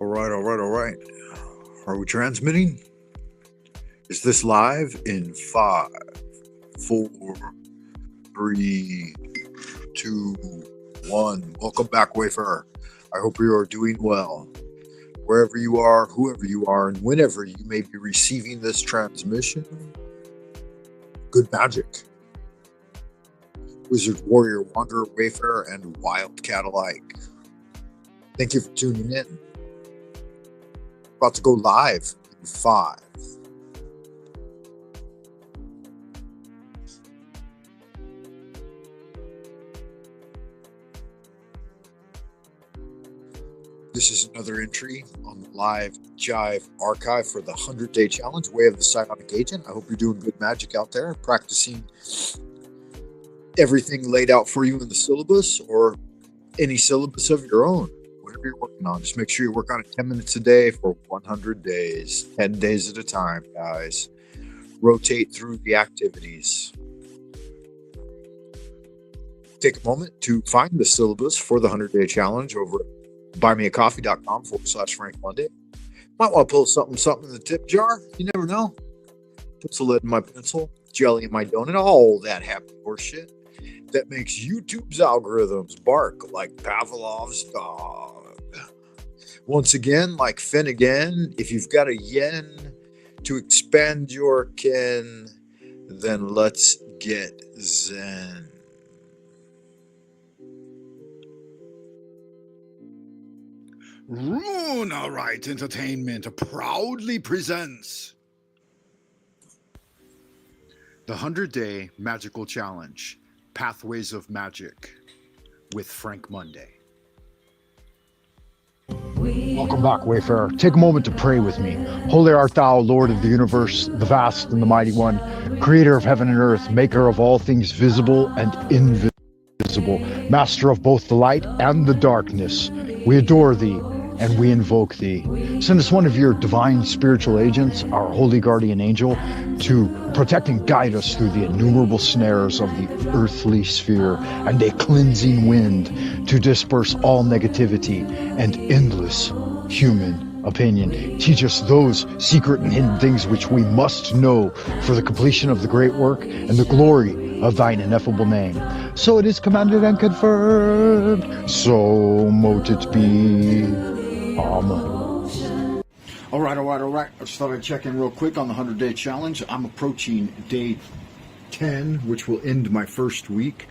All right. Are we transmitting? Is this live in 5, 4, 3, 2, 1? Welcome back, Wayfarer. I hope you are doing well. Wherever you are, whoever you are, and whenever you may be receiving this transmission, good magic. Wizard, warrior, wanderer, wayfarer, and wildcat alike. Thank you for tuning in. About to go live in 5. This is another entry on the Live Jive archive for the 100-day challenge, Way of the Psionic Agent. I hope you're doing good magic out there, practicing everything laid out for you in the syllabus or any syllabus of your own. Whatever you're working on, just make sure you work on it 10 minutes a day for 100 days, 10 days at a time, guys. Rotate through the activities. Take a moment to find the syllabus for the 100-day challenge over at buymeacoffee.com/Frank Monday. Might want to pull something in the tip jar. You never know. Put some lead in my pencil, jelly in my donut, all that happy horse shit that makes YouTube's algorithms bark like Pavlov's dog. Once again, like Finnegan, if you've got a yen to expand your ken, then let's get zen. Runa Right Entertainment proudly presents the 100-day magical challenge, Pathways of Magic, with Frank Monday. Welcome back, Wayfarer. Take a moment to pray with me. Holy art thou, Lord of the universe, the vast and the mighty one, creator of heaven and earth, maker of all things visible and invisible, master of both the light and the darkness. We adore thee and we invoke thee. Send us one of your divine spiritual agents, our holy guardian angel, to protect and guide us through the innumerable snares of the earthly sphere, and a cleansing wind to disperse all negativity and endless human opinion. Teach us those secret and hidden things which we must know for the completion of the great work and the glory of thine ineffable name. So it is commanded and confirmed. So mote it be. Amen. All right. I just thought I'd check in real quick on the 100-day challenge. I'm approaching day 10, which will end my first week.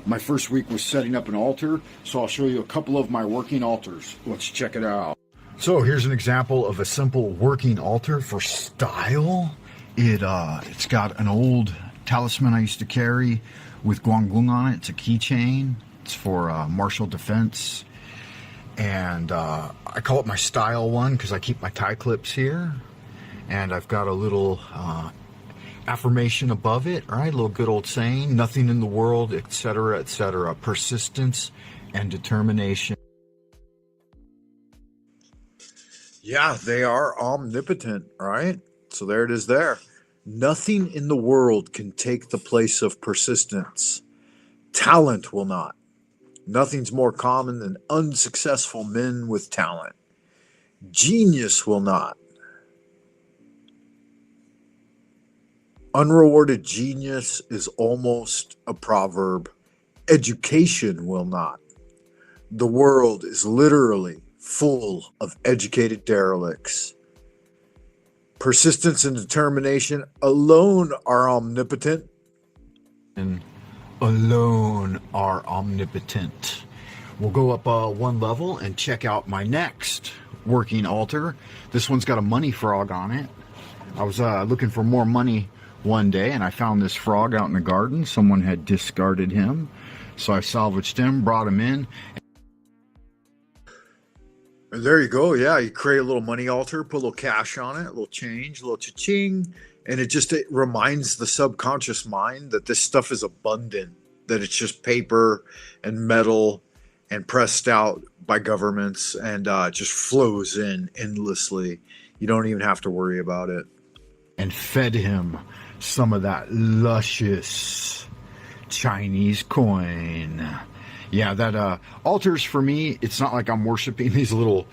My first week was setting up an altar, so I'll show you a couple of my working altars. Let's check it out. So here's an example of a simple working altar for style. It's got an old talisman I used to carry with guangung on it. It's a keychain. It's for martial defense. And I call it my style one because I keep my tie clips here. And I've got a little affirmation above it, right? A little good old saying, nothing in the world, etc., etc. Persistence and determination. Yeah, they are omnipotent, right? So there it is there. Nothing in the world can take the place of persistence. Talent will not. Nothing's more common than unsuccessful men with talent. Genius will not. Unrewarded genius is almost a proverb. Education will not. The world is literally full of educated derelicts. Persistence and determination alone are omnipotent. And alone are omnipotent. We'll go up one level and check out my next working altar. This one's got a money frog on it. I was looking for more money one day and I found this frog out in the garden. Someone had discarded him, so I salvaged him, brought him in. And there you go. Yeah, you create a little money altar, put a little cash on it, a little change, a little cha-ching, and it reminds the subconscious mind that this stuff is abundant, that it's just paper and metal and pressed out by governments, and it just flows in endlessly. You don't even have to worry about it. And fed him some of that luscious Chinese coin. Yeah, that altars for me, it's not like I'm worshiping these little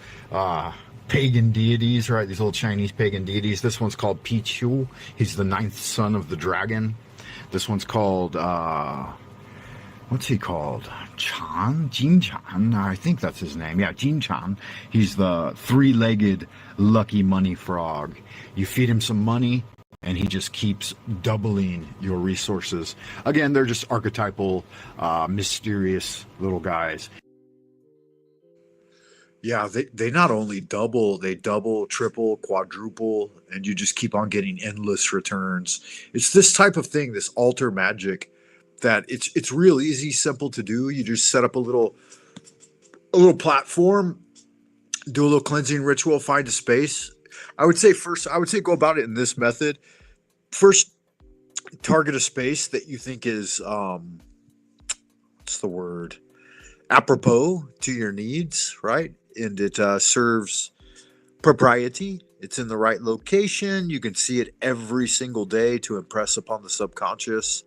pagan deities, right? These little Chinese pagan deities. This one's called Pichu. He's the 9th son of the dragon. This one's called, what's he called? Jin Chan? I think that's his name. Yeah, Jin Chan. He's the 3-legged lucky money frog. You feed him some money, and he just keeps doubling your resources. Again, they're just archetypal, mysterious little guys. Yeah, they not only double, they double, triple, quadruple, and you just keep on getting endless returns. It's this type of thing, this altar magic, that it's real easy, simple to do. You just set up a little platform, do a little cleansing ritual, find a space. I would say go about it in this method. First, target a space that you think is what's the word? Apropos to your needs, right? And it serves propriety. It's in the right location. You can see it every single day to impress upon the subconscious,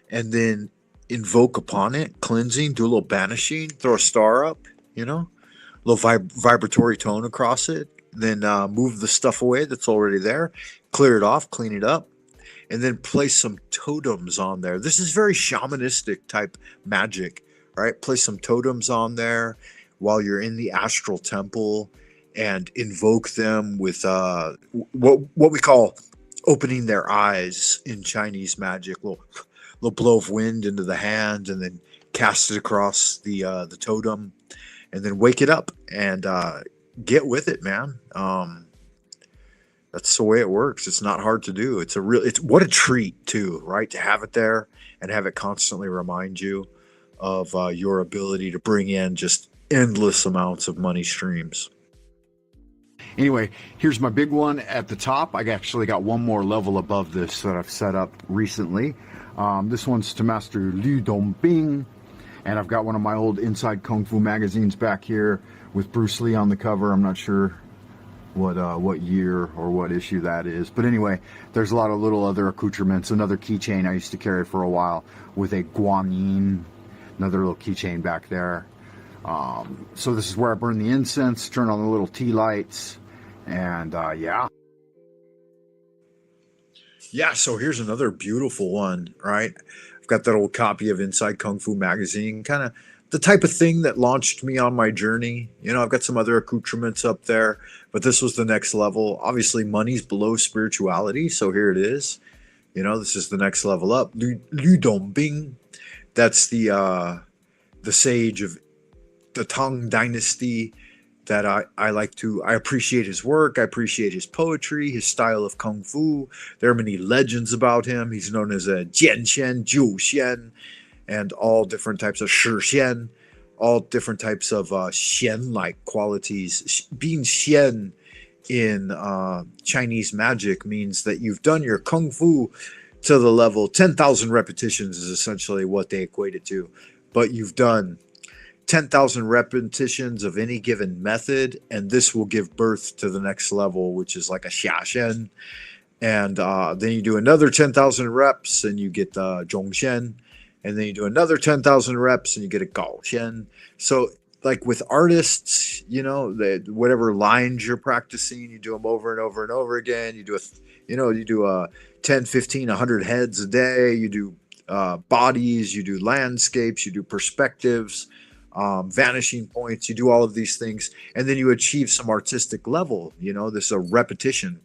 and then invoke upon it cleansing. Do a little banishing. Throw a star up. A little vibratory tone across it. Then move the stuff away that's already there. Clear it off. Clean it up. And then place some totems on there. This is very shamanistic type magic, right? Place some totems on there while you're in the astral temple, and invoke them with what we call opening their eyes in Chinese magic. Little blow of wind into the hand, and then cast it across the totem, and then wake it up and get with it, man. That's the way it works. It's not hard to do. It's what a treat too, right? To have it there and have it constantly remind you of your ability to bring in just endless amounts of money streams. Anyway, here's my big one at the top. I actually got one more level above this that I've set up recently. This one's to master Liu Dongbing, and I've got one of my old Inside Kung Fu magazines back here with Bruce Lee on the cover. I'm not sure what year or what issue that is, but anyway, there's a lot of little other accoutrements. Another keychain I used to carry for a while with a guanyin, another little keychain back there. So this is where I burn the incense, turn on the little tea lights, and yeah. So here's another beautiful one, right? I've got that old copy of Inside Kung Fu magazine, kind of the type of thing that launched me on my journey. I've got some other accoutrements up there, but this was the next level. Obviously, money's below spirituality, so here it is. This is the next level up. Liu Dongbing, that's the sage of the Tang Dynasty that I appreciate his work. I appreciate his poetry, his style of Kung Fu. There are many legends about him. He's known as a Jianxian, Jiuxian, and all different types of Shixian, all different types of Xian-like qualities. Being Xian in Chinese magic means that you've done your Kung Fu to the level 10,000 repetitions is essentially what they equate it to. But you've done 10,000 repetitions of any given method, and this will give birth to the next level, which is like a Xiaxian. And then you do another 10,000 reps, and you get the Zhongxian. And then you do another 10,000 reps, and you get a Gaoxian. So, like with artists, whatever lines you're practicing, you do them over and over and over again. You do a 10, 15, 100 heads a day. You do bodies. You do landscapes. You do perspectives. Vanishing points. You do all of these things, and then you achieve some artistic level. This is a repetition.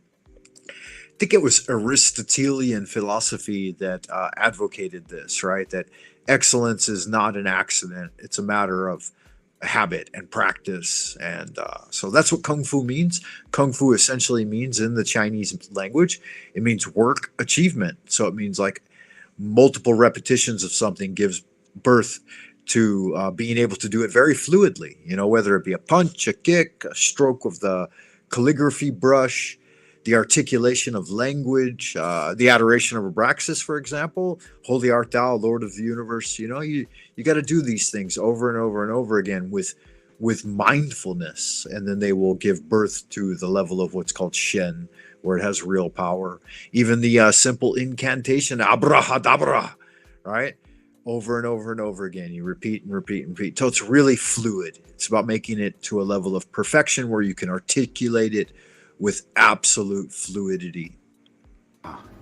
I think it was Aristotelian philosophy that advocated this, right? That excellence is not an accident. It's a matter of habit and practice. And so that's what Kung Fu means. Kung Fu essentially means, in the Chinese language, it means work achievement. So it means like multiple repetitions of something gives birth to being able to do it very fluidly, whether it be a punch, a kick, a stroke of the calligraphy brush, the articulation of language, the adoration of Abraxas, for example. Holy art thou, Lord of the universe. You got to do these things over and over and over again with mindfulness, and then they will give birth to the level of what's called Shen, where it has real power. Even the simple incantation, abrahadabra, right? over and over and over again. You repeat and repeat and repeat. So it's really fluid. It's about making it to a level of perfection where you can articulate it with absolute fluidity.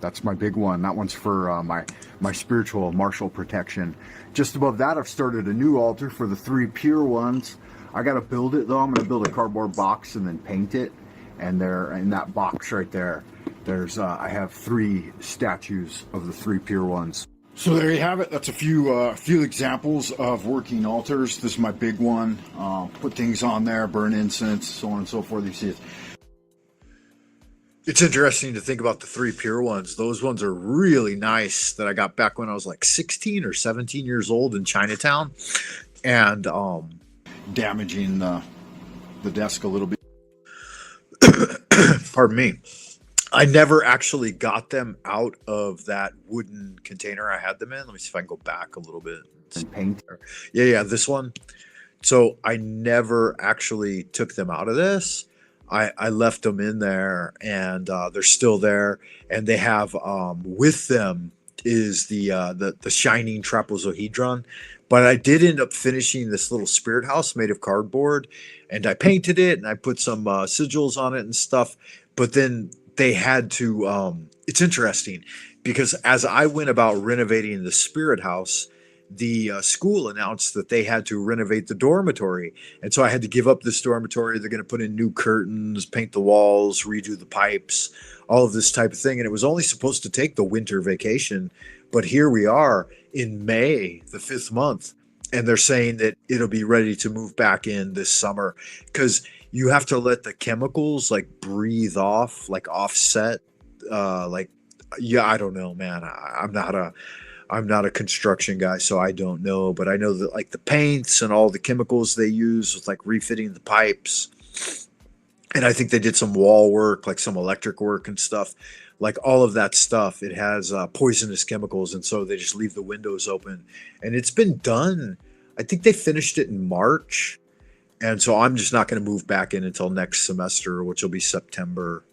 That's my big one. That one's for my spiritual martial protection. Just above that, I've started a new altar for the 3 pure ones. I got to build it though. I'm going to build a cardboard box and then paint it. And there, in that box right there, there's I have 3 statues of the 3 pure ones. So there you have it. That's a few examples of working altars. This is my big one. Put things on there, burn incense, so on and so forth. You see it. It's interesting to think about the 3 pure ones. Those ones are really nice that I got back when I was like 16 or 17 years old in Chinatown. And damaging the desk a little bit. Pardon me. I never actually got them out of that wooden container I had them in. Let me see if I can go back a little bit. And paint. Yeah, this one. So I never actually took them out of this. I left them in there, and they're still there. And they have with them is the shining trapezohedron. But I did end up finishing this little spirit house made of cardboard, and I painted it and I put some sigils on it and stuff. But then they had to. It's interesting because as I went about renovating the spirit house, the school announced that they had to renovate the dormitory. And so I had to give up this dormitory. They're going to put in new curtains, paint the walls, redo the pipes, all of this type of thing. And it was only supposed to take the winter vacation. But here we are in May, the 5th month, and they're saying that it'll be ready to move back in this summer because you have to let the chemicals like breathe off, like offset. I don't know, man. I'm not a construction guy, so I don't know, but I know that like the paints and all the chemicals they use with like refitting the pipes. And I think they did some wall work, like some electric work and stuff, like all of that stuff. It has poisonous chemicals. And so they just leave the windows open, and it's been done. I think they finished it in March. And so I'm just not going to move back in until next semester, which will be September.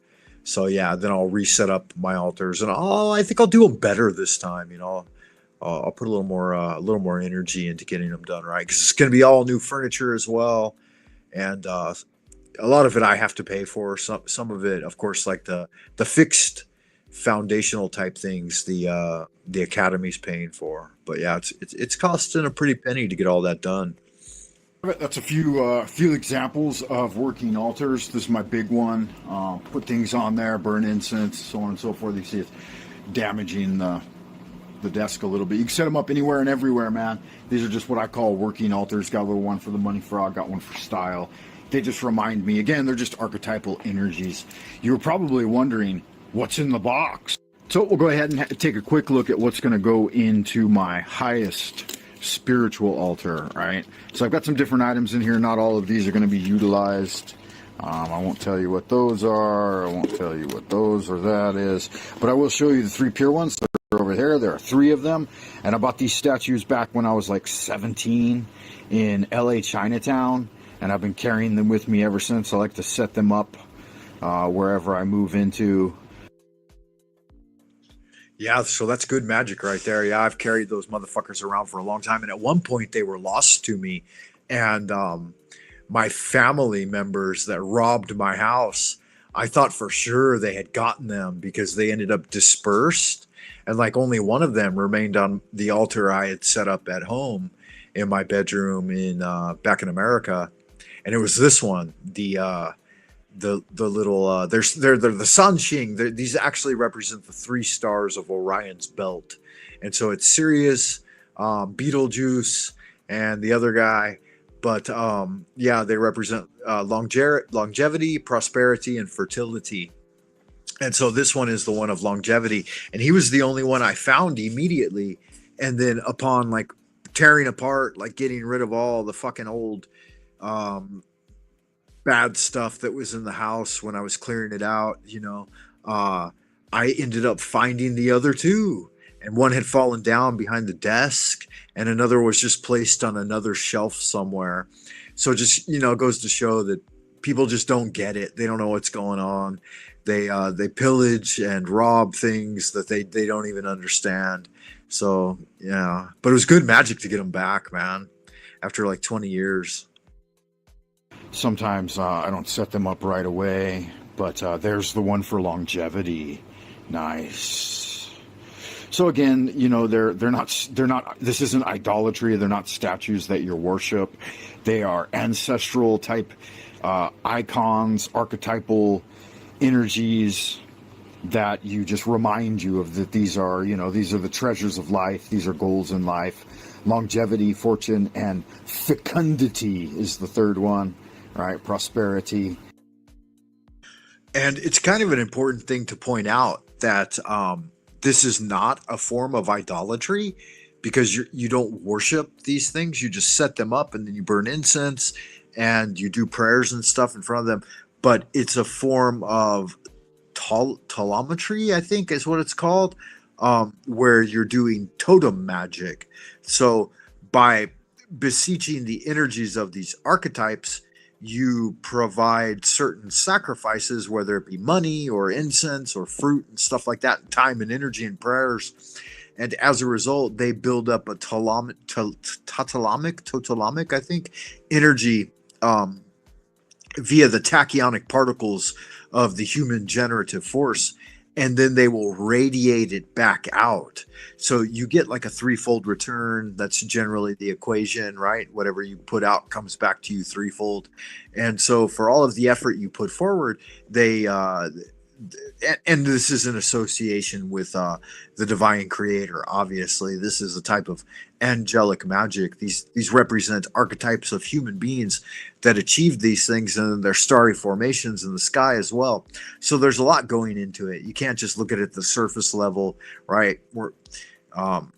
So yeah, then I'll reset up my altars, and I think I'll do them better this time. You know, I'll put a little more energy into getting them done right, because it's going to be all new furniture as well, and a lot of it I have to pay for. Some of it, of course, like the fixed foundational type things, the academy's paying for. But yeah, it's costing a pretty penny to get all that done. That's a few examples of working altars. This is my big one. Put things on there, burn incense, so on and so forth. You see it's damaging the desk a little bit. You can set them up anywhere and everywhere, man. These are just what I call working altars. Got a little one for the money frog, got one for style. They just remind me, again, they're just archetypal energies. You were probably wondering, what's in the box? So we'll go ahead and take a quick look at what's going to go into my highest spiritual altar, right? So I've got some different items in here. Not all of these are going to be utilized. I won't tell you what those are. I won't tell you what those or that is. But I will show you the 3 pure ones. They're over there. There are 3 of them. And I bought these statues back when I was like 17 in LA Chinatown. And I've been carrying them with me ever since. I like to set them up wherever I move into. Yeah, so that's good magic right there. Yeah, I've carried those motherfuckers around for a long time. And at one point they were lost to me. And my family members that robbed my house, I thought for sure they had gotten them because they ended up dispersed. And like only one of them remained on the altar I had set up at home in my bedroom in back in America. And it was this one, the little they're the Sanxing. These actually represent the 3 stars of Orion's belt, and so it's Sirius, Betelgeuse, and the other guy. But yeah, they represent longevity, prosperity, and fertility. And so this one is the one of longevity, and he was the only one I found immediately. And then upon like tearing apart, like getting rid of all the fucking old bad stuff that was in the house when I was clearing it out, you know, I ended up finding the other 2, and one had fallen down behind the desk and another was just placed on another shelf somewhere. So just, you know, it goes to show that people just don't get it. They don't know what's going on. They pillage and rob things that they don't even understand. So yeah, but it was good magic to get them back, man, after like 20 years. Sometimes I don't set them up right away, but there's the one for longevity. Nice. So again, you know, they're not. This isn't idolatry. They're not statues that you worship. They are ancestral type icons, archetypal energies that you just remind you of, that these are, you know, these are the treasures of life. These are goals in life. Longevity, fortune, and fecundity is the third one, right? Prosperity. And it's kind of an important thing to point out that this is not a form of idolatry, because you don't worship these things. You just set them up and then you burn incense and you do prayers and stuff in front of them. But it's a form of telemetry, I think is what it's called, where you're doing totem magic. So by beseeching the energies of these archetypes, you provide certain sacrifices, whether it be money or incense or fruit and stuff like that, time and energy and prayers. And as a result, they build up a totalomic, I think, energy via the tachyonic particles of the human generative force, and then they will radiate it back out. So you get like a threefold return. That's generally the equation, right? Whatever you put out comes back to you threefold. And so for all of the effort you put forward, they and this is in association with the divine creator. Obviously, this is a type of angelic magic. These represent archetypes of human beings that achieved these things in their starry formations in the sky as well. So there's a lot going into it. You can't just look at it at the surface level, right? And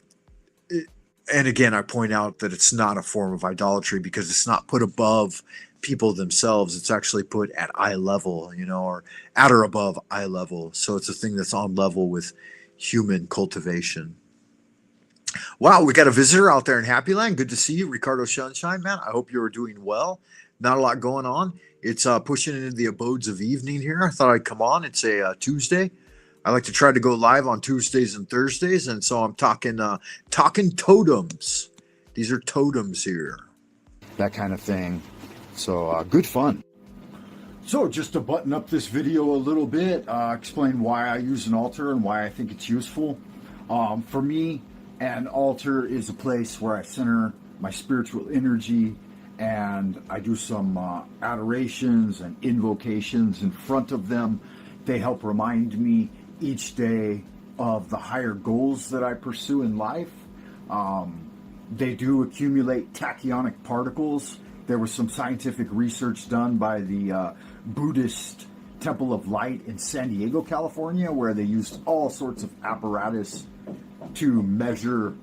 again, I point out that it's not a form of idolatry because it's not put above people themselves. It's actually put at eye level, you know, or at or above eye level. So it's a thing that's on level with human cultivation. Wow, we got a visitor out there in Happy Land. Good to see you, Ricardo Sunshine, man. I hope you are doing well. Not a lot going on. It's pushing into the abodes of evening here. I thought I'd come on. It's a Tuesday. I like to try to go live on Tuesdays and Thursdays, and so I'm talking totems. These are totems here. That kind of thing. So good fun. So just to button up this video a little bit, explain why I use an altar and why I think it's useful. For me, an altar is a place where I center my spiritual energy, and I do some adorations and invocations in front of them. They help remind me each day of the higher goals that I pursue in life. They do accumulate tachyonic particles. There was some scientific research done by the Buddhist Temple of Light in San Diego, California, where they used all sorts of apparatus to measure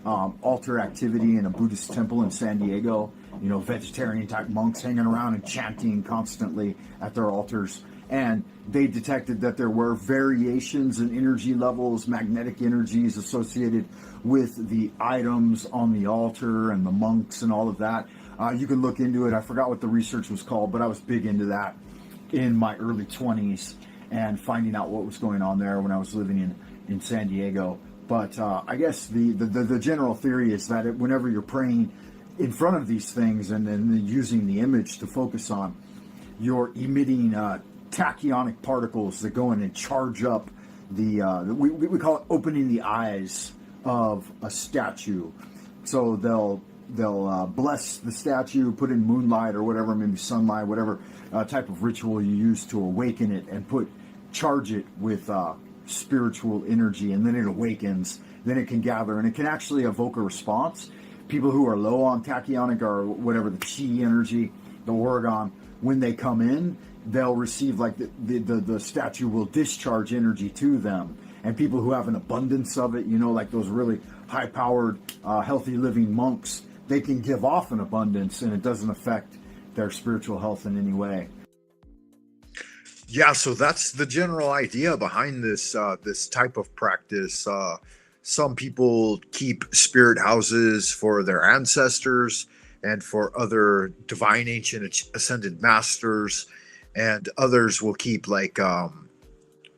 altar activity in a Buddhist temple in San Diego. You know, vegetarian type monks hanging around and chanting constantly at their altars. And they detected that there were variations in energy levels, magnetic energies associated with the items on the altar and the monks and all of that. You can look into it. I forgot what the research was called, but I was big into that in my early 20s and finding out what was going on there when I was living in San Diego. But I guess the general theory is that whenever you're praying in front of these things and then using the image to focus on, you're emitting tachyonic particles that go in and charge up we call it opening the eyes of a statue. So they'll bless the statue, put in moonlight or whatever, maybe sunlight, whatever type of ritual you use to awaken it, and charge it with spiritual energy, and then it awakens. Then it can gather, and it can actually evoke a response. People who are low on tachyonic or whatever, the chi energy, the orgon, when they come in, they'll receive, like the statue will discharge energy to them. And people who have an abundance of it, you know, like those really high-powered, healthy living monks, they can give off an abundance and it doesn't affect their spiritual health in any way. Yeah, so that's the general idea behind this this type of practice. Some people keep spirit houses for their ancestors and for other divine ancient ascended masters, and others will keep like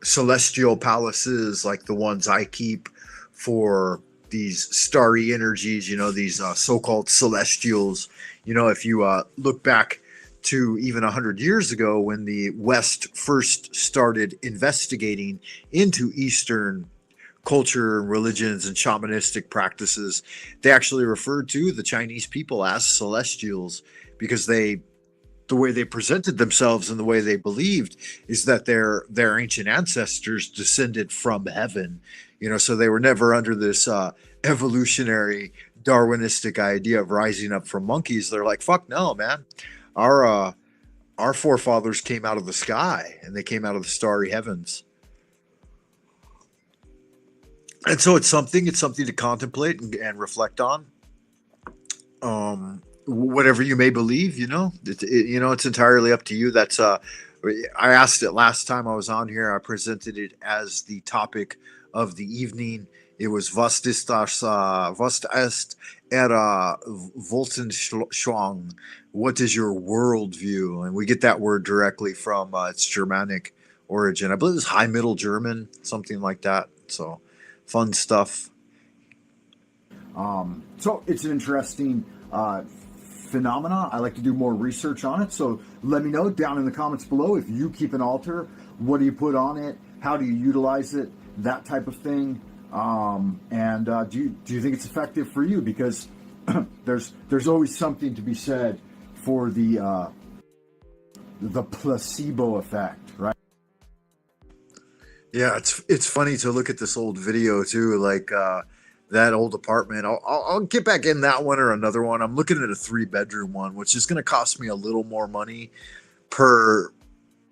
celestial palaces like the ones I keep for these starry energies, these so-called celestials. If you look back to even 100 years ago when the West first started investigating into Eastern culture and religions and shamanistic practices, they actually referred to the Chinese people as celestials because the way they presented themselves and the way they believed is that their ancient ancestors descended from heaven, so they were never under this evolutionary Darwinistic idea of rising up from monkeys. They're like, fuck no, man. Our forefathers came out of the sky and they came out of the starry heavens. And so it's something to contemplate and reflect on. Whatever you may believe, it's entirely up to you. That's I asked it last time I was on here. I presented it as the topic of the evening. It was was ist Weltanschauung? What is your worldview? And we get that word directly from its Germanic origin. I believe it's High Middle German, something like that. So fun stuff. So it's an interesting phenomena. I like to do more research on it. So let me know down in the comments below if you keep an altar. What do you put on it? How do you utilize it? That type of thing. And do you think it's effective for you? Because there's always something to be said for the placebo effect, right? Yeah, it's funny to look at this old video too, like that old apartment. I'll get back in that one or another one. I'm looking at a 3-bedroom one, which is going to cost me a little more money per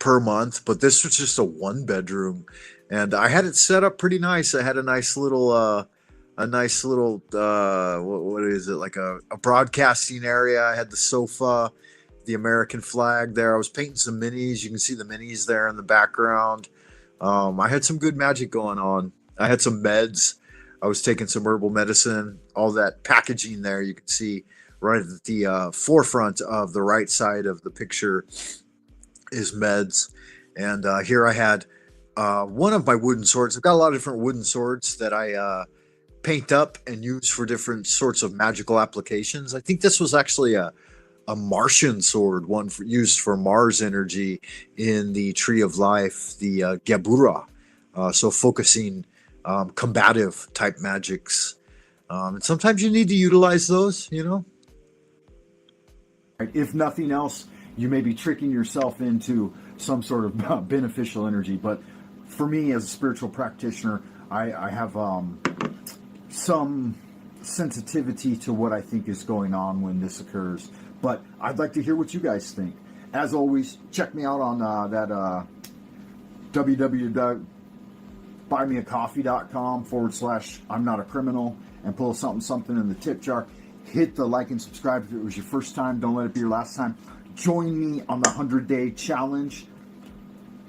month, but this was just a 1-bedroom, and I had it set up pretty nice. I had a nice little what is it, like a broadcasting area. I had the sofa, the American flag there. I was painting some minis. You can see the minis there in the background. I had some good magic going on. I had some meds. I was taking some herbal medicine. All that packaging there, you can see right at the forefront of the right side of the picture is meds. And here I had one of my wooden swords. I've got a lot of different wooden swords that I paint up and use for different sorts of magical applications. I think this was actually a Martian sword, one used for Mars energy in the Tree of Life, the Gebura. So focusing combative type magics. And sometimes you need to utilize those, If nothing else, you may be tricking yourself into some sort of beneficial energy. But for me, as a spiritual practitioner, I have some sensitivity to what I think is going on when this occurs. But I'd like to hear what you guys think. As always, check me out on that www.buymeacoffee.com/I'm not a criminal and pull something in the tip jar. Hit the like and subscribe if it was your first time. Don't let it be your last time. Join me on the 100-day challenge,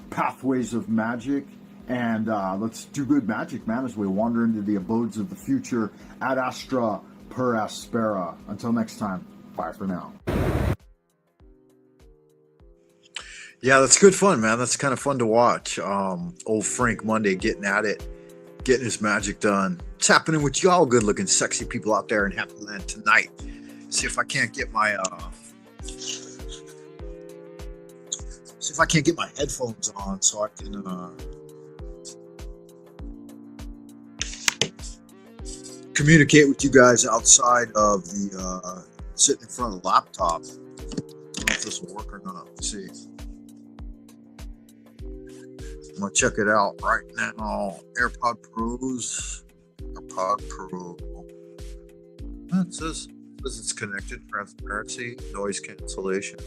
Pathways of Magic, and let's do good magic, man, as we wander into the abodes of the future. Ad Astra per Aspera. Until next time, bye for now. Yeah, that's good fun, man. That's kind of fun to watch. Old Frank Monday getting at it, getting his magic done. What's happening with y'all good-looking, sexy people out there in Happy Land tonight? See if I can't get my headphones on so I can communicate with you guys outside of the sitting in front of the laptop. I don't know if this will work or not. Let's see. I'm gonna check it out right now. AirPod Pro. It says it's connected. Transparency, noise cancellation.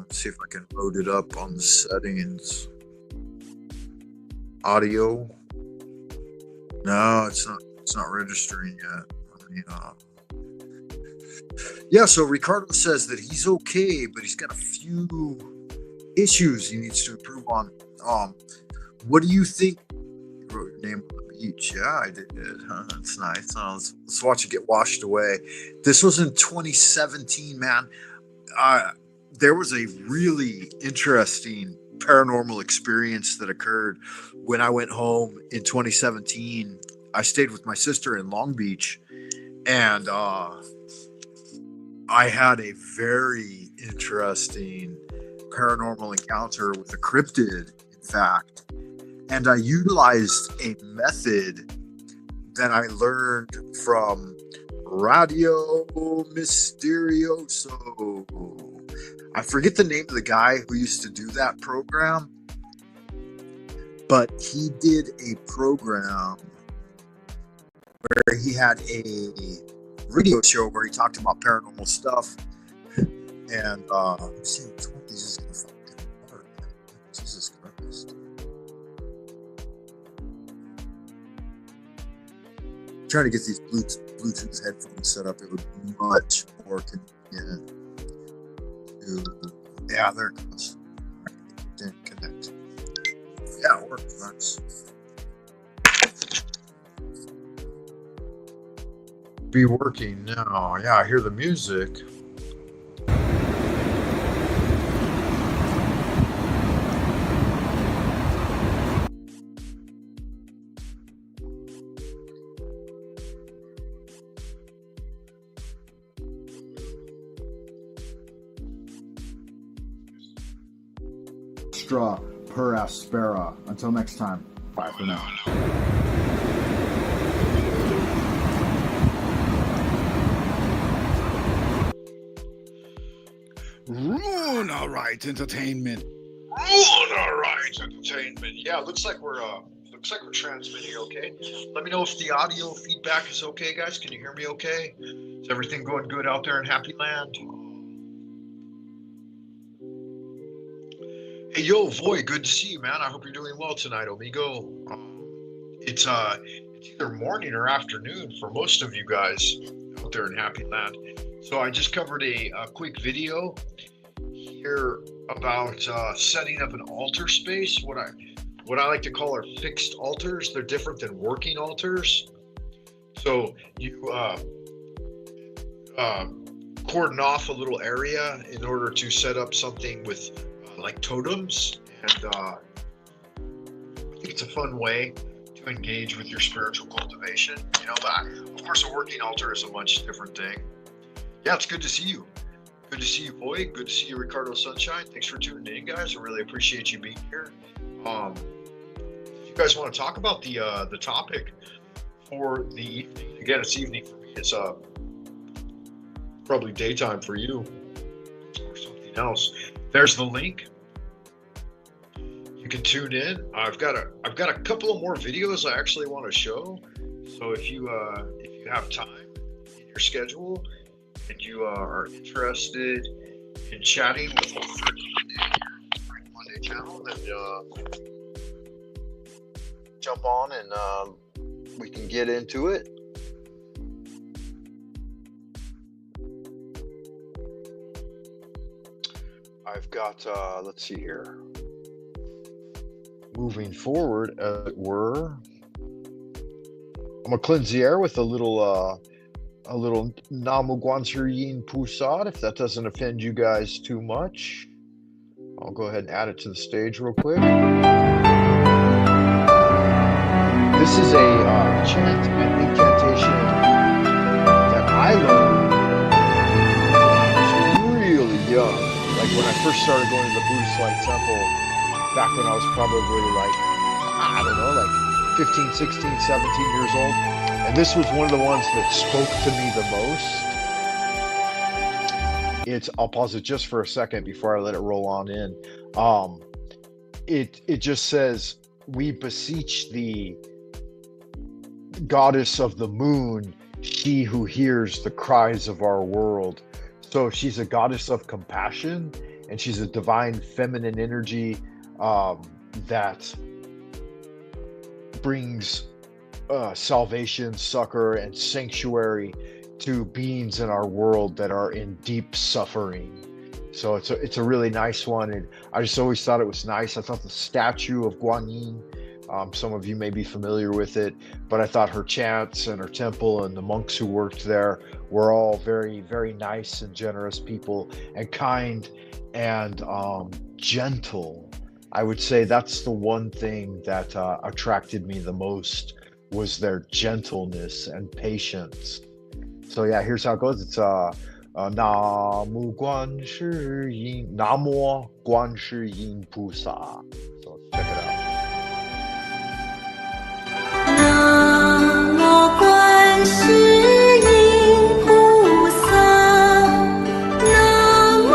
See if I can load it up on the settings. Audio. No, it's not registering yet. Yeah, so Ricardo says that he's okay, but he's got a few issues he needs to improve on. What do you think? You wrote your name on the beach. Yeah, I did. Huh? That's nice. Let's watch it get washed away. This was in 2017, man. There was a really interesting paranormal experience that occurred when I went home in 2017. I stayed with my sister in Long Beach, and I had a very interesting paranormal encounter with a cryptid, in fact. And I utilized a method that I learned from Radio Mysterioso. I forget the name of the guy who used to do that program, but he did a program where he had a radio show where he talked about paranormal stuff. And let's see which one of these is going to fucking work. Jesus Christ. I'm trying to get these Bluetooth headphones set up. It would be much more convenient to. Yeah, there it goes. Didn't connect. Yeah, it worked. Nice. Be working now. Yeah, I hear the music. Per aspera. Until next time, bye for now. Right entertainment. Yeah, looks like we're transmitting okay. Let me know if the audio feedback is okay, guys. Can you hear me okay? Is everything going good out there in Happy Land? Hey, yo, Voy, good to see you, man. I hope you're doing well tonight, amigo. It's either morning or afternoon for most of you guys out there in Happy Land. So I just covered a quick video here about setting up an altar space. What I like to call are fixed altars. They're different than working altars. So you cordon off a little area in order to set up something with like totems, and I think it's a fun way to engage with your spiritual cultivation, but of course a working altar is a much different thing. Yeah, it's good to see you. Good to see you, boy. Good to see you, Ricardo Sunshine. Thanks for tuning in, guys. I really appreciate you being here. If you guys want to talk about the topic for the evening, again, it's evening for me. It's probably daytime for you or something else. There's the link. You can tune in. I've got a couple of more videos I actually want to show. So if you have time in your schedule and you are interested in chatting with Monday channel, then jump on and we can get into it. I've got, let's see here. Moving forward, as it were, I'm gonna cleanse the air with a little Namu Guanzuriyin Pusad, if that doesn't offend you guys too much. I'll go ahead and add it to the stage real quick. This is a chant and incantation that I learned when I was really young. Like when I first started going to the Buddhist Light Temple, back when I was probably like, I don't know, like 15, 16, 17 years old. And this was one of the ones that spoke to me the most. I'll pause it just for a second before I let it roll on in. It just says, we beseech thee, goddess of the moon, she who hears the cries of our world. So she's a goddess of compassion, and she's a divine feminine energy that brings salvation, succor, and sanctuary to beings in our world that are in deep suffering. So it's a really nice one, and I just always thought it was nice. I thought the statue of Guanyin, some of you may be familiar with it, but I thought her chants and her temple and the monks who worked there were all very, very nice and generous people, and kind and gentle. I would say that's the one thing that attracted me the most was their gentleness and patience. So yeah, here's how it goes. It's Namu Guan Shi Yin Namo Guan Shi Yin Pusa. So check it out. 南无观世音菩萨，南无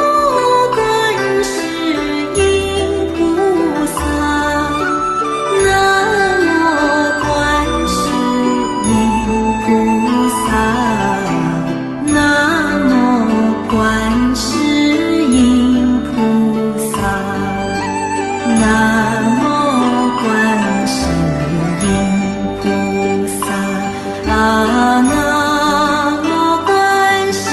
观世音菩萨，南无观世音菩萨，南无观世音菩萨，南无观世音。 菩萨啊，南无观世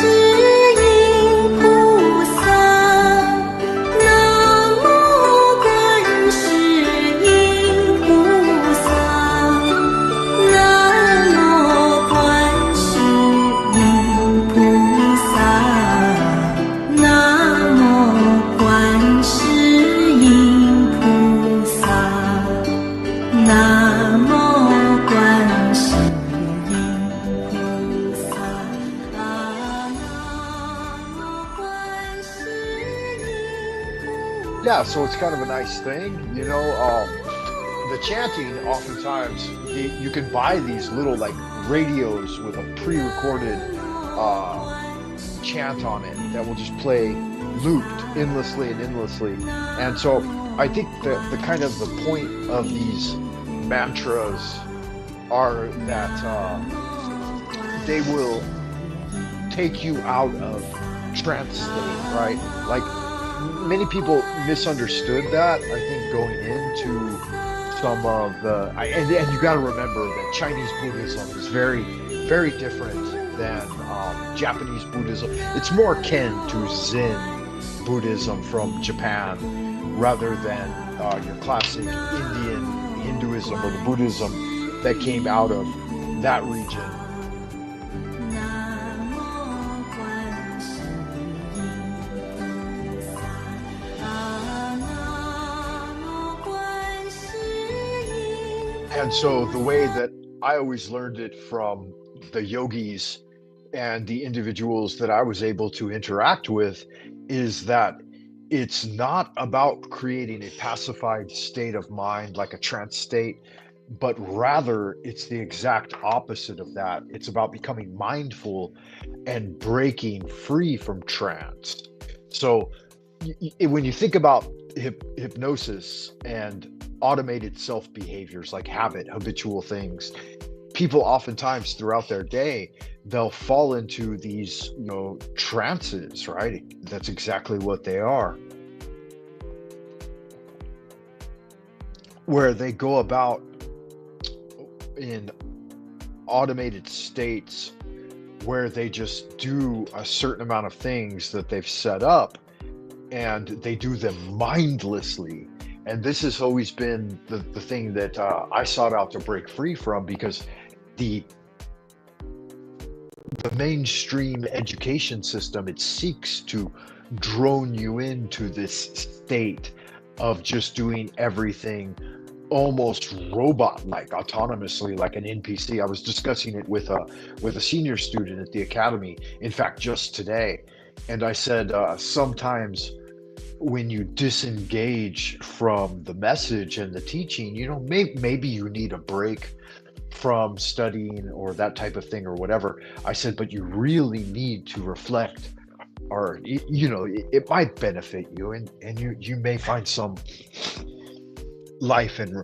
音菩萨，南无观世音菩萨，南无观世音菩萨，南无观世音菩萨，南无。 Yeah, so it's kind of a nice thing, you know. The chanting, oftentimes, you can buy these little like radios with a pre-recorded chant on it that will just play looped endlessly and endlessly. And so I think the kind of the point of these mantras are that they will take you out of trance state, right? Like, many people misunderstood that, I think, going into some of the... And you got to remember that Chinese Buddhism is very, very different than Japanese Buddhism. It's more akin to Zen Buddhism from Japan rather than your classic Indian Hinduism or the Buddhism that came out of that region. And so the way that I always learned it from the yogis and the individuals that I was able to interact with is that it's not about creating a pacified state of mind like a trance state, but rather it's the exact opposite of that. It's about becoming mindful and breaking free from trance. So when you think about hypnosis and automated self behaviors like habitual things, people oftentimes throughout their day, they'll fall into these, trances, right? That's exactly what they are. Where they go about in automated states where they just do a certain amount of things that they've set up and they do them mindlessly. And this has always been the thing that I sought out to break free from, because the mainstream education system, it seeks to drone you into this state of just doing everything almost robot-like, autonomously, like an NPC. I was discussing it with a senior student at the academy, in fact, just today. And I said, sometimes when you disengage from the message and the teaching, maybe you need a break from studying or that type of thing or whatever. I said, but you really need to reflect, or it might benefit you, and you may find some life and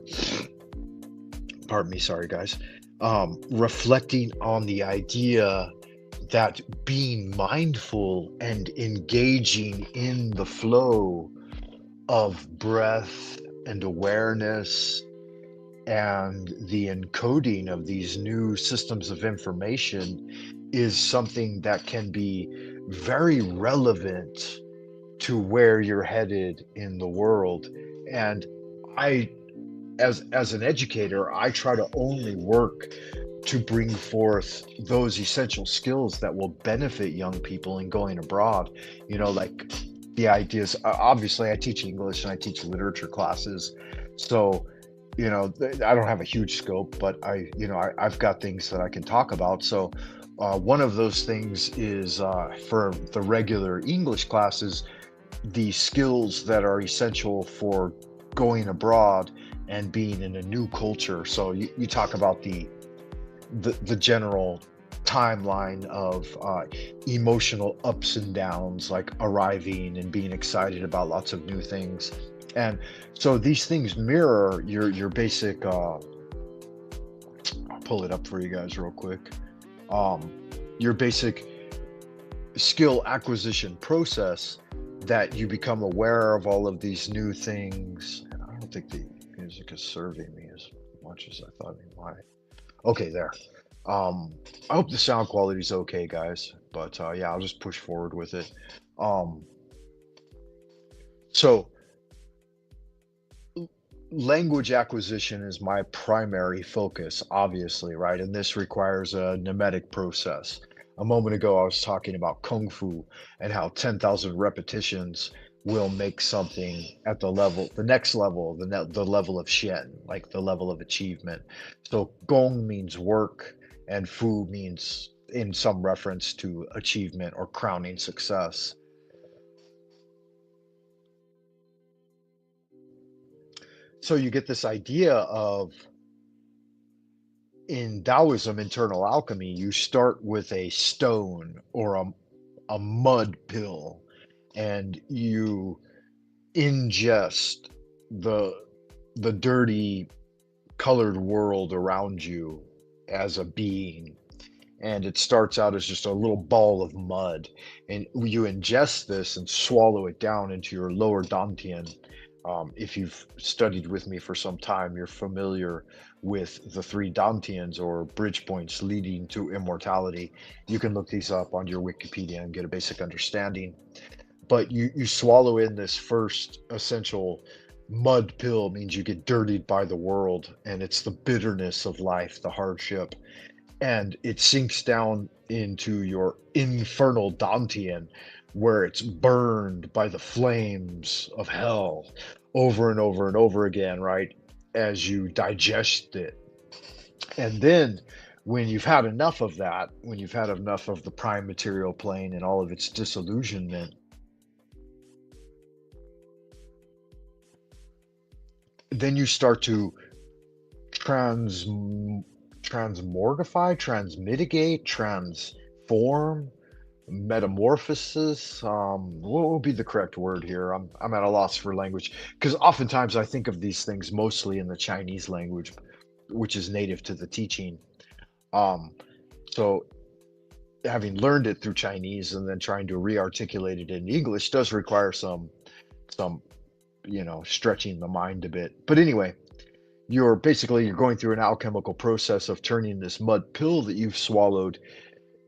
pardon me, sorry guys, reflecting on the idea that being mindful and engaging in the flow of breath and awareness and the encoding of these new systems of information is something that can be very relevant to where you're headed in the world. And I, as an educator, I try to only work to bring forth those essential skills that will benefit young people in going abroad. Like the ideas, obviously I teach English and I teach literature classes. So I don't have a huge scope, but I've got things that I can talk about. So one of those things is for the regular English classes, the skills that are essential for going abroad and being in a new culture. So you talk about the general timeline of emotional ups and downs, like arriving and being excited about lots of new things. And so these things mirror your basic I'll pull it up for you guys real quick. Your basic skill acquisition process, that you become aware of all of these new things. And I don't think the music is serving me as much as I thought it might. Okay, there. I hope the sound quality is okay, guys. But yeah, I'll just push forward with it. So language acquisition is my primary focus, obviously, right? And this requires a mimetic process. A moment ago, I was talking about Kung Fu and how 10,000 repetitions will make something at the next level, the level of Shen, like the level of achievement. So Gong means work, and Fu means in some reference to achievement or crowning success. So you get this idea of, in Taoism, internal alchemy, you start with a stone or a mud pill, and you ingest the dirty colored world around you as a being. And it starts out as just a little ball of mud, and you ingest this and swallow it down into your lower dantian. If you've studied with me for some time, you're familiar with the three dantians, or bridge points leading to immortality. You can look these up on your Wikipedia and get a basic understanding. But you swallow in this first essential mud pill, means you get dirtied by the world, and it's the bitterness of life, the hardship, and it sinks down into your infernal dantian, where it's burned by the flames of hell over and over and over again, right, as you digest it. And then when you've had enough of that, when you've had enough of the prime material plane and all of its disillusionment, then you start to transmorgify, transmitigate, transform, metamorphosis. What would be the correct word here? I'm at a loss for language, because oftentimes I think of these things mostly in the Chinese language, which is native to the teaching. So having learned it through Chinese and then trying to re-articulate it in English does require some stretching the mind a bit. But anyway, you're going through an alchemical process of turning this mud pill that you've swallowed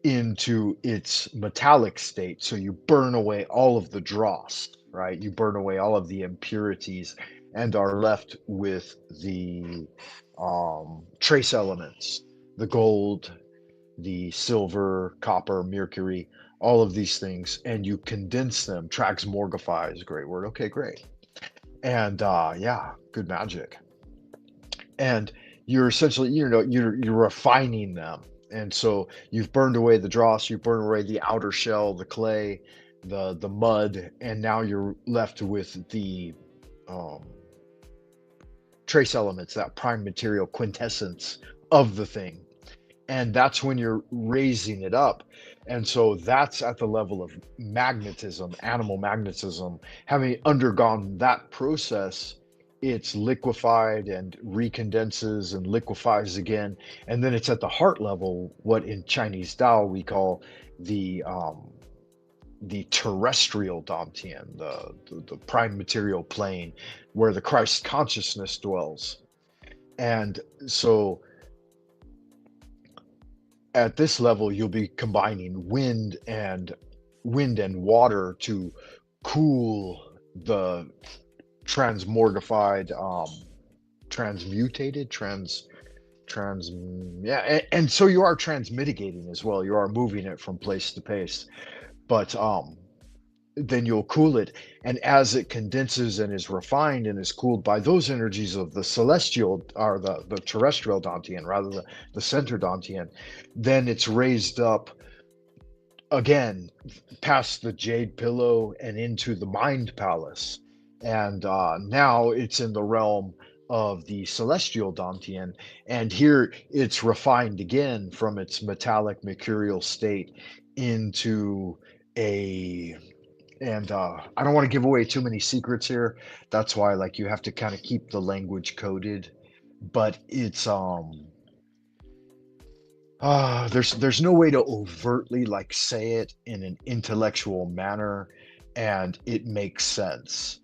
into its metallic state. So you burn away all of the dross, right? You burn away all of the impurities and are left with the trace elements, the gold, the silver, copper, mercury, all of these things, and you condense them. Transmorgify is a great word. Okay, great. And yeah, good magic. And you're essentially, you're refining them. And so you've burned away the dross, you've burned away the outer shell, the clay, the mud, and now you're left with the trace elements, that prime material quintessence of the thing. And that's when you're raising it up. And so that's at the level of magnetism, animal magnetism. Having undergone that process, it's liquefied and recondenses and liquefies again. And then it's at the heart level, what in Chinese Tao we call the terrestrial dantian, the prime material plane, where the Christ consciousness dwells. And so at this level, you'll be combining wind and water to cool the transmorgified, transmutated, and so you are transmitigating as well. You are moving it from place to place. But then you'll cool it. And as it condenses and is refined and is cooled by those energies of the celestial, or the terrestrial Dantian, rather the center Dantian, then it's raised up again past the jade pillow and into the mind palace. And now it's in the realm of the celestial Dantian. And here it's refined again from its metallic mercurial state into a, and I don't want to give away too many secrets here. That's why, like, you have to kind of keep the language coded. But it's there's no way to overtly like say it in an intellectual manner, and it makes sense.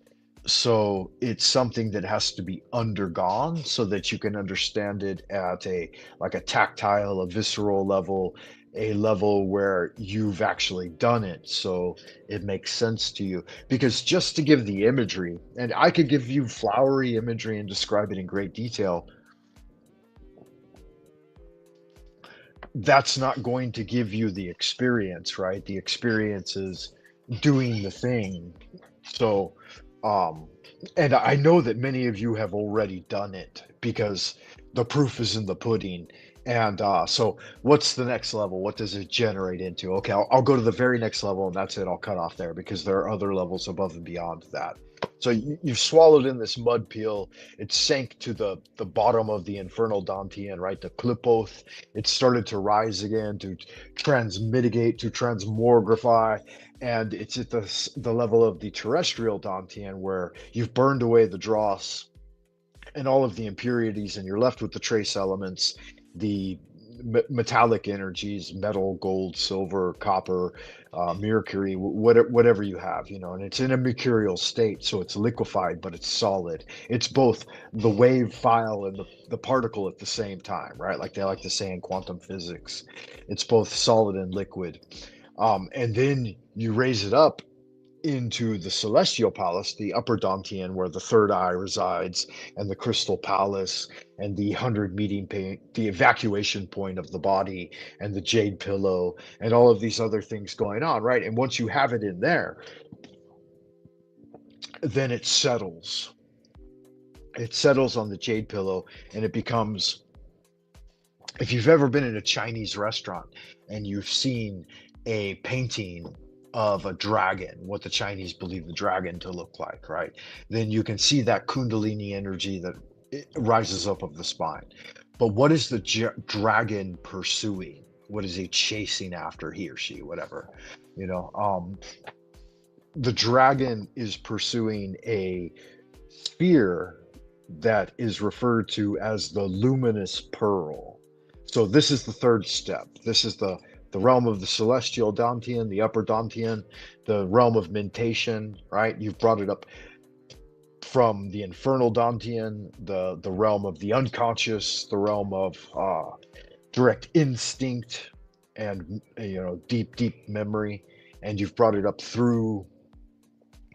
So it's something that has to be undergone so that you can understand it at a like a tactile, a visceral level, a level where you've actually done it, so it makes sense to you. Because just to give the imagery, and I could give you flowery imagery and describe it in great detail, that's not going to give you the experience, right? The experience is doing the thing. So, and I know that many of you have already done it because the proof is in the pudding. And so, what's the next level? What does it generate into? Okay, I'll go to the very next level, and that's it. I'll cut off there because there are other levels above and beyond that. So you've swallowed in this mud peel. It sank to the bottom of the infernal Dantian, right? The Klipoth. It started to rise again, to transmitigate, to transmogrify, and it's at the level of the terrestrial Dantian where you've burned away the dross and all of the impurities, and you're left with the trace elements, the metallic energies, metal, gold, silver, copper, mercury, whatever you have, you know, and it's in a mercurial state, so it's liquefied, but it's solid. It's both the wave file and the particle at the same time, right? Like they like to say in quantum physics, it's both solid and liquid. And then you raise it up into the celestial palace, the upper Dantian, where the third eye resides, and the crystal palace, and the 100 meeting point, the evacuation point of the body, and the jade pillow, and all of these other things going on, right? And once you have it in there, then it settles. It settles on the jade pillow, and it becomes, if you've ever been in a Chinese restaurant and you've seen a painting of a dragon, what the Chinese believe the dragon to look like, right? Then you can see that Kundalini energy that rises up of the spine. But what is the dragon pursuing? What is he chasing after, he or she, whatever? You know, the dragon is pursuing a sphere that is referred to as the luminous pearl. So this is the third step. This is the realm of the celestial Dantian, the upper Dantian, the realm of mentation, right? You've brought it up from the infernal Dantian, the realm of the unconscious, the realm of direct instinct and, you know, deep memory, and you've brought it up through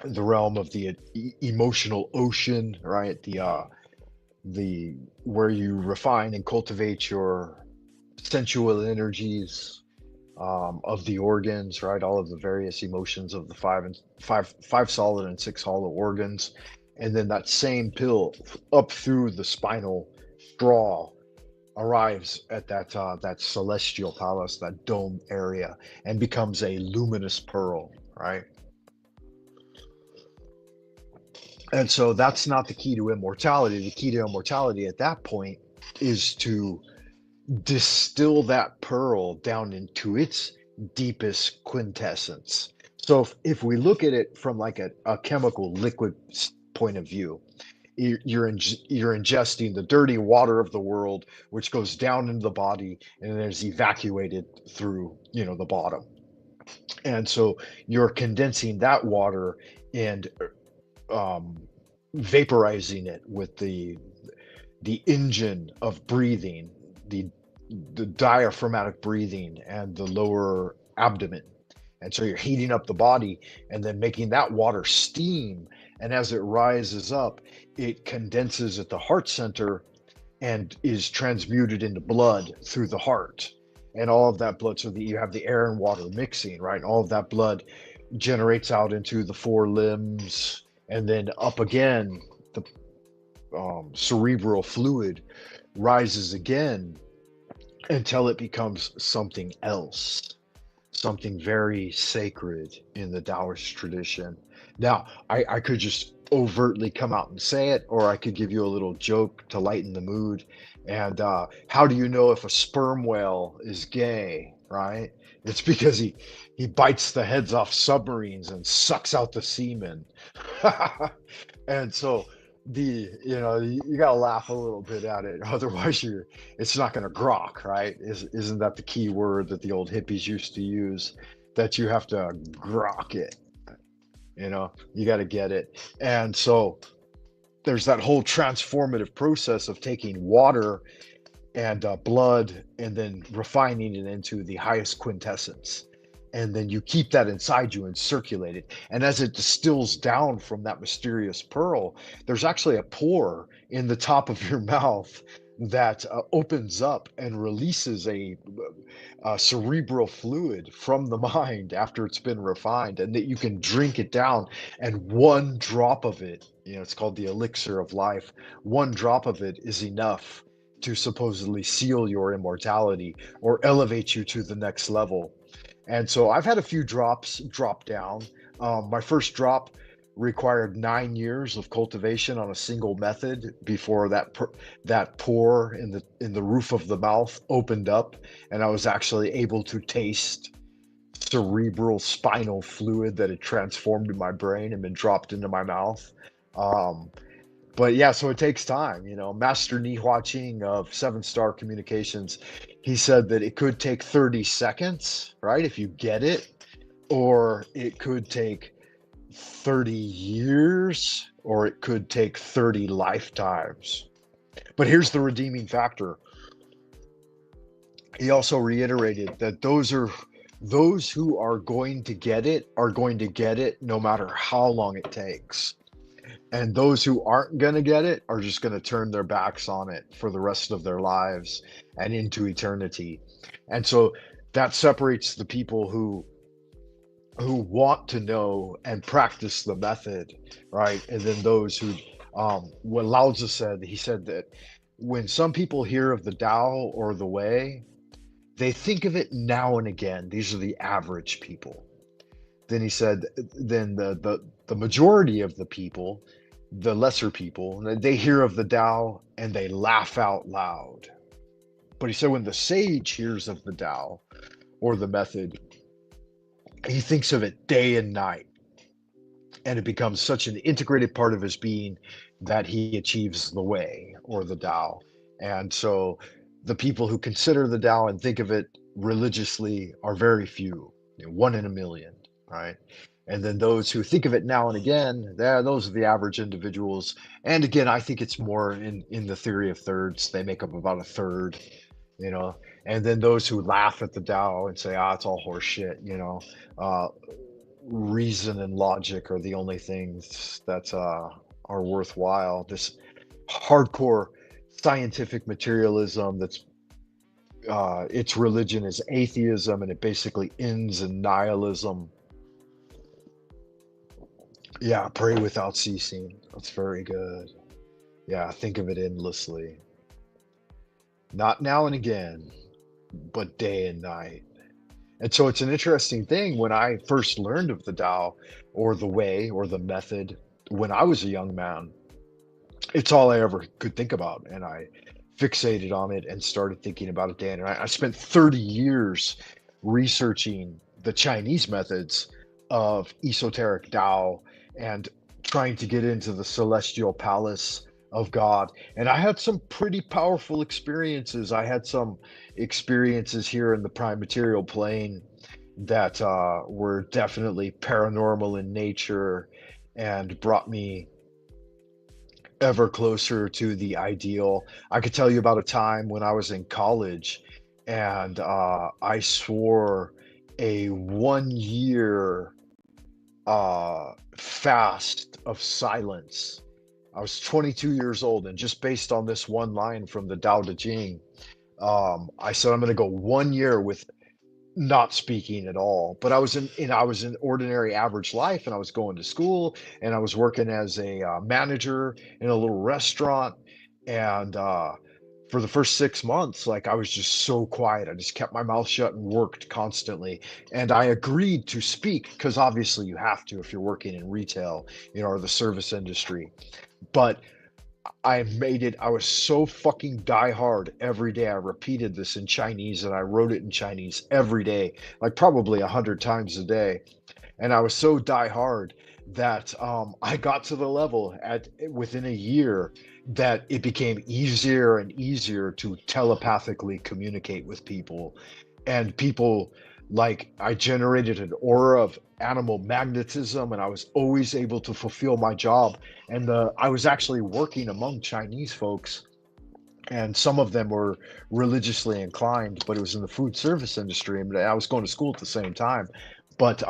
the realm of the emotional ocean, right? The where you refine and cultivate your sensual energies, of the organs, right? All of the various emotions of the five solid and 6 hollow organs. And then that same pill up through the spinal straw arrives at that celestial palace, that dome area, and becomes a luminous pearl, right? And so that's not the key to immortality. The key to immortality at that point is to distill that pearl down into its deepest quintessence. So if we look at it from like a chemical liquid point of view, you're ingesting the dirty water of the world, which goes down into the body and then is evacuated through, you know, the bottom. And so you're condensing that water and vaporizing it with the engine of breathing, the diaphragmatic breathing and the lower abdomen. And so you're heating up the body and then making that water steam. And as it rises up, it condenses at the heart center and is transmuted into blood through the heart. And all of that blood, so that you have the air and water mixing, right? All of that blood generates out into the four limbs, and then up again, the cerebral fluid rises again until it becomes something else, something very sacred in the Taoist tradition. Now, I could just overtly come out and say it, or I could give you a little joke to lighten the mood. And how do you know if a sperm whale is gay, right? It's because he bites the heads off submarines and sucks out the semen. And so you gotta laugh a little bit at it, otherwise it's not gonna grok, right? Isn't that the key word that the old hippies used to use? That you have to grok it, you got to get it. And so there's that whole transformative process of taking water and blood and then refining it into the highest quintessence. And then you keep that inside you and circulate it. And as it distills down from that mysterious pearl, there's actually a pore in the top of your mouth that opens up and releases a cerebral fluid from the mind after it's been refined, and that you can drink it down. And one drop of it, it's called the elixir of life. One drop of it is enough to supposedly seal your immortality or elevate you to the next level. And so I've had a few drops drop down. My first drop required 9 years of cultivation on a single method before that pore in the roof of the mouth opened up, and I was actually able to taste cerebral spinal fluid that had transformed in my brain and been dropped into my mouth. But yeah, so it takes time. Master Nihua Ching of 7-Star Communications, he said that it could take 30 seconds, right, if you get it, or it could take 30 years, or it could take 30 lifetimes. But here's the redeeming factor. He also reiterated that those who are going to get it are going to get it no matter how long it takes. And those who aren't going to get it are just going to turn their backs on it for the rest of their lives and into eternity. And so that separates the people who want to know and practice the method, right? And then those who, what Lao Tzu said, he said that when some people hear of the Tao or the Way, they think of it now and again. These are the average people. Then he said, then the majority of the people, the lesser people, they hear of the Tao and they laugh out loud. But he said when the sage hears of the Tao or the method, he thinks of it day and night, and it becomes such an integrated part of his being that he achieves the Way or the Tao. And so the people who consider the Tao and think of it religiously are very few, 1 in a million, right? And then those who think of it now and again, those are the average individuals. And again, I think it's more in the theory of thirds. They make up about a third, And then those who laugh at the Tao and say, it's all horse shit, reason and logic are the only things that are worthwhile. This hardcore scientific materialism that's its religion is atheism, and it basically ends in nihilism. Yeah, pray without ceasing. That's very good. Yeah, think of it endlessly. Not now and again, but day and night. And so it's an interesting thing. When I first learned of the Tao or the Way or the method when I was a young man, it's all I ever could think about. And I fixated on it and started thinking about it day and night. I spent 30 years researching the Chinese methods of esoteric Tao and trying to get into the celestial palace of God. And I had some pretty powerful experiences. I had some experiences here in the prime material plane that were definitely paranormal in nature and brought me ever closer to the ideal. I could tell you about a time when I was in college and I swore a 1 year fast of silence. I was 22 years old, and just based on this one line from the Tao Te Ching, I said I'm going to go 1 year with not speaking at all. But I was in ordinary average life, and I was going to school, and I was working as a manager in a little restaurant, and for the first 6 months, like I was just so quiet. I just kept my mouth shut and worked constantly. And I agreed to speak because obviously you have to if you're working in retail, or the service industry. But I made it. I was so fucking diehard every day. I repeated this in Chinese and I wrote it in Chinese every day, like probably 100 times a day. And I was so diehard that I got to the level within a year that it became easier and easier to telepathically communicate with people, and people, like, I generated an aura of animal magnetism, and I was always able to fulfill my job. And I was actually working among Chinese folks, and some of them were religiously inclined, but it was in the food service industry, and I was going to school at the same time. But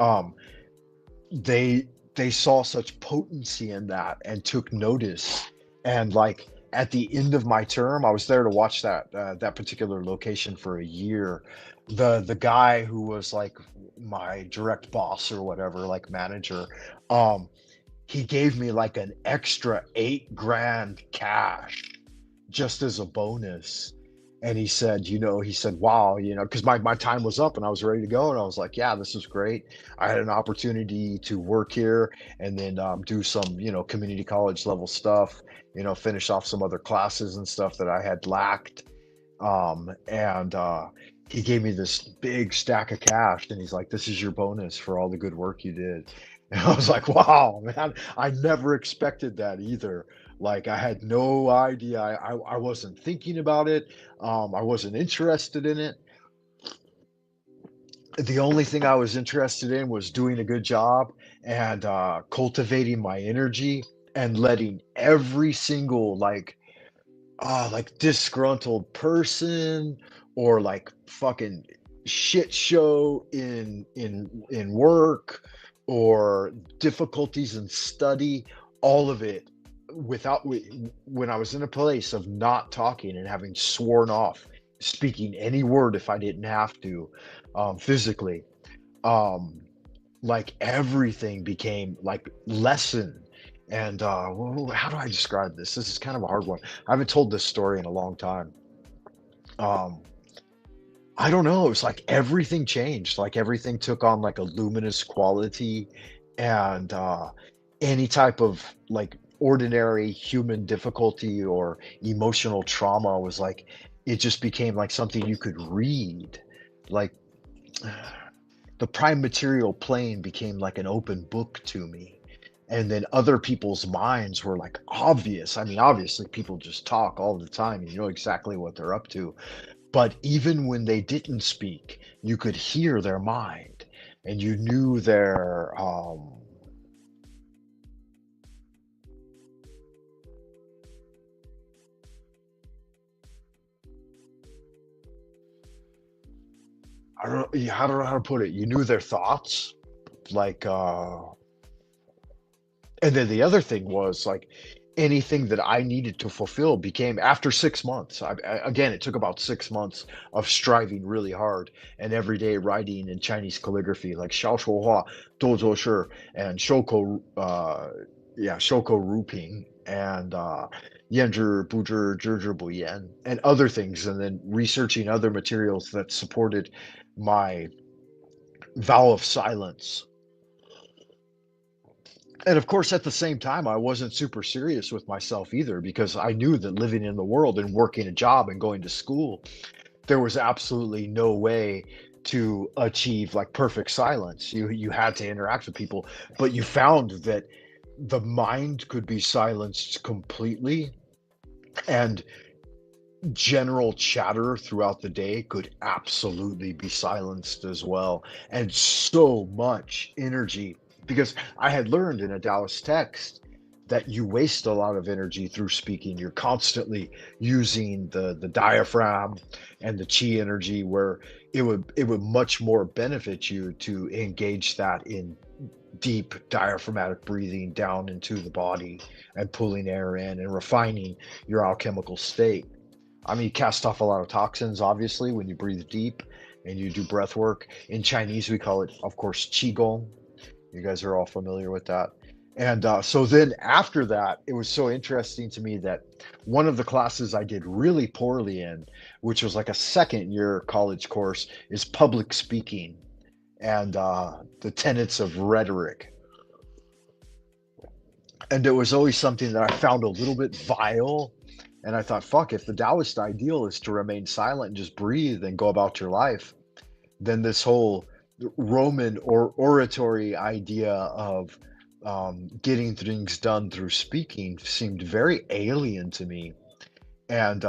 they saw such potency in that and took notice. And like at the end of my term, I was there to watch that particular location for a year. The guy who was like my direct boss or whatever, like manager, he gave me like an extra 8 grand cash just as a bonus. And he said, wow, because my time was up and I was ready to go. And I was like, yeah, this is great. I had an opportunity to work here and then do some, community college level stuff, finish off some other classes and stuff that I had lacked. And he gave me this big stack of cash and he's like, this is your bonus for all the good work you did. And I was like, wow, man, I never expected that either. Like I had no idea. I wasn't thinking about it. I wasn't interested in it. The only thing I was interested in was doing a good job and cultivating my energy and letting every single like disgruntled person or like fucking shit show in work or difficulties in study, all of it when I was in a place of not talking and having sworn off speaking any word if I didn't have to, physically, like everything became like lesson. And how do I describe this? This is kind of a hard one. I haven't told this story in a long time. I don't know. It's like everything changed. Like everything took on like a luminous quality, and any type of like ordinary human difficulty or emotional trauma was like, it just became like something you could read. Like the prime material plane became like an open book to me. And then other people's minds were like obvious. I mean, obviously people just talk all the time. You know exactly what they're up to. But even when they didn't speak, you could hear their mind and you knew their I don't know how to put it. You knew their thoughts, like, and then the other thing was like anything that I needed to fulfill became after 6 months. Again, it took about 6 months of striving really hard and every day writing in Chinese calligraphy, like 小说画, 多做事, and 守口如瓶, and 言之不知，知之不言, and other things, and then researching other materials that supported my vow of silence. And of course, at the same time, I wasn't super serious with myself either, because I knew that living in the world and working a job and going to school, there was absolutely no way to achieve like perfect silence. You had to interact with people, but you found that the mind could be silenced completely, and general chatter throughout the day could absolutely be silenced as well. And so much energy, because I had learned in a Taoist text that you waste a lot of energy through speaking. You're constantly using the diaphragm and the chi energy, where it would much more benefit you to engage that in deep diaphragmatic breathing down into the body and pulling air in and refining your alchemical state. I mean, you cast off a lot of toxins, obviously, when you breathe deep, and you do breath work. In Chinese, we call it, of course, Qigong. You guys are all familiar with that. And so then after that, it was so interesting to me that one of the classes I did really poorly in, which was like a second year college course, is public speaking and the tenets of rhetoric. And it was always something that I found a little bit vile. And I thought, fuck, if the Taoist ideal is to remain silent and just breathe and go about your life, then this whole Roman or oratory idea of getting things done through speaking seemed very alien to me. And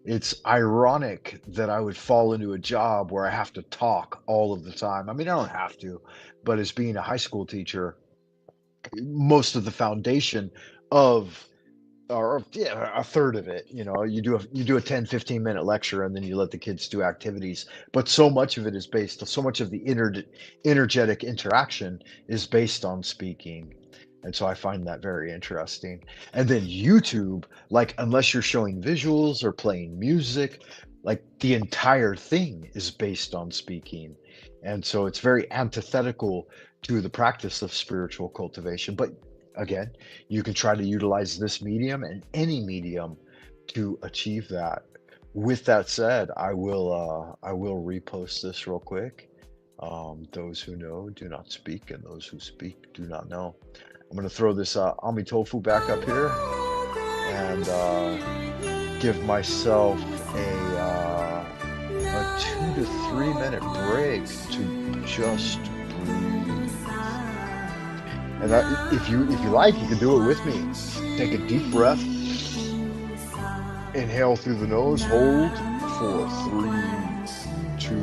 it's ironic that I would fall into a job where I have to talk all of the time. I mean, I don't have to, but as being a high school teacher, most of the foundation of, or yeah, a third of it, you know, you do a 10-15 minute lecture and then you let the kids do activities, but so much of it is based, so much of the energetic interaction is based on speaking. And so I find that very interesting. And then YouTube, like, unless you're showing visuals or playing music, like the entire thing is based on speaking. And so it's very antithetical to the practice of spiritual cultivation. But again, you can try to utilize this medium and any medium to achieve that. With that said, I will repost this real quick. Those who know do not speak, and those who speak do not know. I'm going to throw this Ami Tofu back up here and give myself a 2 to 3 minute break to just breathe. And if you like, you can do it with me. Take a deep breath. Inhale through the nose. Hold for 3, 2,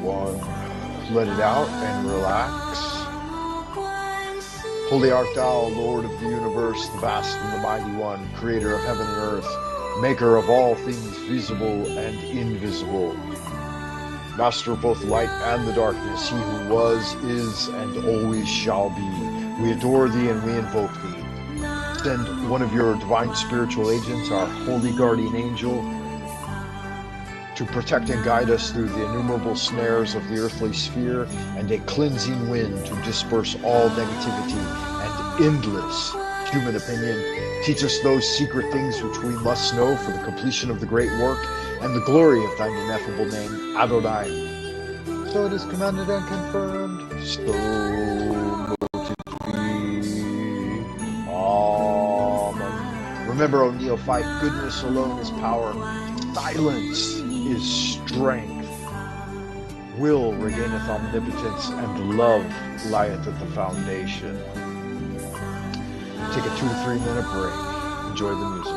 1. Let it out and relax. Holy art thou, Lord of the universe, the vast and the mighty one, creator of heaven and earth, maker of all things visible and invisible, master of both light and the darkness, he who was, is, and always shall be. We adore thee and we invoke thee. Send one of your divine spiritual agents, our holy guardian angel, to protect and guide us through the innumerable snares of the earthly sphere, and a cleansing wind to disperse all negativity and endless human opinion. Teach us those secret things which we must know for the completion of the great work and the glory of thine ineffable name, Adonai. So it is commanded and confirmed, so mote it be. Amen. Remember, O neophyte, goodness alone is power. Silence is strength. Will regaineth omnipotence, and love lieth at the foundation. Take a 2 to 3 minute break. Enjoy the music.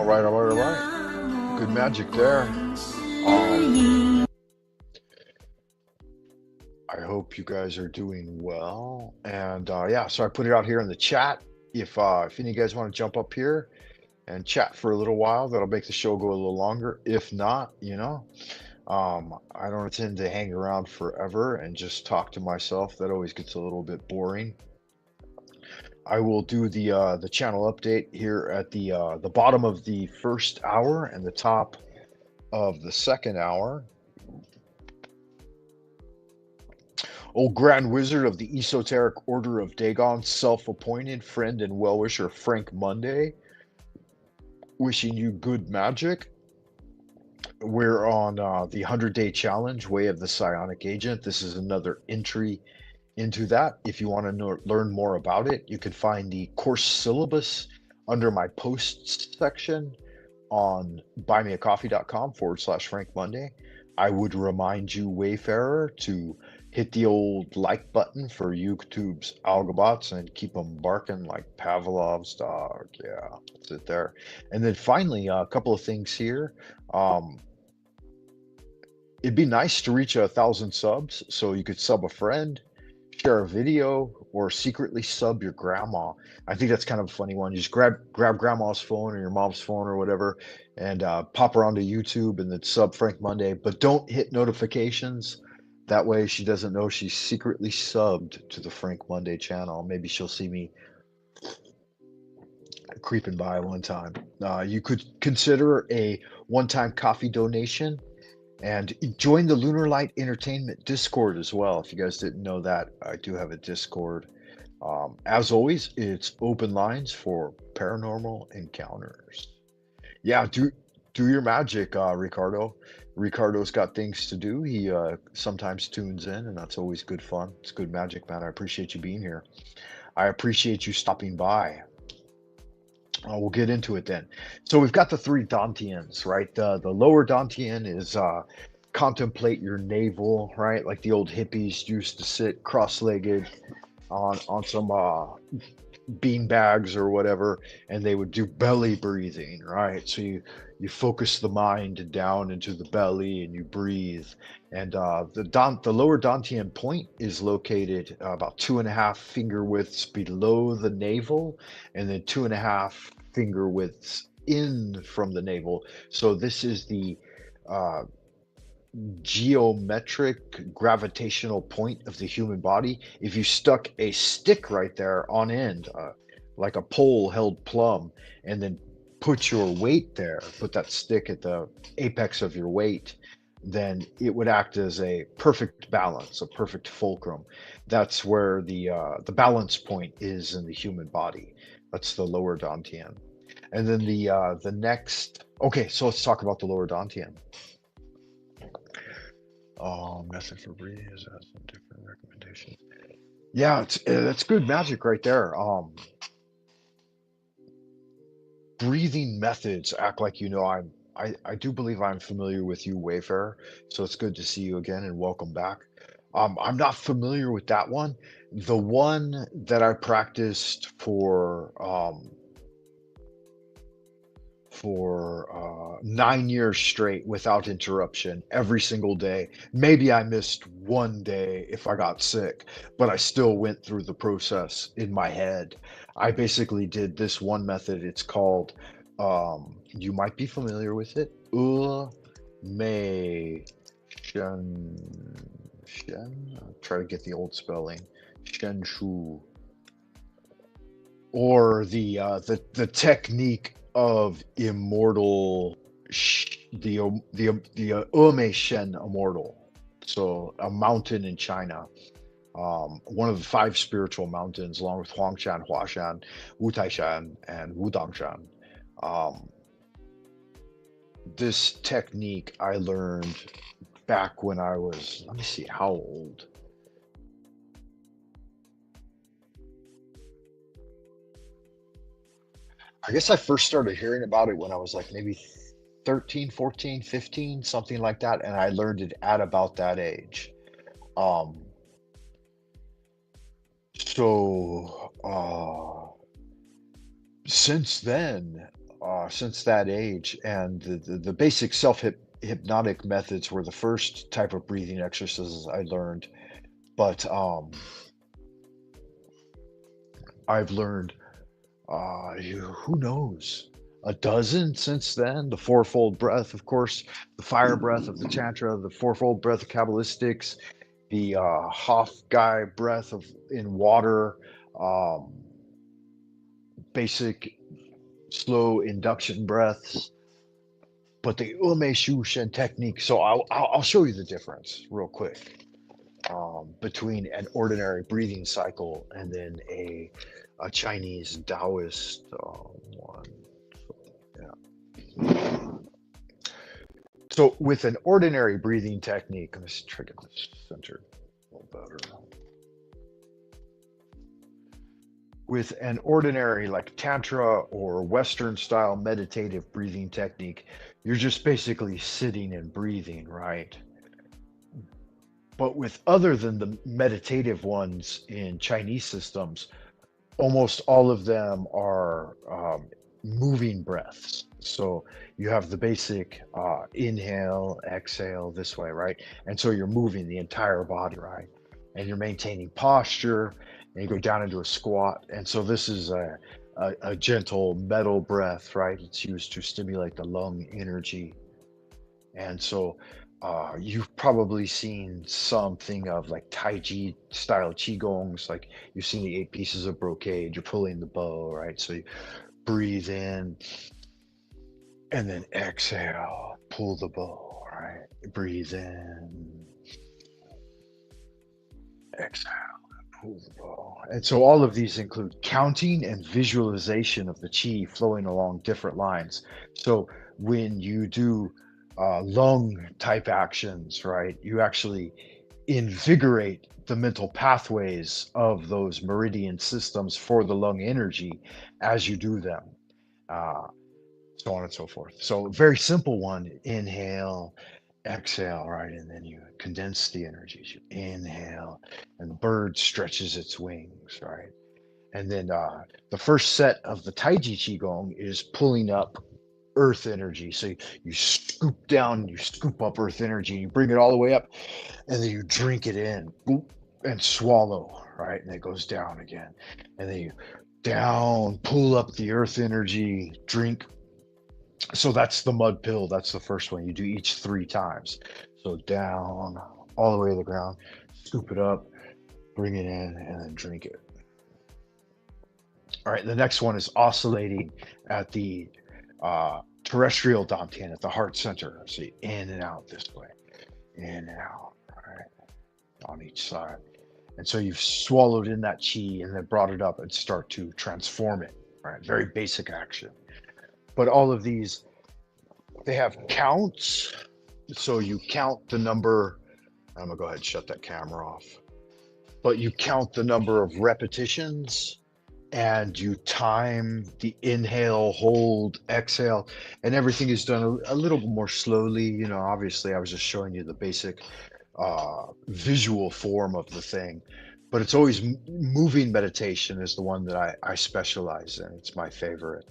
All right, all right, all right. Good magic there. I hope you guys are doing well. And yeah, so I put it out here in the chat. If any of you guys want to jump up here and chat for a little while, that'll make the show go a little longer. If not, I don't intend to hang around forever and just talk to myself. That always gets a little bit boring. I will do the channel update here at the bottom of the first hour and the top of the second hour. Old Grand Wizard of the Esoteric Order of Dagon, self-appointed friend and well-wisher Frank Monday, wishing you good magic. We're on the 100-day challenge, Way of the Psionic Agent. This is another entry into that. If you want to learn more about it, you can find the course syllabus under my posts section on buymeacoffee.com/Frank Monday. I would remind you, Wayfarer, to hit the old like button for YouTube's algobots and keep them barking like Pavlov's dog. Yeah, that's it there. And then finally, a couple of things here. It'd be nice to reach 1,000 subs, so you could sub a friend, share a video, or secretly sub your grandma. I think that's kind of a funny one. You just grab grandma's phone or your mom's phone or whatever and pop her onto YouTube and then sub Frank Monday, but don't hit notifications. That way she doesn't know she's secretly subbed to the Frank Monday channel. Maybe she'll see me creeping by one time. You could consider a one-time coffee donation and join the Lunar Light Entertainment Discord as well. If you guys didn't know that, I do have a Discord. As always, it's open lines for paranormal encounters. Yeah, do your magic, Ricardo. Ricardo's got things to do. He sometimes tunes in, and that's always good fun. It's good magic, man. I appreciate you being here. I appreciate you stopping by. We'll get into it then. So we've got the three Dantians, right? The lower Dantian is contemplate your navel, right? Like the old hippies used to sit cross-legged on some bean bags or whatever, and they would do belly breathing, right? So you focus the mind down into the belly and you breathe. And the lower Dantian point is located about 2.5 finger widths below the navel, and then 2.5 finger widths in from the navel. So this is the geometric gravitational point of the human body. If you stuck a stick right there on end, like a pole held plumb, and then put your weight there, put that stick at the apex of your weight, then it would act as a perfect balance, a perfect fulcrum. That's where the balance point is in the human body. That's the lower Dantian. And then the next, okay, so let's talk about the lower Dantian. Method for breathing is some different recommendations. Yeah, that's good magic right there. Breathing methods act like I do believe I'm familiar with you, Wayfarer. So it's good to see you again and welcome back. I'm not familiar with that one. The one that I practiced for 9 years straight without interruption every single day. Maybe I missed one day if I got sick, but I still went through the process in my head. I basically did this one method. It's called, you might be familiar with it, May Shen. I'll try to get the old spelling. Shen Shu. Or the technique of immortal, the Ome Shen immortal. So a mountain in China, one of the 5 spiritual mountains, along with Huangshan, Huashan, Wutaishan, and Wudangshan. This technique I learned back when I was, let me see, how old? I guess I first started hearing about it when I was like maybe 13, 14, 15, something like that. And I learned it at about that age. So since then, since that age, and the basic hypnotic methods were the first type of breathing exercises I learned. But I've learned, who knows, a dozen since then. The fourfold breath, of course, the fire breath of the Tantra, the fourfold breath of Kabbalistics, the Hofgai breath in water, um, basic slow induction breaths, but the Ume Shen technique. So I'll show you the difference real quick, between an ordinary breathing cycle and then a Chinese Taoist one. Yeah. So with an ordinary breathing technique, let me try to get this centered a little better. With an ordinary like Tantra or Western style meditative breathing technique, you're just basically sitting and breathing, right? But with other than the meditative ones in Chinese systems, almost all of them are moving breaths. So you have the basic inhale, exhale this way, right? And so you're moving the entire body, right? And you're maintaining posture, and you go down into a squat. And so this is a gentle metal breath, right? It's used to stimulate the lung energy. And so you've probably seen something of like Tai Chi style Qigongs, like you've seen the 8 pieces of brocade, you're pulling the bow, right? So you breathe in and then exhale, pull the bow, right? Breathe in, exhale, pull the bow. And so all of these include counting and visualization of the chi flowing along different lines. So when you do lung type actions, right, you actually invigorate the mental pathways of those meridian systems for the lung energy as you do them, so on and so forth. So very simple one: inhale, exhale, right? And then you condense the energies. You inhale, and the bird stretches its wings, right? And then the first set of the Taiji Qigong is pulling up earth energy. So you scoop down, you scoop up earth energy, and you bring it all the way up, and then you drink it in and swallow, right? And it goes down again. And then you down, pull up the earth energy, drink. So that's the mud pill. That's the first one. You do each 3 times. So down, all the way to the ground, scoop it up, bring it in, and then drink it. All right, the next one is oscillating at the terrestrial dantian, at the heart center. So in and out this way, in and out, right, on each side. And so you've swallowed in that chi and then brought it up and start to transform it, right? Very basic action. But all of these, they have counts. So you count the number. I'm gonna go ahead and shut that camera off. But you count the number of repetitions, and you time the inhale, hold, exhale, and everything is done a little more slowly. You know, obviously I was just showing you the basic visual form of the thing, but it's always moving meditation is the one that I specialize in. It's my favorite.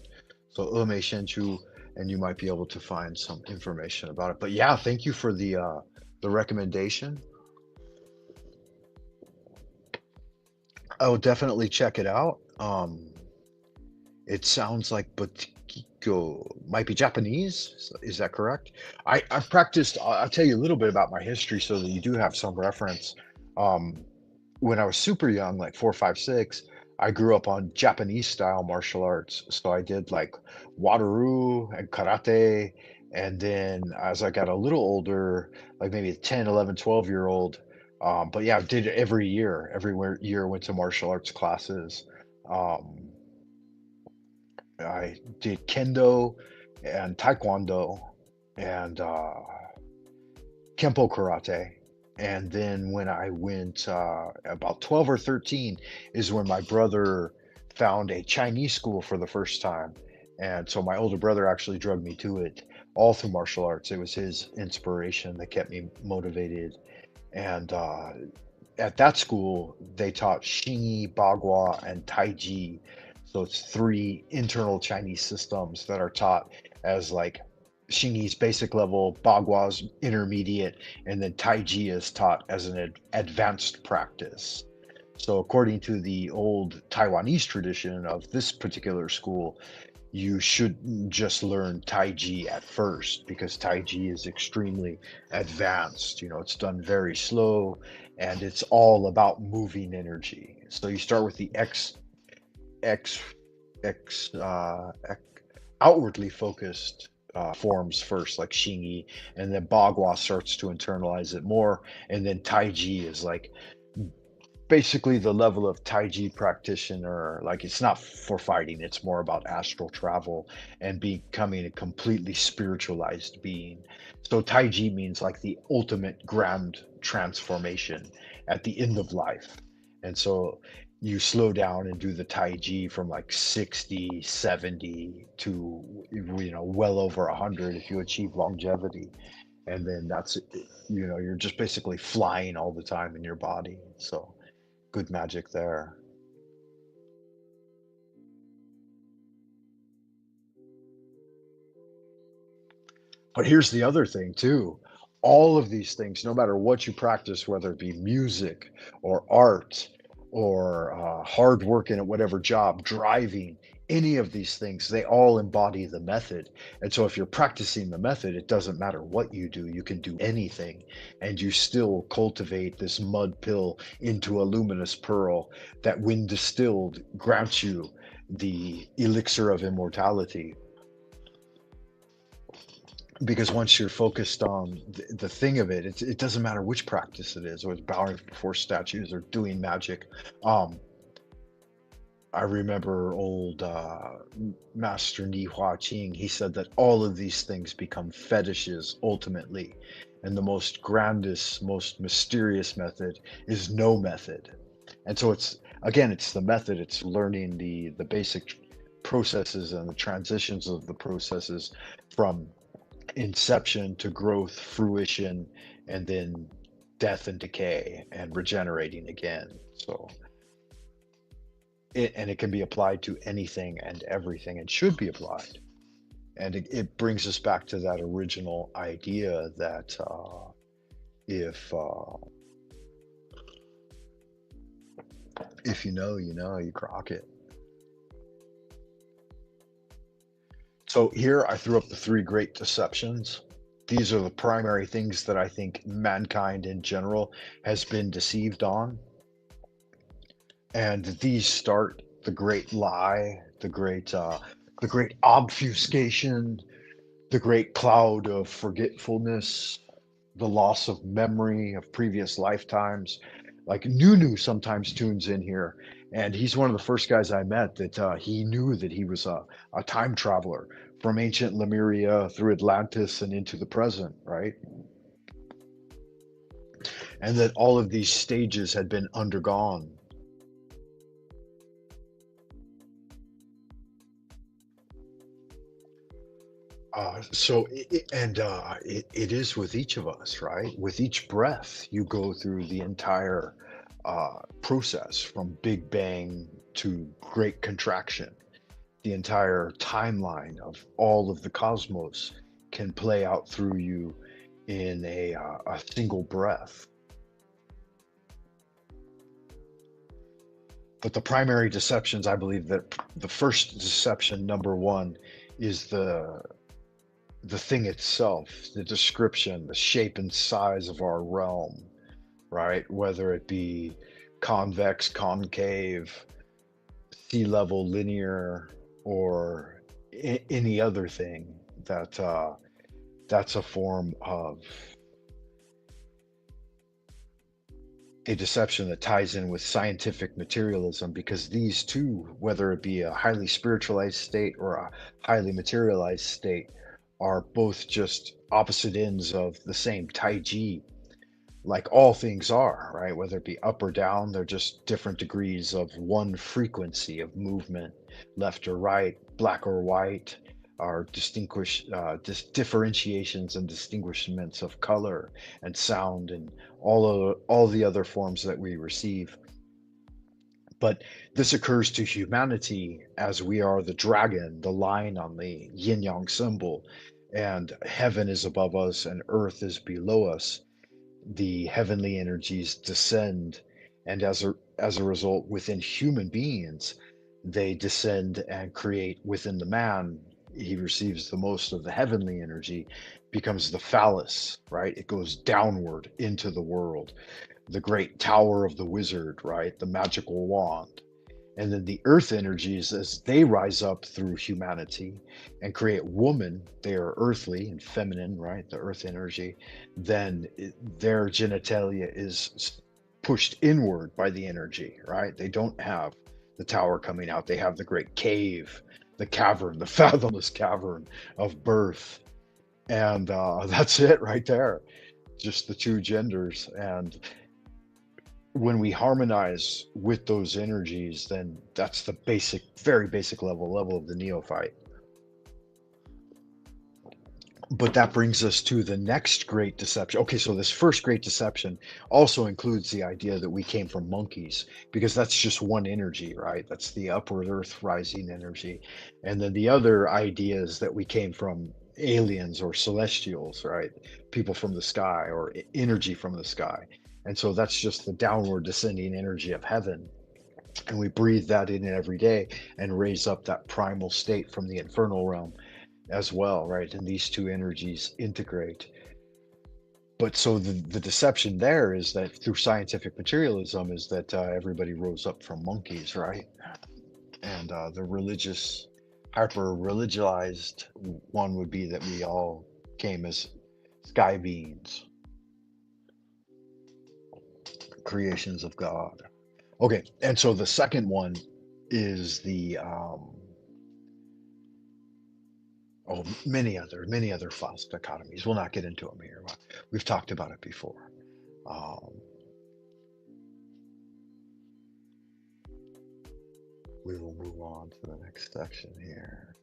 So Ume Shenchu, and you might be able to find some information about it. But yeah, thank you for the recommendation. I will definitely check it out. It sounds like Butiko might be Japanese. Is that correct? I've practiced. I'll tell you a little bit about my history so that you do have some reference. When I was super young, like 4, 5, 6, I grew up on Japanese style martial arts. So I did like Wataru and karate. And then as I got a little older, like maybe 10, 11, 12-year-old, but yeah, I did it every year. Every year went to martial arts classes. I did kendo and taekwondo and kempo karate. And then when I went about 12 or 13 is when my brother found a Chinese school for the first time. And so my older brother actually drugged me to it, all through martial arts. It was his inspiration that kept me motivated. And at that school, they taught Xingyi, Bagua, and Taiji. So it's 3 internal Chinese systems that are taught as like Xingyi's basic level, Bagua's intermediate, and then Taiji is taught as an advanced practice. So according to the old Taiwanese tradition of this particular school, you shouldn't just learn Taiji at first, because Taiji is extremely advanced. You know, it's done very slow and it's all about moving energy. So you start with the X, outwardly focused forms first, like Xingyi, and then Bagua starts to internalize it more, and then Taiji is like basically the level of Taiji practitioner. Like, it's not for fighting, it's more about astral travel and becoming a completely spiritualized being. So Taiji means like the ultimate grand transformation at the end of life. And so you slow down and do the Taiji from like 60, 70 to, you know, well over 100 if you achieve longevity. And then that's, you know, you're just basically flying all the time in your body. So good magic there. But here's the other thing too. All of these things, no matter what you practice, whether it be music or art or hard work in whatever job, driving, any of these things, they all embody the method. And so if you're practicing the method, it doesn't matter what you do, you can do anything, and you still cultivate this mud pill into a luminous pearl that, when distilled, grants you the elixir of immortality. Because once you're focused on the thing of it, it doesn't matter which practice it is, or it's bowing before statues or doing magic. I remember old Master Ni Hua Qing, he said that all of these things become fetishes ultimately. And the most grandest, most mysterious method is no method. And so it's, again, it's the method, it's learning the basic processes and the transitions of the processes from inception to growth, fruition, and then death and decay and regenerating again. So it can be applied to anything and everything, and should be applied. And it brings us back to that original idea that if you know, you know, you grok it. So here I threw up the 3 great deceptions. These are the primary things that I think mankind in general has been deceived on. And these start the great lie, the great obfuscation, the great cloud of forgetfulness, the loss of memory of previous lifetimes. Like Nunu sometimes tunes in here, and he's one of the first guys I met that he knew that he was a time traveler from ancient Lemuria through Atlantis and into the present, right? And that all of these stages had been undergone. It is with each of us, right? With each breath, you go through the entire process from Big Bang to Great Contraction. The entire timeline of all of the cosmos can play out through you in a single breath. But the primary deceptions, I believe that the first deception, number 1, is the thing itself, the description, the shape and size of our realm, right? Whether it be convex, concave, sea level, linear, or any other thing, that's a form of a deception that ties in with scientific materialism, because these two, whether it be a highly spiritualized state or a highly materialized state, are both just opposite ends of the same Taiji, like all things are, right? Whether it be up or down, they're just different degrees of one frequency of movement, left or right, black or white, are differentiations and distinguishments of color and sound and all the other forms that we receive. But this occurs to humanity as we are the dragon, the lion on the yin yang symbol, and heaven is above us and earth is below us. The heavenly energies descend, and as a result, within human beings, they descend and create within the man. He receives the most of the heavenly energy, becomes the phallus, right? It goes downward into the world, the great tower of the wizard, right? The magical wand. And then the earth energies, as they rise up through humanity and create woman, they are earthly and feminine, right? The earth energy. Then their genitalia is pushed inward by the energy, right? They don't have the tower coming out. They have the great cave, the cavern, the fathomless cavern of birth. And that's it right there. Just the two genders. And when we harmonize with those energies, then that's the basic, very basic level of the neophyte. But that brings us to the next great deception. Okay, so this first great deception also includes the idea that we came from monkeys, because that's just one energy, right? That's the upward earth rising energy. And then the other idea is that we came from aliens or celestials, right? People from the sky or energy from the sky. And so that's just the downward descending energy of heaven. And we breathe that in every day and raise up that primal state from the infernal realm as well, right? And these two energies integrate. But so the deception there is that through scientific materialism is that everybody rose up from monkeys, right? And the religious, hyper religionized one would be that we all came as sky beings, creations of God. Okay, and so the second one is the many other false dichotomies. We'll not get into them here. We've talked about it before. We will move on to the next section here.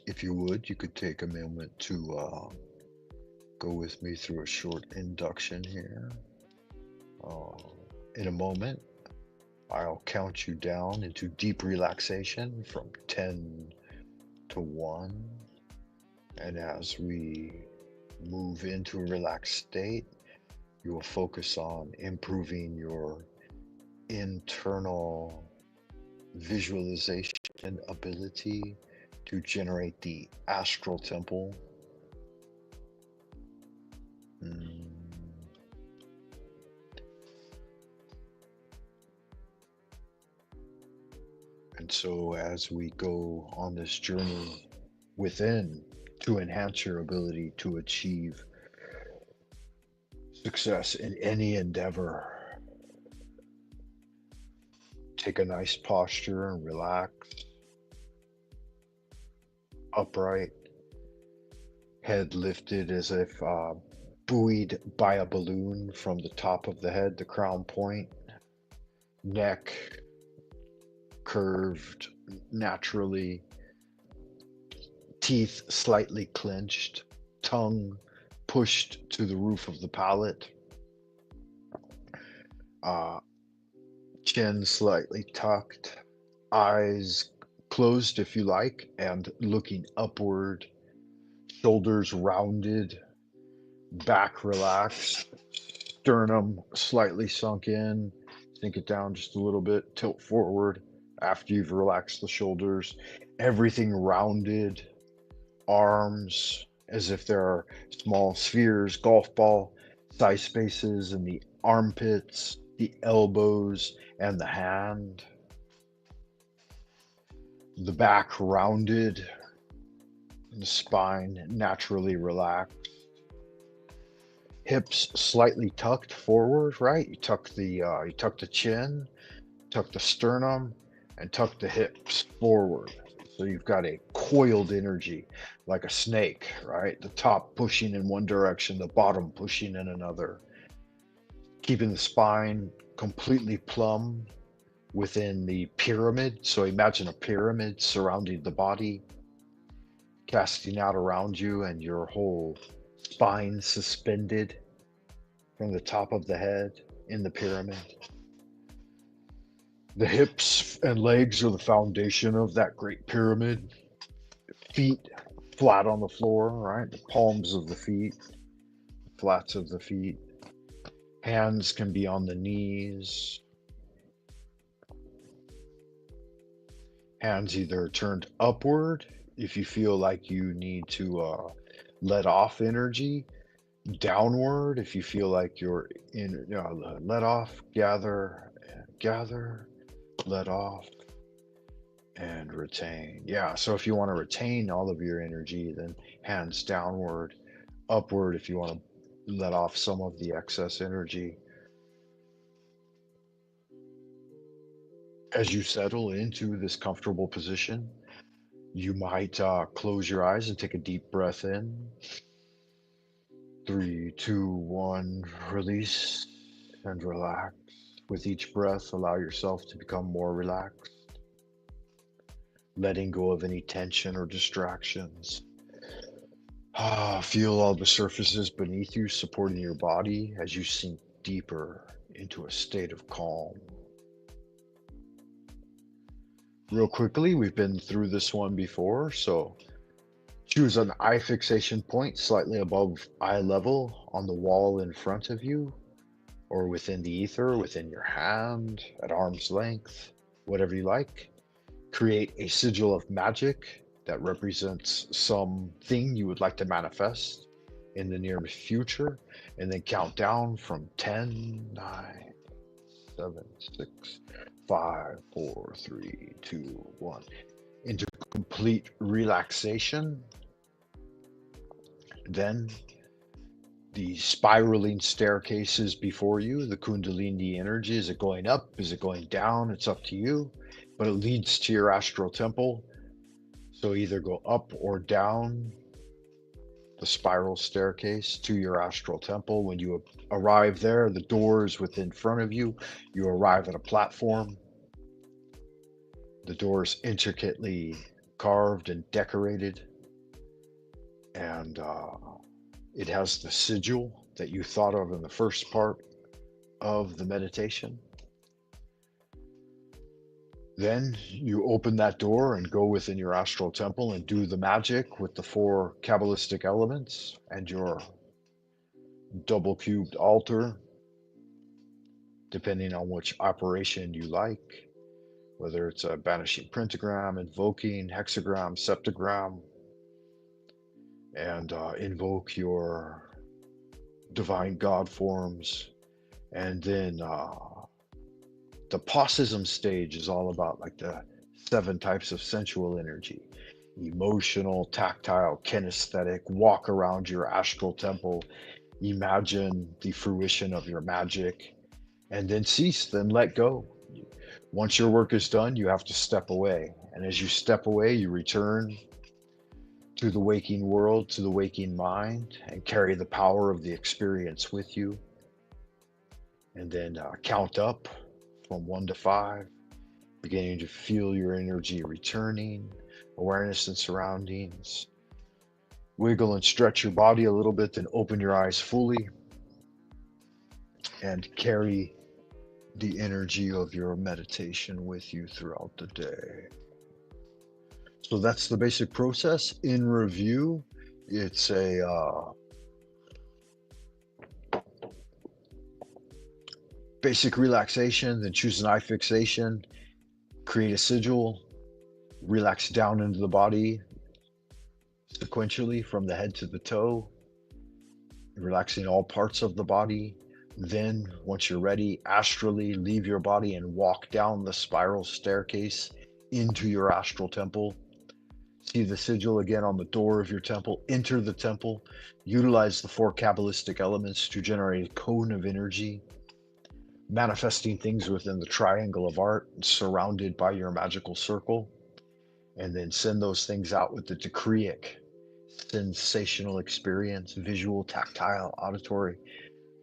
If you would, you could take a moment to go with me through a short induction here. In a moment, I'll count you down into deep relaxation from 10 to 1. And as we move into a relaxed state, you will focus on improving your internal visualization ability to generate the astral temple. And so as we go on this journey within to enhance your ability to achieve success in any endeavor, take a nice posture and relax, upright, head lifted as if buoyed by a balloon from the top of the head, the crown point, neck curved naturally, teeth slightly clenched, tongue pushed to the roof of the palate, chin slightly tucked, eyes closed if you like, and looking upward, shoulders rounded, back relaxed, sternum slightly sunk in, sink it down just a little bit, tilt forward after you've relaxed the shoulders, everything rounded, arms as if there are small spheres, golf ball size spaces in the armpits, the elbows, and the hand. The back rounded, the spine naturally relaxed. Hips slightly tucked forward, right? You tuck the chin, tuck the sternum, and tuck the hips forward. So you've got a coiled energy like a snake, right? The top pushing in one direction, the bottom pushing in another. Keeping the spine completely plumb within the pyramid. So imagine a pyramid surrounding the body. casting out around you, and your whole spine suspended from the top of the head in the pyramid. The hips and legs are the foundation of that great pyramid. Feet flat on the floor, right? The palms of the feet, flats of the feet. Hands can be on the knees. Hands either turned upward if you feel like you need to let off energy, downward if you feel like you're in, let off, gather, let off, and retain. Yeah, so if you want to retain all of your energy, then hands downward, upward if you want to let off some of the excess energy. As you settle into this comfortable position, you might close your eyes and take a deep breath in. 3, 2, 1, release and relax. With each breath, allow yourself to become more relaxed, letting go of any tension or distractions. Feel all the surfaces beneath you supporting your body as you sink deeper into a state of calm. Real quickly, we've been through this one before, so choose an eye fixation point slightly above eye level on the wall in front of you, or within the ether, within your hand, at arm's length, whatever you like. Create a sigil of magic that represents something you would like to manifest in the near future, and then count down from 10, 9, 7, 6, 5, 4, 3, 2, 1, into complete relaxation. Then the spiraling staircases before you, the Kundalini energy, is it going up? Is it going down? It's up to you, but it leads to your astral temple. So either go up or down the spiral staircase to your astral temple. When you arrive there, the door is within front of you. You arrive at a platform. The door is intricately carved and decorated, and it has the sigil that you thought of in the first part of the meditation. Then you open that door and go within your astral temple and do the magic with the 4 Kabbalistic elements and your double cubed altar, depending on which operation you like, whether it's a banishing pentagram, invoking hexagram, septagram, and invoke your divine God forms. And then the paucism stage is all about like the 7 types of sensual energy: emotional, tactile, kinesthetic. Walk around your astral temple, imagine the fruition of your magic, and then cease, then let go. Once your work is done, you have to step away. And as you step away, you return to the waking world, to the waking mind, and carry the power of the experience with you. And then count up from 1 to 5, beginning to feel your energy returning, awareness and surroundings. Wiggle and stretch your body a little bit, then open your eyes fully and carry the energy of your meditation with you throughout the day. So that's the basic process. In review, it's a basic relaxation, then choose an eye fixation, create a sigil, relax down into the body sequentially from the head to the toe, relaxing all parts of the body. Then, once you're ready, astrally leave your body and walk down the spiral staircase into your astral temple. See the sigil again on the door of your temple. Enter the temple. Utilize the 4 Kabbalistic elements to generate a cone of energy, manifesting things within the triangle of art, surrounded by your magical circle. And then send those things out with the decreic sensational experience, visual, tactile, auditory.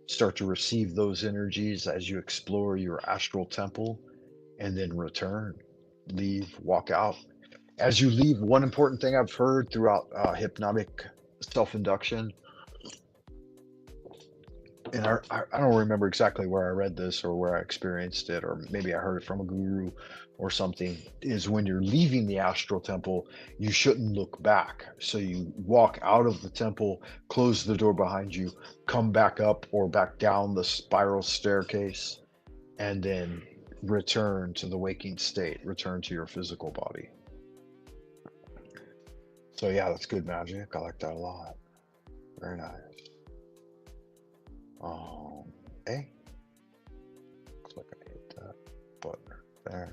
Start to receive those energies as you explore your astral temple, and then return, leave, walk out, As you leave, one important thing I've heard throughout hypnotic self-induction, and I don't remember exactly where I read this or where I experienced it, or maybe I heard it from a guru or something, is when you're leaving the astral temple, you shouldn't look back. So you walk out of the temple, close the door behind you, come back up or back down the spiral staircase, and then return to the waking state, return to your physical body. So yeah, that's good magic. I like that a lot. Very nice. Hey, looks like I hit that button there.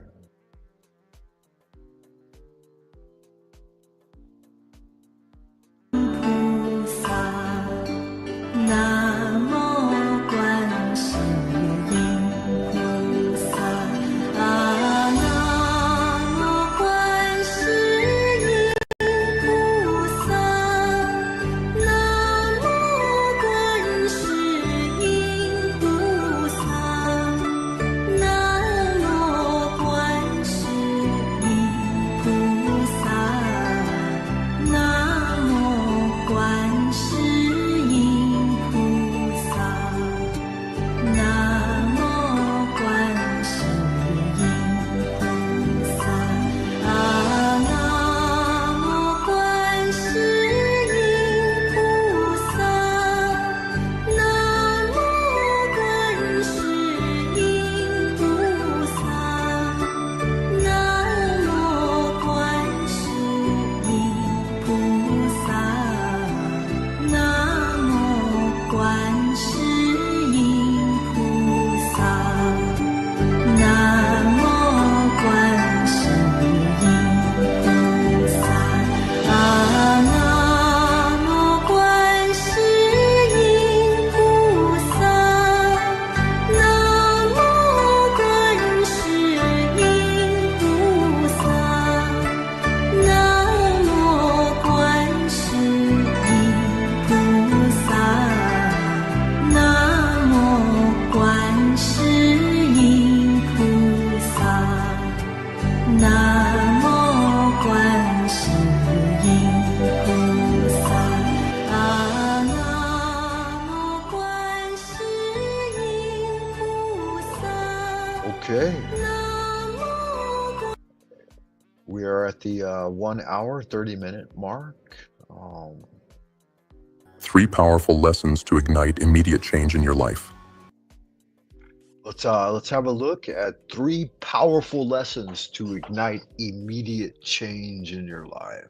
Okay. We are at the 1 hour, 30-minute mark. 3 powerful lessons to ignite immediate change in your life. Let's have a look at 3 powerful lessons to ignite immediate change in your life.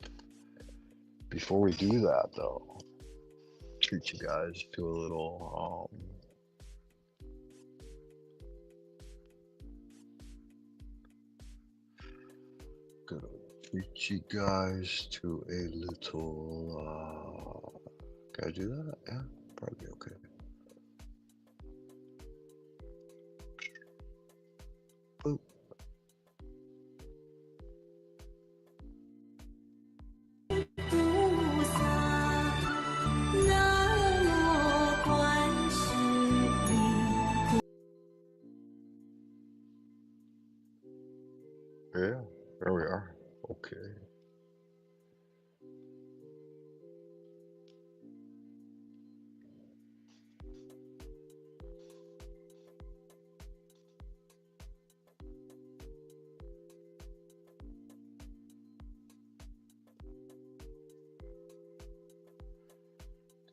Before we do that, though, treat you guys to a little gonna treat you guys to a little can I do that? Yeah, probably okay. Boop. Yeah, there we are. Okay.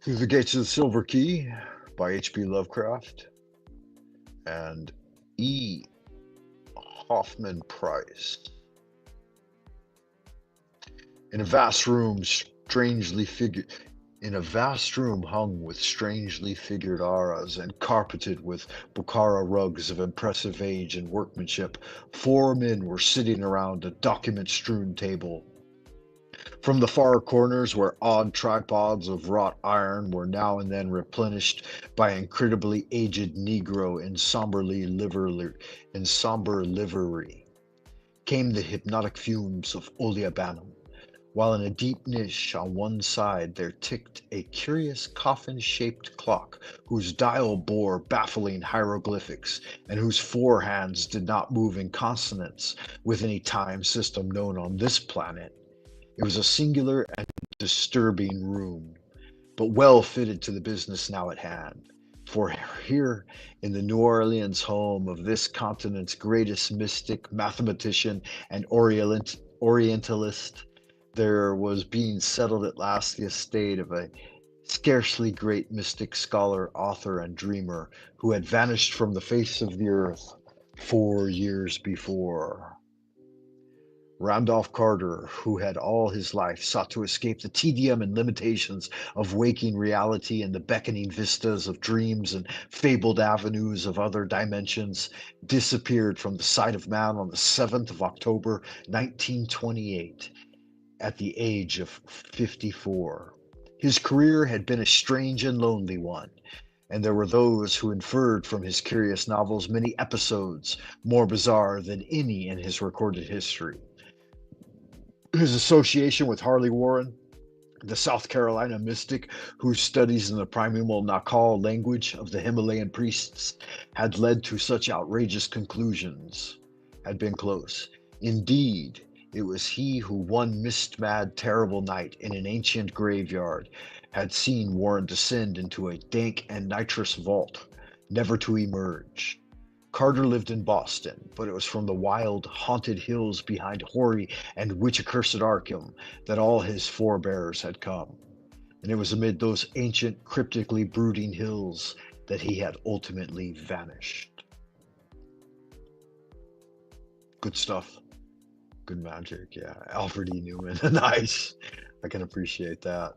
Through the Gates of the Silver Key by H.P. Lovecraft and E. Hoffman Price. In a vast room hung with strangely figured auras and carpeted with Bukhara rugs of impressive age and workmanship, 4 men were sitting around a document-strewn table. From the far corners, where odd tripods of wrought iron were now and then replenished by an incredibly aged Negro in somber livery, came the hypnotic fumes of oleobanum, while in a deep niche on one side there ticked a curious coffin-shaped clock whose dial bore baffling hieroglyphics and whose four hands did not move in consonance with any time system known on this planet. It was a singular and disturbing room, but well fitted to the business now at hand. For here in the New Orleans home of this continent's greatest mystic, mathematician, and Orientalist, there was being settled at last the estate of a scarcely great mystic scholar, author, and dreamer who had vanished from the face of the earth 4 years before. Randolph Carter, who had all his life sought to escape the tedium and limitations of waking reality and the beckoning vistas of dreams and fabled avenues of other dimensions, disappeared from the sight of man on the 7th of October, 1928, at the age of 54. His career had been a strange and lonely one, and there were those who inferred from his curious novels many episodes more bizarre than any in his recorded history. His association with Harley Warren, the South Carolina mystic who studies in the primeval Nakal language of the Himalayan priests, had led to such outrageous conclusions, had been close. Indeed, it was he who one mist-mad terrible night in an ancient graveyard had seen Warren descend into a dank and nitrous vault, never to emerge. Carter lived in Boston, but it was from the wild, haunted hills behind hoary and witch-accursed Arkham that all his forebears had come. And it was amid those ancient, cryptically brooding hills that he had ultimately vanished. Good stuff. Good magic, yeah. Alfred E. Newman, nice. I can appreciate that.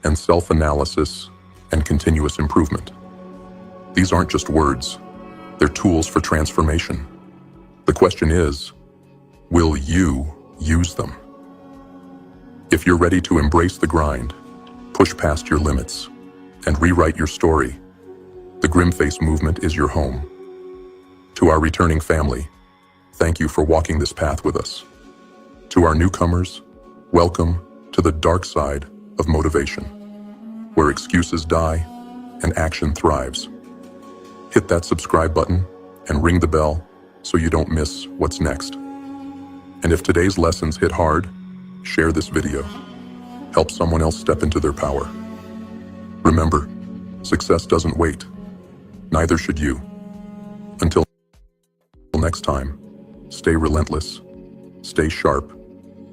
And self-analysis and continuous improvement. These aren't just words, they're tools for transformation. The question is, will you use them? If you're ready to embrace the grind, push past your limits, and rewrite your story, the Grimface movement is your home. To our returning family, thank you for walking this path with us. To our newcomers, welcome to the dark side of motivation, where excuses die and action thrives. Hit that subscribe button and ring the bell so you don't miss what's next. And if today's lessons hit hard, share this video. Help someone else step into their power. Remember, success doesn't wait. Neither should you. Until next time, stay relentless, stay sharp,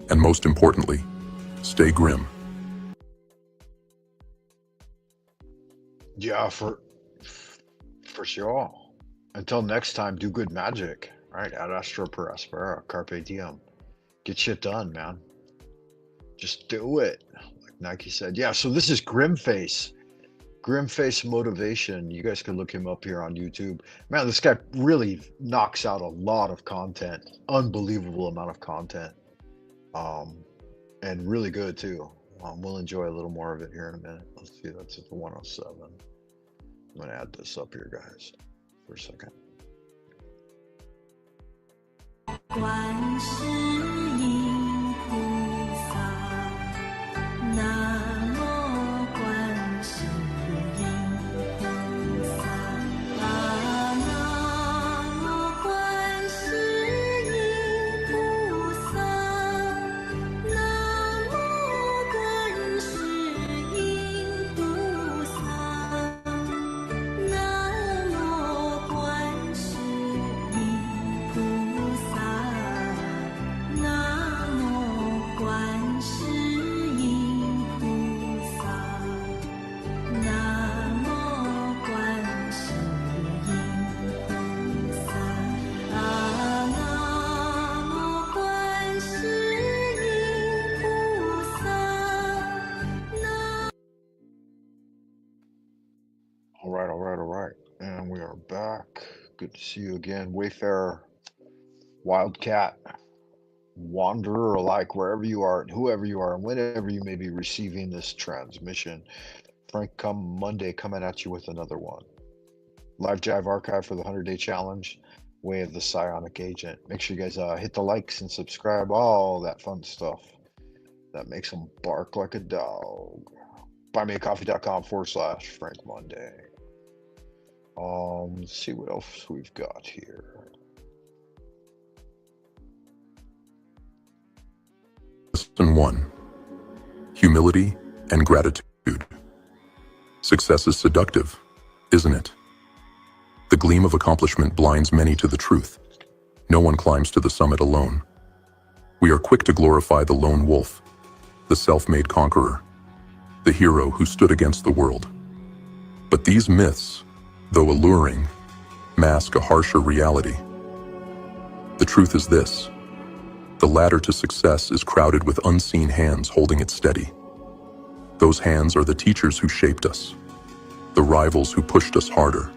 and most importantly, stay grim. Yeah, for sure. Until next time, do good magic. All right, ad astra per aspera, carpe diem. Get shit done, man. Just do it, like Nike said. Yeah, so this is Grimface. Grimface Motivation. You guys can look him up here on YouTube. Man, this guy really knocks out a lot of content. Unbelievable amount of content. And really good too. We'll enjoy a little more of it here in a minute. Let's see, that's at the 107. I'm going to add this up here, guys, for a second. 观世音菩萨，南无观世音菩萨，南无观世音菩萨，南无观世音菩萨，南无观世音菩萨。 南无观世音菩萨，南无观世音菩萨，南无观世音菩萨。 All right. And we are back. Good to see you again. Wayfarer, Wildcat, Wanderer alike, wherever you are, and whoever you are, and whenever you may be receiving this transmission. Frank, come Monday, coming at you with another one. Live Jive archive for the 100-day challenge. Way of the Psionic Agent. Make sure you guys hit the likes and subscribe. All that fun stuff that makes them bark like a dog. buymeacoffee.com/Frank Monday. Let's see what else we've got here. Lesson 1. Humility and gratitude. Success is seductive, isn't it? The gleam of accomplishment blinds many to the truth. No one climbs to the summit alone. We are quick to glorify the lone wolf, the self-made conqueror, the hero who stood against the world. But these myths, though alluring, mask a harsher reality. The truth is this: the ladder to success is crowded with unseen hands holding it steady. Those hands are the teachers who shaped us, the rivals who pushed us harder,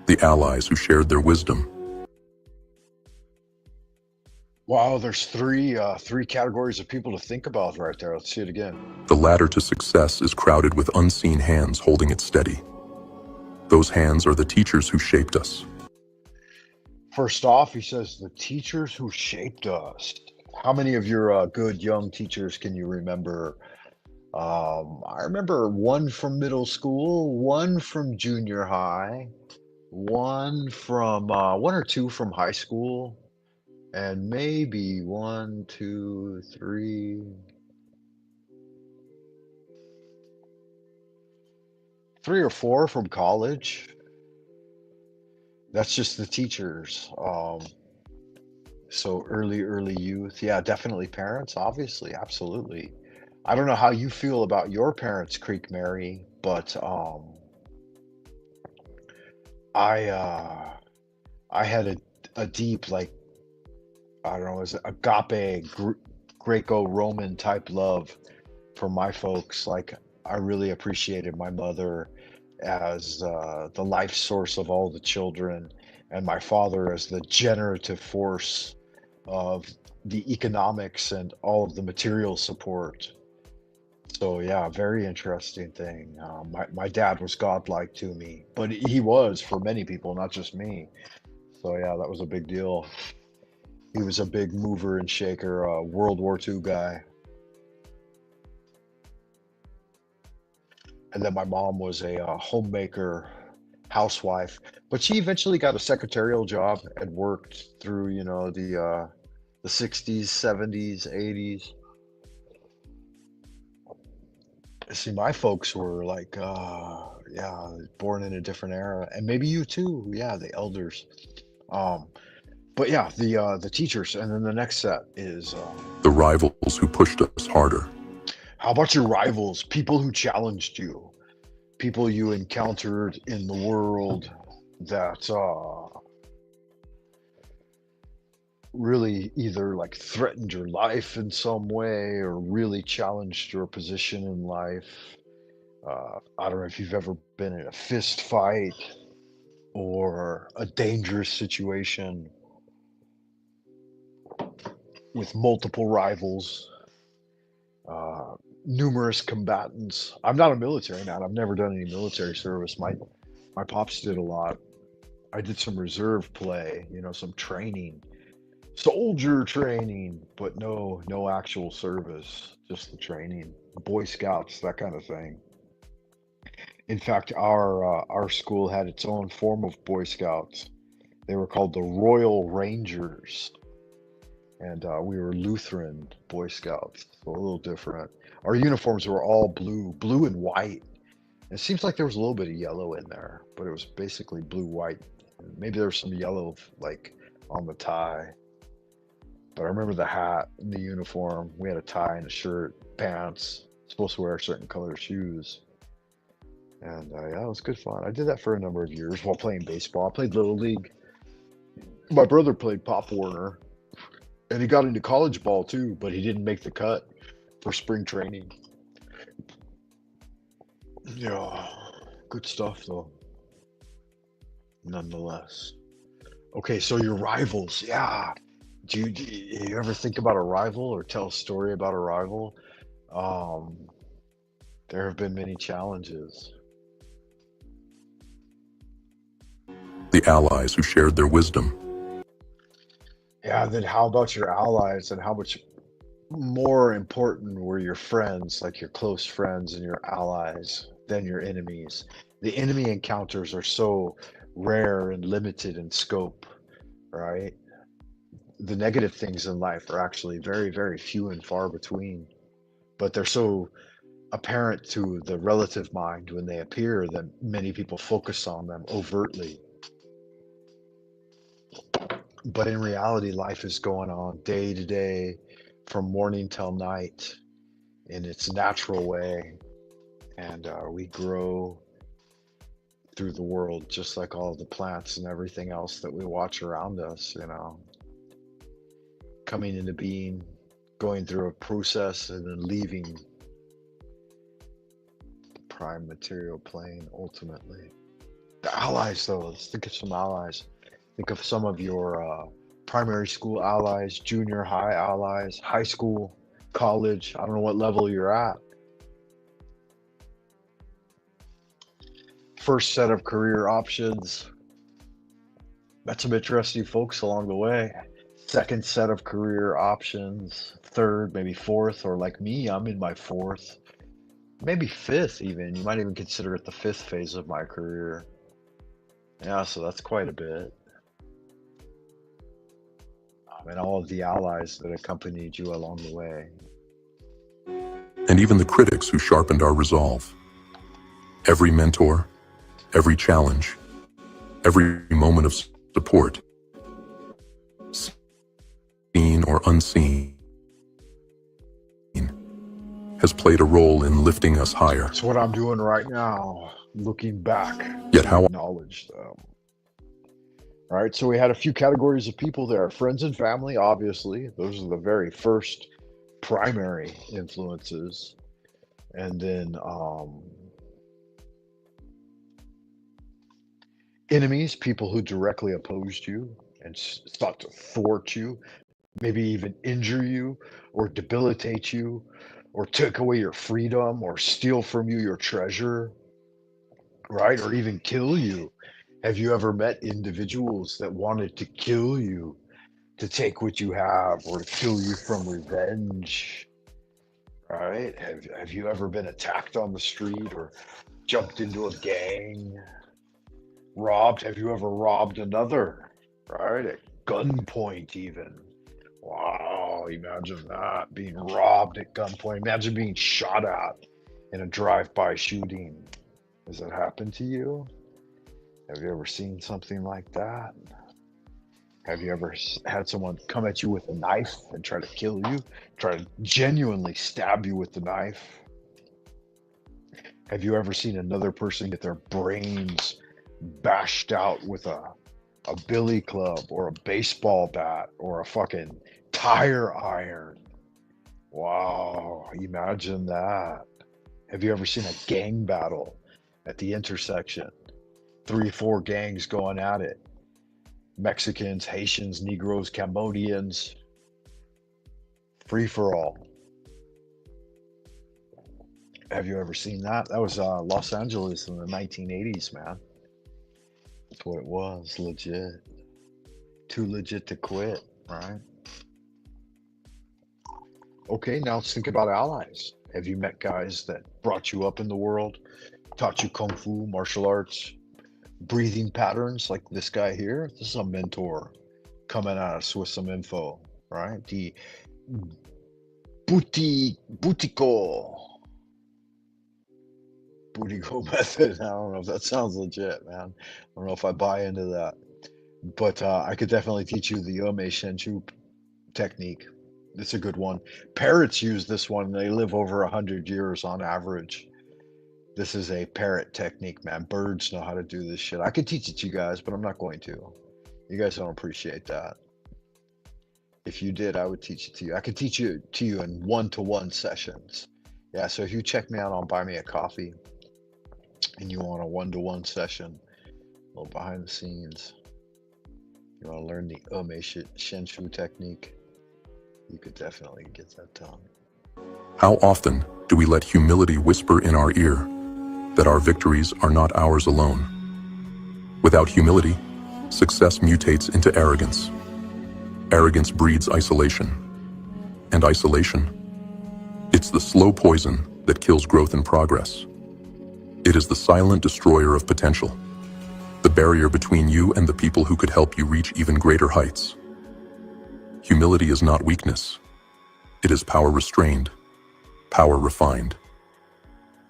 the allies who shared their wisdom. Wow, there's three categories of people to think about right there. Let's see it again. The ladder to success is crowded with unseen hands holding it steady. Those hands are the teachers who shaped us. First off, he says the teachers who shaped us. How many of your good young teachers can you remember? I remember one from middle school, one from junior high, one or two from high school, and maybe 1, 2, 3, 3 or 4 from college. That's just the teachers. So early youth. Yeah, definitely parents, obviously, absolutely. I don't know how you feel about your parents, Creek Mary, but I had a deep, like, I don't know, is it agape Greco-Roman type love for my folks. Like, I really appreciated my mother as the life source of all the children, and my father as the generative force of the economics and all of the material support. So yeah, very interesting thing. My dad was godlike to me, but he was for many people, not just me. So yeah, that was a big deal. He was a big mover and shaker, World War II guy. And then my mom was a homemaker, housewife, but she eventually got a secretarial job and worked through, the 60s, 70s, 80s. See, my folks were like, yeah, born in a different era, and maybe you too. Yeah, the elders. But yeah, the teachers, and then the next set is The rivals who pushed us harder. how about your rivals? People who challenged you, people you encountered in the world that really either like threatened your life in some way or really challenged your position in life. I don't know if you've ever been in a fist fight or a dangerous situation with multiple rivals, numerous combatants. I'm not a military man. I've never done any military service. My pops did a lot. I did some reserve play, some training, soldier training, but no actual service, just the training. Boy Scouts, that kind of thing. In fact, our school had its own form of Boy Scouts. They were called the Royal Rangers, and we were Lutheran Boy Scouts, so a little different. Our uniforms were all blue and white. It seems like there was a little bit of yellow in there, but it was basically blue-white. Maybe there was some yellow, like, on the tie. But I remember the hat and the uniform. We had a tie and a shirt, pants. Supposed to wear certain color shoes. And yeah, it was good fun. I did that for a number of years while playing baseball. I played Little League. My brother played Pop Warner. And he got into college ball too, but he didn't make the cut for spring training. Yeah, good stuff though. Nonetheless. Okay, so your rivals, yeah. Do you ever think about a rival or tell a story about a rival? There have been many challenges. the allies who shared their wisdom. Yeah, then how about your allies, and how much more important were your friends, like your close friends and your allies, than your enemies? The enemy encounters are so rare and limited in scope, right? The negative things in life are actually very, very few and far between, but they're so apparent to the relative mind when they appear that many people focus on them overtly. But in reality, life is going on day to day, from morning till night, in its natural way. And we grow through the world just like all the plants and everything else that we watch around us, you know, coming into being, going through a process, and then leaving the prime material plane ultimately. The allies, though, let's think of some allies. Think of some of your primary school allies, junior high allies, high school, college. I don't know what level you're at. First set of career options. Met some interesting folks along the way. Second set of career options. Third, maybe fourth, or like me, I'm in my fourth, maybe fifth even. You might even consider it the fifth phase of my career. Yeah, so that's quite a bit. And all of the allies that accompanied you along the way. And even the critics who sharpened our resolve. Every mentor, every challenge, every moment of support, seen or unseen, has played a role in lifting us higher. That's what I'm doing right now, looking back. Yet how acknowledge them. All right, so we had a few categories of people there. Friends and family, obviously. Those are the very first primary influences. And then enemies, people who directly opposed you and sought to thwart you, maybe even injure you or debilitate you or took away your freedom or steal from you your treasure, right? Or even kill you. Have you ever met individuals that wanted to kill you, to take what you have, or to kill you from revenge? Right? Have you ever been attacked on the street or jumped into a gang? Robbed? Have you ever robbed another? Right? At gunpoint even. Wow, imagine that, being robbed at gunpoint. Imagine being shot at in a drive-by shooting. Has that happened to you? Have you ever seen something like that? Have you ever had someone come at you with a knife and try to kill you? Try to genuinely stab you with the knife? Have you ever seen another person get their brains bashed out with a billy club or a baseball bat or a fucking tire iron? Wow, imagine that. Have you ever seen a gang battle at the intersection? 3 or 4 gangs going at it. Mexicans, Haitians, Negroes, Cambodians. Free for all. Have you ever seen that? That was Los Angeles in the 1980s, man. That's what it was, legit. Too legit to quit, right? Okay, now let's think about allies. Have you met guys that brought you up in the world, taught you kung fu, martial arts, breathing patterns like this guy here? This is a mentor coming at us with some info, right? The Butico method. I don't know if that sounds legit, man. I don't know if I buy into that. But I could definitely teach you the Ome Shenshu technique. It's a good one. Parrots use this one. They live over 100 years on average. This is a parrot technique, man. Birds know how to do this shit. I could teach it to you guys, but I'm not going to. You guys don't appreciate that. If you did, I would teach it to you. I could teach it to you in one-to-one sessions. Yeah, so if you check me out on Buy Me a Coffee and you want a one-to-one session, a little behind the scenes, you want to learn the Ome Shenshu technique, you could definitely get that done. How often do we let humility whisper in our ear that our victories are not ours alone? Without humility, Success mutates into arrogance. Arrogance breeds isolation. And isolation, it's the slow poison that kills growth and progress. It is the silent destroyer of potential, the barrier between you and the people who could help you reach even greater heights. Humility is not weakness. It is power restrained, power refined.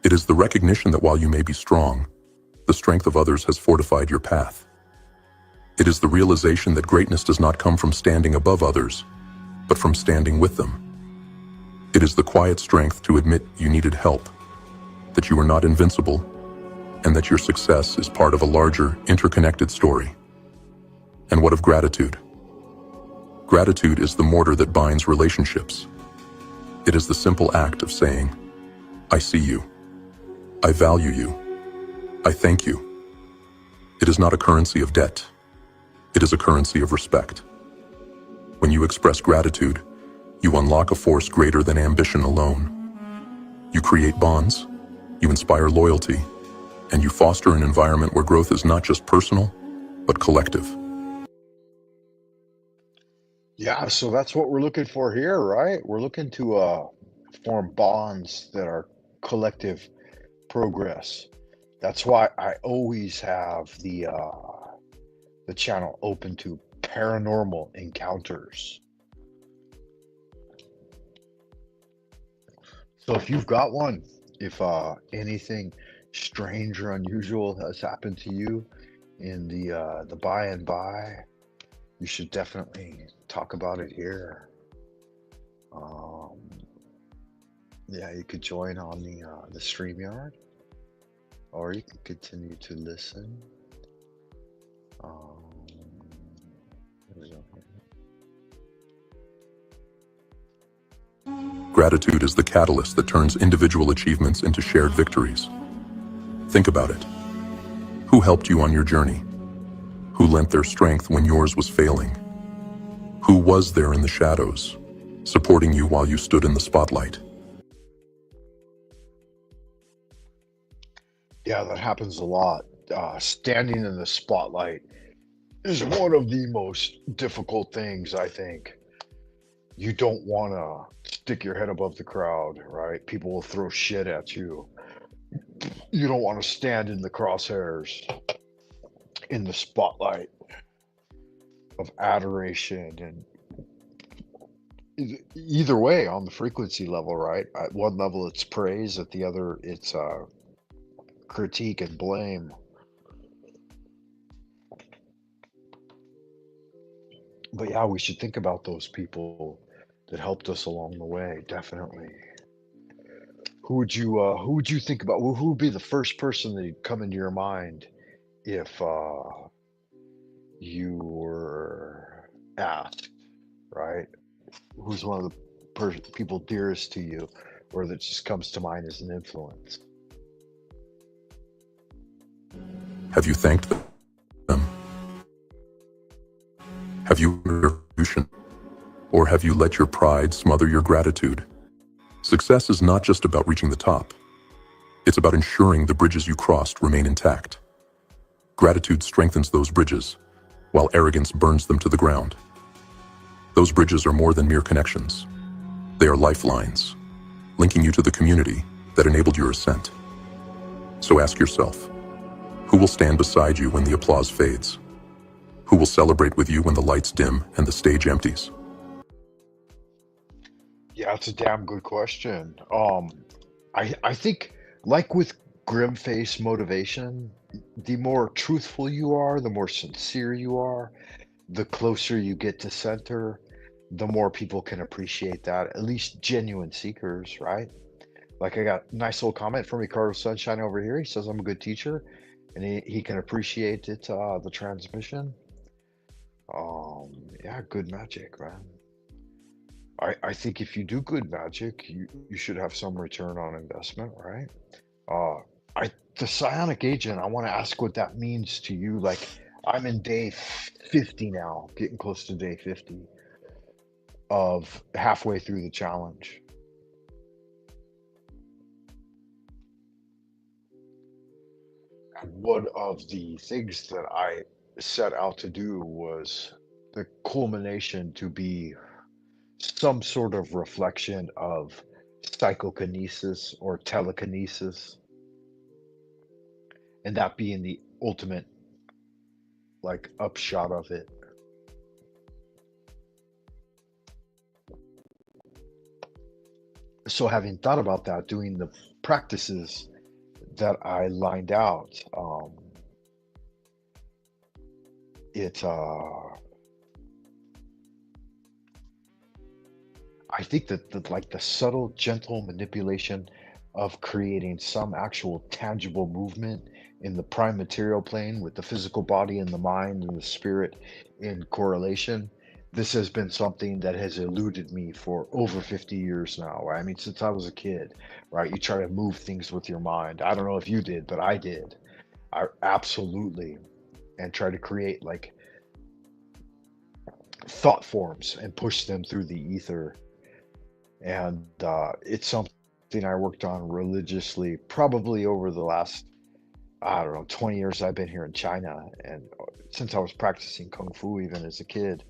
It is the recognition that while you may be strong, the strength of others has fortified your path. It is the realization that greatness does not come from standing above others, but from standing with them. It is the quiet strength to admit you needed help, that you are not invincible, and that your success is part of a larger, interconnected story. And what of gratitude? Gratitude is the mortar that binds relationships. It is the simple act of saying, I see you. I value you. I thank you. It is not a currency of debt. It is a currency of respect. When you express gratitude, you unlock a force greater than ambition alone. You create bonds, you inspire loyalty, and you foster an environment where growth is not just personal, but collective. Yeah, so that's what we're looking for here, right? We're looking to form bonds that are collective progress. That's why I always have the channel open to paranormal encounters. So if you've got one, if anything strange or unusual has happened to you in the by and by, you should definitely talk about it here. Yeah, you could join on the StreamYard, or you can continue to listen. There we go. Gratitude is the catalyst that turns individual achievements into shared victories. Think about it. Who helped you on your journey? Who lent their strength when yours was failing? Who was there in the shadows, supporting you while you stood in the spotlight? Yeah, that happens a lot. Standing in the spotlight is one of the most difficult things, I think. You don't want to stick your head above the crowd, right? People will throw shit at you. You don't want to stand in the crosshairs, in the spotlight of adoration. And either way, on the frequency level, right? At one level, it's praise. At the other, it's critique and blame. But yeah, we should think about those people that helped us along the way, definitely. Who would you think about? Who would be the first person that'd come into your mind if you were asked, right? Who's one of the people dearest to you, or that just comes to mind as an influence? Have you thanked them? Have you contribution? Or have you let your pride smother your gratitude? Success is not just about reaching the top. It's about ensuring the bridges you crossed remain intact. Gratitude strengthens those bridges, while arrogance burns them to the ground. Those bridges are more than mere connections. They are lifelines, linking you to the community that enabled your ascent. So ask yourself, who will stand beside you when the applause fades? Who will celebrate with you when the lights dim and the stage empties? Yeah, it's a damn good question. I think, like with grim face motivation, the more truthful you are, the more sincere you are, the closer you get to center, the more people can appreciate that. At least genuine seekers, right? Like I got a nice little comment from Ricardo Sunshine over here. He says I'm a good teacher, and he can appreciate it, the transmission. Yeah, good magic, man. I think if you do good magic, you should have some return on investment, right? Uh, the psionic agent, I want to ask what that means to you. Like, I'm in day 50 now, getting close to day 50 of halfway through the challenge. And one of the things that I set out to do was the culmination to be some sort of reflection of psychokinesis or telekinesis, and that being the ultimate like upshot of it. So having thought about that, doing the practices that I lined out, it I think that the subtle, gentle manipulation of creating some actual tangible movement in the prime material plane with the physical body and the mind and the spirit in correlation. This has been something that has eluded me for over 50 years now. Right? I mean, since I was a kid, right? You try to move things with your mind. I don't know if you did, but I did. I absolutely, and try to create like thought forms and push them through the ether. And it's something I worked on religiously, probably over the last, I don't know, 20 years I've been here in China. And since I was practicing Kung Fu even as a kid,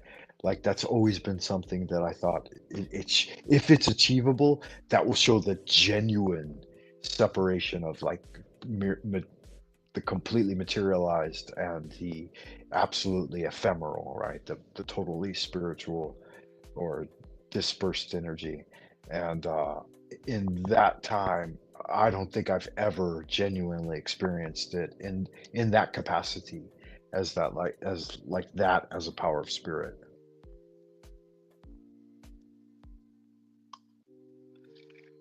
like that's always been something that I thought if it's achievable, that will show the genuine separation of like the completely materialized and the absolutely ephemeral, right? The totally spiritual or dispersed energy. And in that time, I don't think I've ever genuinely experienced it in that capacity as that like that as a power of spirit.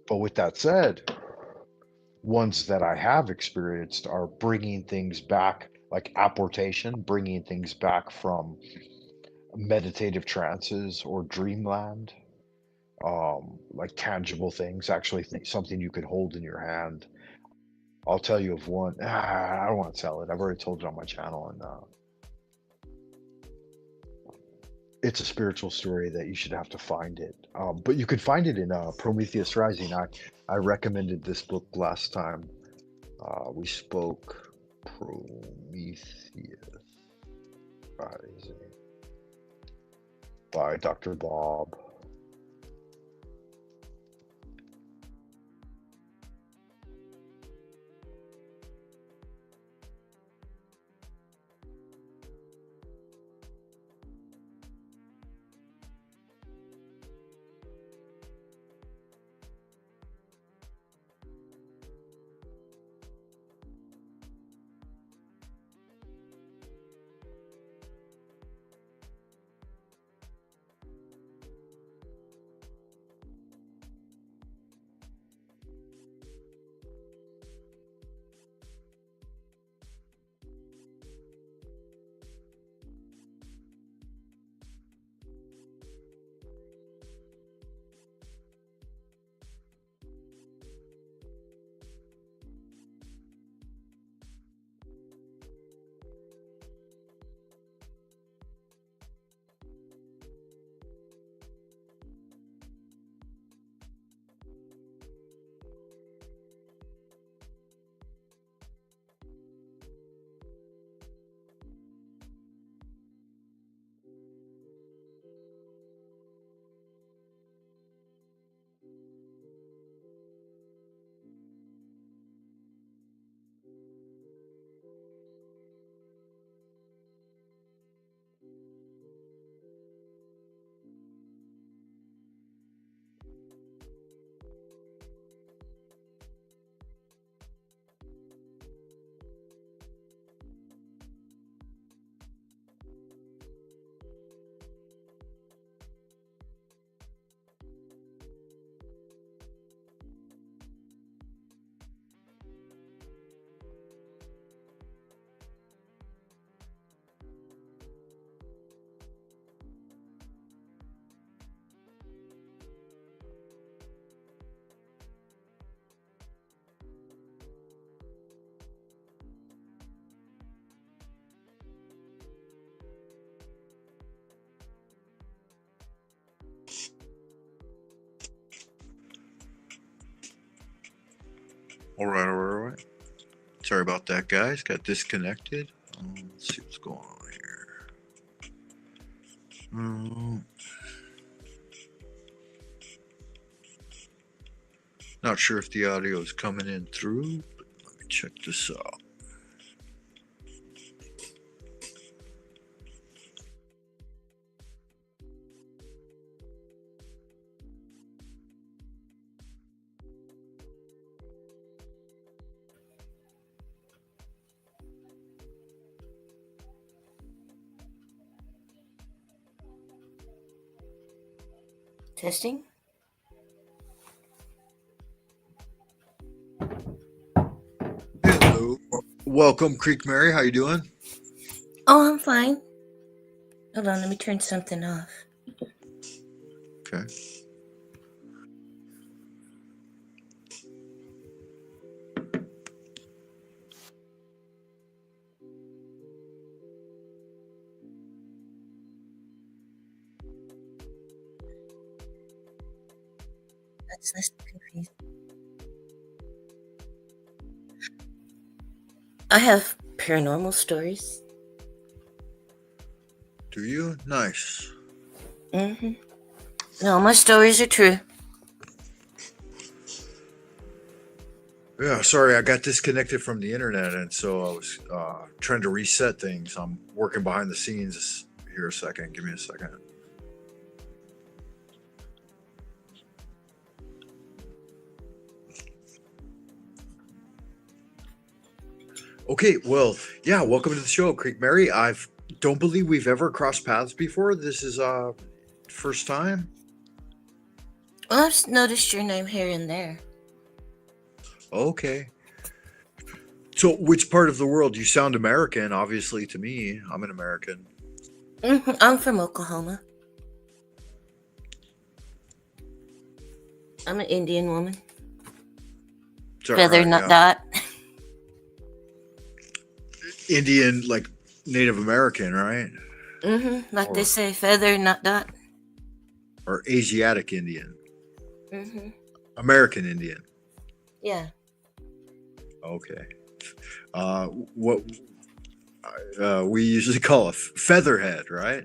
But with that said, ones that I have experienced are bringing things back, like apportation, bringing things back from meditative trances or dreamland, like tangible things, actually something you could hold in your hand. I'll tell you of one. I don't want to tell it. I've already told it on my channel, and it's a spiritual story that you should have to find it. But you could find it in Prometheus Rising. I recommended this book last time we spoke. Prometheus Rising by Dr. Bob. All right. Sorry about that, guys. Got disconnected. Let's see what's going on here. Mm, not sure if the audio is coming in through, but let me check this out. Testing. Hello. Welcome, Creek Mary. How you doing? Oh, I'm fine. Hold on, let me turn something off. Okay. That's less confusing. I have paranormal stories. Do you? Nice. Mm-hmm. No, my stories are true. Yeah, sorry, I got disconnected from the internet, and so I was trying to reset things. I'm working behind the scenes here a second. Give me a second. Okay, well, yeah, welcome to the show, Creek Mary. Don't believe we've ever crossed paths before. This is first time. Well, I've noticed your name here and there. Okay. So, which part of the world? You sound American, obviously, to me. I'm an American. Mm-hmm. I'm from Oklahoma. I'm an Indian woman. Feather, not dot. Indian, like Native American, right? Mm-hmm. Like they say, feather, not dot. Or Asiatic Indian. Mm-hmm. American Indian. Yeah. Okay. What we usually call a featherhead, right?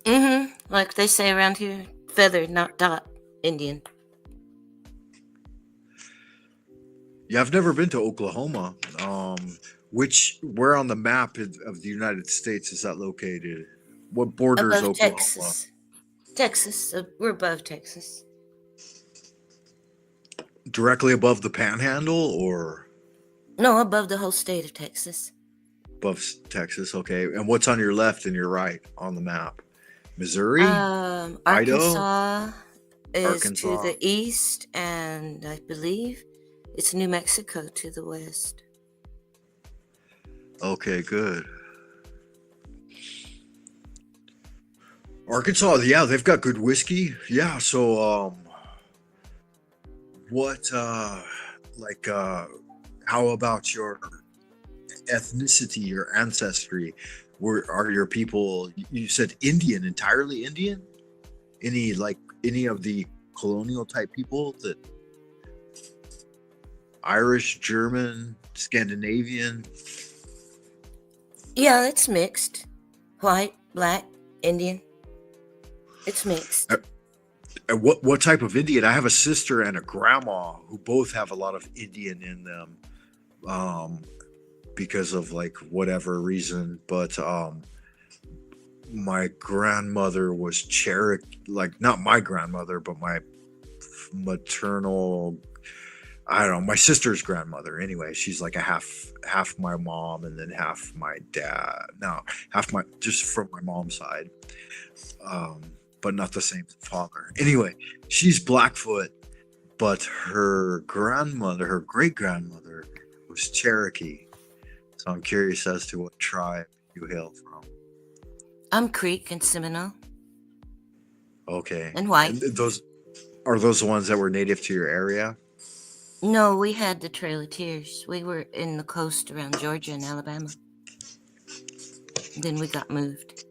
Mm-hmm. Like they say around here, feather, not dot, Indian. Yeah, I've never been to Oklahoma. Where on the map of the United States is that located? What borders Above Oklahoma? Texas. Texas. We're above Texas. Directly above the Panhandle, or No, above the whole state of Texas. above Texas? Okay. And what's on your left and your right on the map? Missouri, Idaho, Arkansas is Arkansas. to the east, and I believe it's New Mexico to the west. Okay, good. Arkansas, yeah, they've got good whiskey. Yeah, so how about your ethnicity, your ancestry? Are your people, you said Indian, entirely Indian? Any of the colonial type people, that Irish, German, Scandinavian? Yeah, it's mixed. White, black, Indian. It's mixed. And what type of Indian? I have a sister and a grandma who both have a lot of Indian in them, because of like whatever reason. But my grandmother was Cherokee, like not my grandmother, but my maternal, I don't know, my sister's grandmother. Anyway, she's like a half my mom and then half my dad. No, just from my mom's side. But not the same father. Anyway, she's Blackfoot, but her great grandmother was Cherokee. So I'm curious as to what tribe you hail from. I'm Creek and Seminole. Okay. And white. And those the ones that were native to your area? No, we had the Trail of Tears. We were in the coast around Georgia and Alabama. Then we got moved.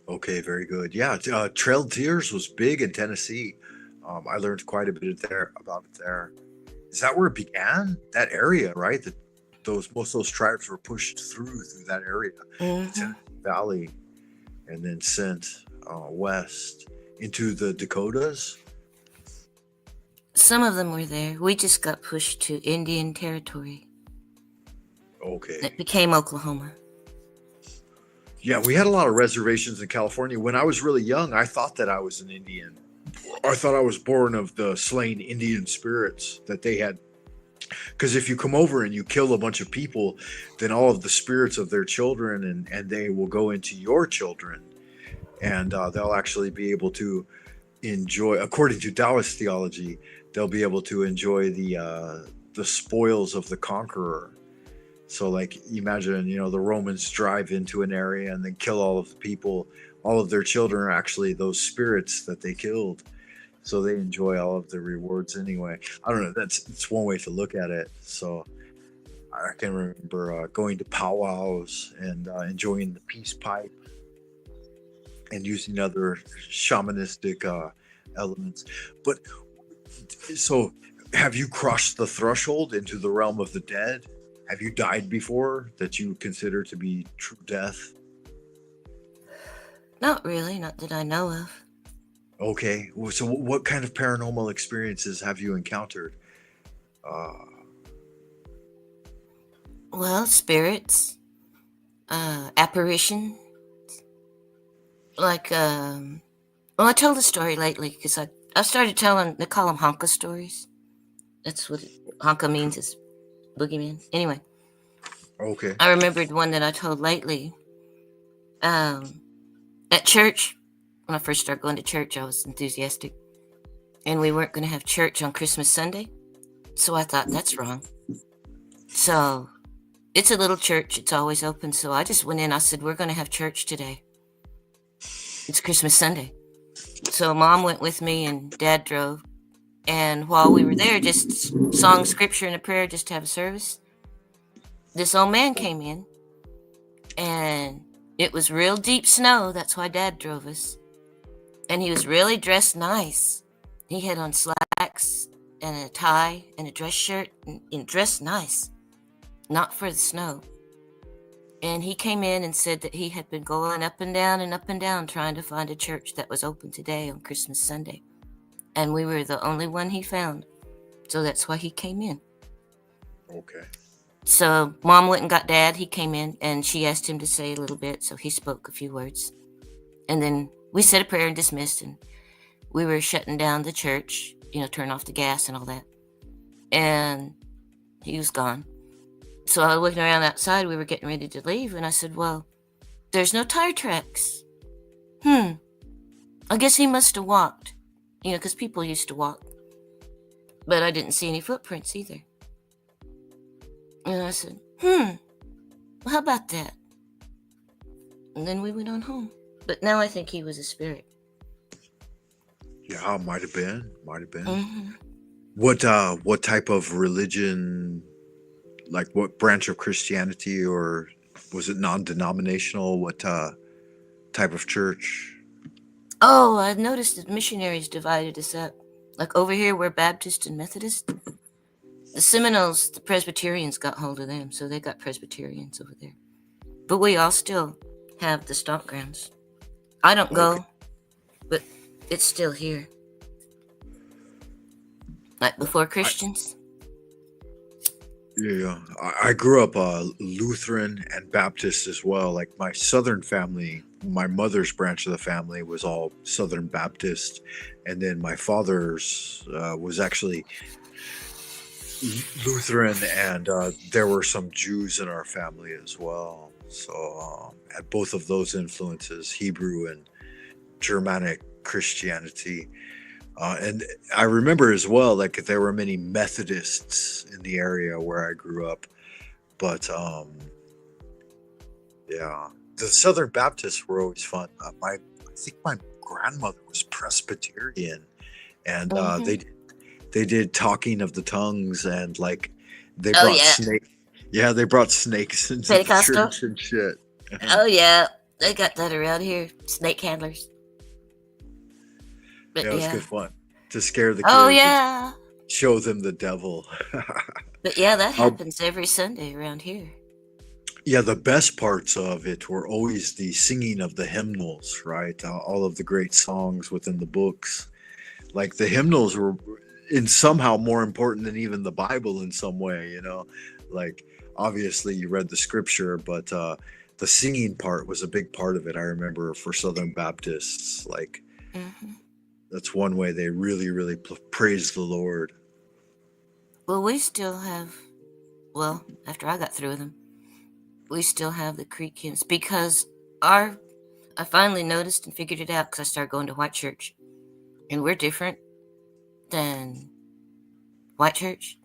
Okay, very good. Yeah, Trail of Tears was big in Tennessee. I learned quite a bit about it there. Is that where it began? That area, right? Most of those tribes were pushed through that area, the Tennessee Valley, and then sent west into the Dakotas. Some of them were there. We just got pushed to Indian territory. Okay. It became Oklahoma. Yeah, we had a lot of reservations in California. When I was really young, I thought that I was an Indian. I thought I was born of the slain Indian spirits that they had. Because if you come over and you kill a bunch of people, then all of the spirits of their children and they will go into your children. And they'll actually be able to enjoy, according to Taoist theology, they'll be able to enjoy the spoils of the conqueror. So, like, imagine, the Romans drive into an area and then kill all of the people. All of their children are actually those spirits that they killed. So they enjoy all of the rewards anyway. I don't know. It's one way to look at it. So I can remember going to powwows and enjoying the peace pipe and using other shamanistic elements. But so, have you crossed the threshold into the realm of the dead? Have you died before that you consider to be true death? Not really, not that I know of. Okay, so what kind of paranormal experiences have you encountered? Well, spirits, apparition. Like, well, I told a story lately because I started telling, they call them Honka stories. That's what Honka means, is boogeyman. Anyway. Okay. I remembered one that I told lately. At church, when I first started going to church, I was enthusiastic. And we weren't going to have church on Christmas Sunday. So I thought, that's wrong. So it's a little church. It's always open. So I just went in. I said, we're going to have church today. It's Christmas Sunday. So Mom went with me and Dad drove. And while we were there, just sung scripture and a prayer just to have a service. This old man came in. And it was real deep snow. That's why Dad drove us. And he was really dressed nice. He had on slacks and a tie and a dress shirt and dressed nice. Not for the snow. And he came in and said that he had been going up and down trying to find a church that was open today on Christmas Sunday. And we were the only one he found. So that's why he came in. Okay. So Mom went and got Dad. He came in and she asked him to say a little bit. So he spoke a few words. And then we said a prayer and dismissed. And we were shutting down the church, turn off the gas and all that. And he was gone. So I was looking around outside. We were getting ready to leave. And I said, well, there's no tire tracks. I guess he must have walked. Because people used to walk. But I didn't see any footprints either. And I said, well, how about that? And then we went on home. But now I think he was a spirit. Yeah, might have been. Mm-hmm. What type of religion, like what branch of Christianity, or was it non-denominational? What type of church? Oh, I noticed that missionaries divided us up. Like over here, we're Baptist and Methodist. The Seminoles, the Presbyterians got hold of them, so they got Presbyterians over there. But we all still have the stomp grounds. I don't go, but it's still here. Like before Christians. Yeah, I grew up Lutheran and Baptist as well. Like my Southern family, my mother's branch of the family was all Southern Baptist, and then my father's was actually Lutheran, and there were some Jews in our family as well. So at both of those influences, Hebrew and Germanic Christianity. And I remember as well, like there were many Methodists in the area where I grew up, but yeah, the Southern Baptists were always fun. I think my grandmother was Presbyterian, and they did talking of the tongues, and like they brought snakes. Yeah, they brought snakes into the church and shit. Oh yeah, they got that around here. Snake handlers. But yeah, it was good fun to scare the kids. Oh yeah. Show them the devil. But yeah, that happens every Sunday around here. Yeah, the best parts of it were always the singing of the hymnals, right? All of the great songs within the books. Like the hymnals were in somehow more important than even the Bible in some way, you know? Like obviously you read the scripture, but the singing part was a big part of it. I remember for Southern Baptists, like Hmm. that's one way they really, really praise the Lord. Well, we still have, well, after I got through with them, we still have the Creek hymns because our, I finally noticed and figured it out because I started going to white church. And we're different than white church.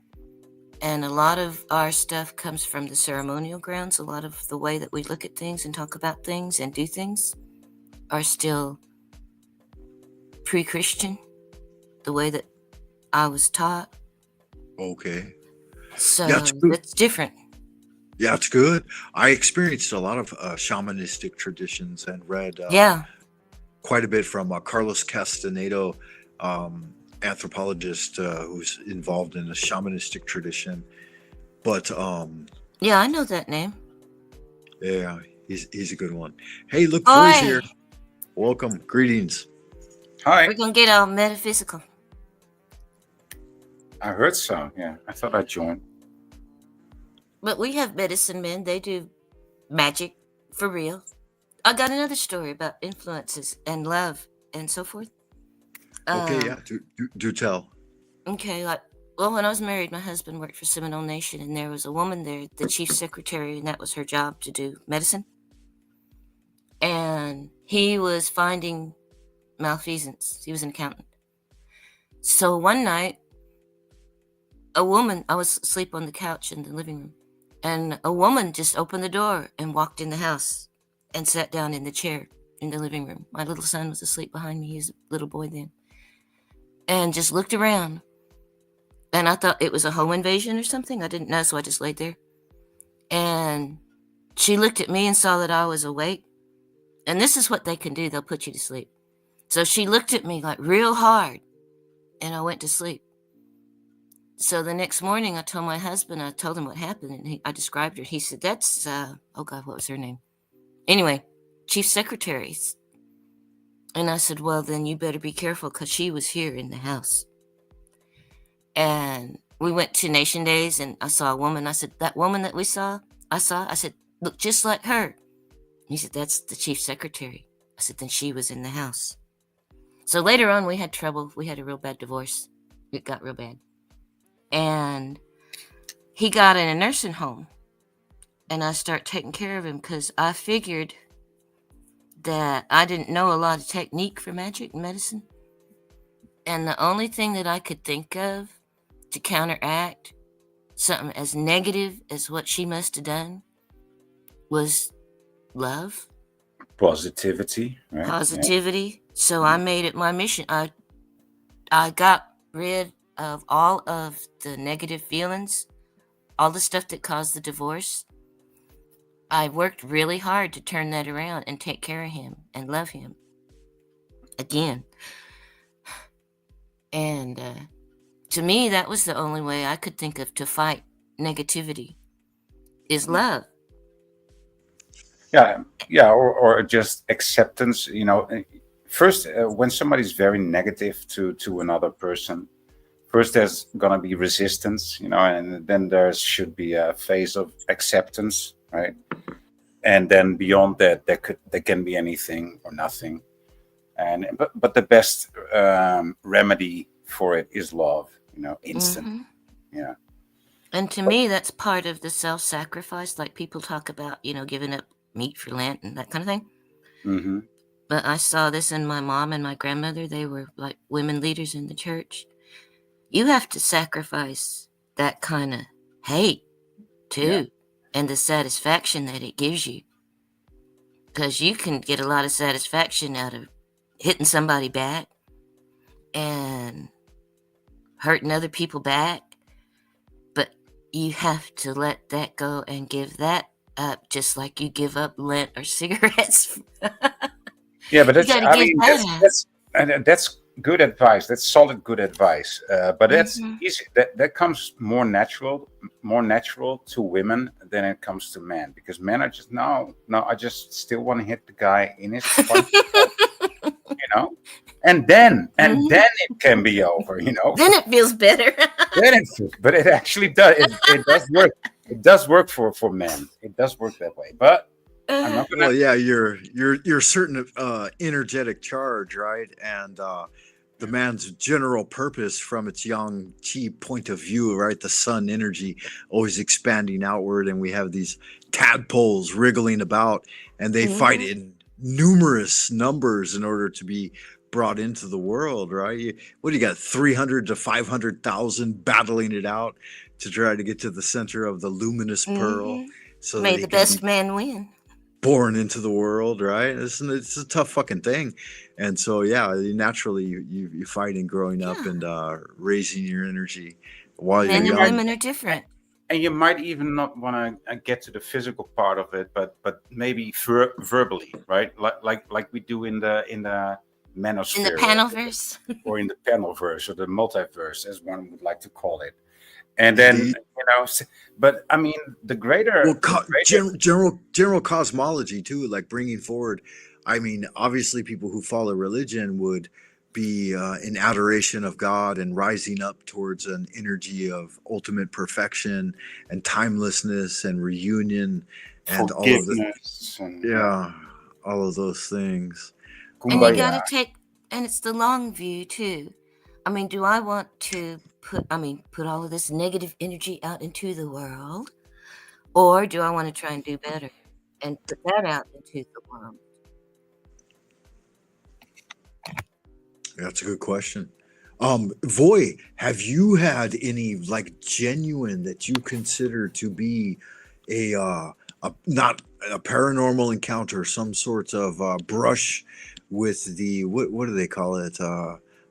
And a lot of our stuff comes from the ceremonial grounds. A lot of the way that we look at things and talk about things and do things are still pre-Christian, the way that I was taught. Okay. Yeah, it's So good. that's different. Yeah, it's good. I experienced a lot of shamanistic traditions and read Yeah. quite a bit from Carlos Castaneda, anthropologist who's involved in the shamanistic tradition. But Yeah, I know that name. yeah, he's a good one. Hey, look, Foy's Oi! here. Welcome, greetings. Hi. We're gonna get all metaphysical. I heard so. Yeah, I thought I'd join. But we have medicine men. They do magic for real. I got another story about influences and love and so forth. Okay, yeah, do tell. Okay, like, well, when I was married, my husband worked for Seminole Nation, and there was a woman there, the chief secretary, and that was her job to do medicine. And he was finding malfeasance. He was an accountant. So one night, a woman, I was asleep on the couch in the living room, and a woman just opened the door and walked in the house and sat down in the chair in the living room. My little son was asleep behind me. He was a little boy then. And just looked around. And I thought it was a home invasion or something. I didn't know, so I just laid there. And she looked at me and saw that I was awake. And this is what they can do. They'll put you to sleep. So she looked at me like real hard, and I went to sleep. So the next morning, I told my husband, I told him what happened, and I described her. He said, that's, oh God, what was her name? Anyway, chief secretaries. And I said, well, then you better be careful because she was here in the house. And we went to Nation Days, and I saw a woman. I said, that woman that we saw, I said, look just like her. He said, that's the chief secretary. I said, then she was in the house. So later on, we had trouble. We had a real bad divorce. It got real bad. And he got in a nursing home. And I started taking care of him because I figured that I didn't know a lot of technique for magic and medicine. And the only thing that I could think of to counteract something as negative as what she must have done was love. Positivity, right? Positivity. Yeah. So I made it my mission. I got rid of all of the negative feelings, all the stuff that caused the divorce. I worked really hard to turn that around and take care of him and love him again. And to me, that was the only way I could think of to fight negativity is love. Yeah, or just acceptance. You know, first when somebody's very negative to another person, first there's gonna be resistance, you know, and then there should be a phase of acceptance, right? And then beyond that, there can be anything or nothing. And but the best remedy for it is love, you know, instant. Mm-hmm. Yeah. And to me, that's part of the self-sacrifice, like people talk about, you know, giving up meat for Lent and that kind of thing. Mm-hmm. But I saw this in my mom and my grandmother. They were like women leaders in the church. You have to sacrifice that kind of hate too, and the satisfaction that it gives you. Because you can get a lot of satisfaction out of hitting somebody back and hurting other people back. But you have to let that go and give that up, just like you give up Lent or cigarettes. Yeah, but that's good advice. That's solid, good advice. But that's Mhm. easy. That comes more natural to women than it comes to men, because men are just no. I just still want to hit the guy in his fucking head, and then Mhm. it can be over, Then it feels better. Then but it actually does. It does work. It does work for men. It does work that way. But I'm not gonna. Well, yeah, you're certain energetic charge, right? And the man's general purpose from its yang chi point of view, right? The sun energy always expanding outward, and we have these tadpoles wriggling about, and they fight Mhm. in numerous numbers in order to be brought into the world, right? What do you got? 300 to 500,000 battling it out to try to get to the center of the luminous pearl, Mhm. so that May he the can be best man win. born into the world, right? It's a tough fucking thing, and so yeah, naturally you fight in growing up Yeah. and raising your energy while you're Men and young. women are different. And you might even not want to get to the physical part of it, but maybe verbally, right? Like we do in the In the manosphere, panelverse. or in the panelverse, or the multiverse, as one would like to call it. And then Indeed. but I mean, the greater, Well, general cosmology too, like bringing forward. I mean, obviously, people who follow religion would be in adoration of God and rising up towards an energy of ultimate perfection and timelessness and reunion and all of the forgiveness, and all of those things. And you kumbaya. got to take, and it's the long view too. I mean, do I want to put all of this negative energy out into the world, or do I want to try and do better and put that out into the world? That's a good question. Voy, have you had any like genuine that you consider to be a not a paranormal encounter, some sort of brush with the what do they call it?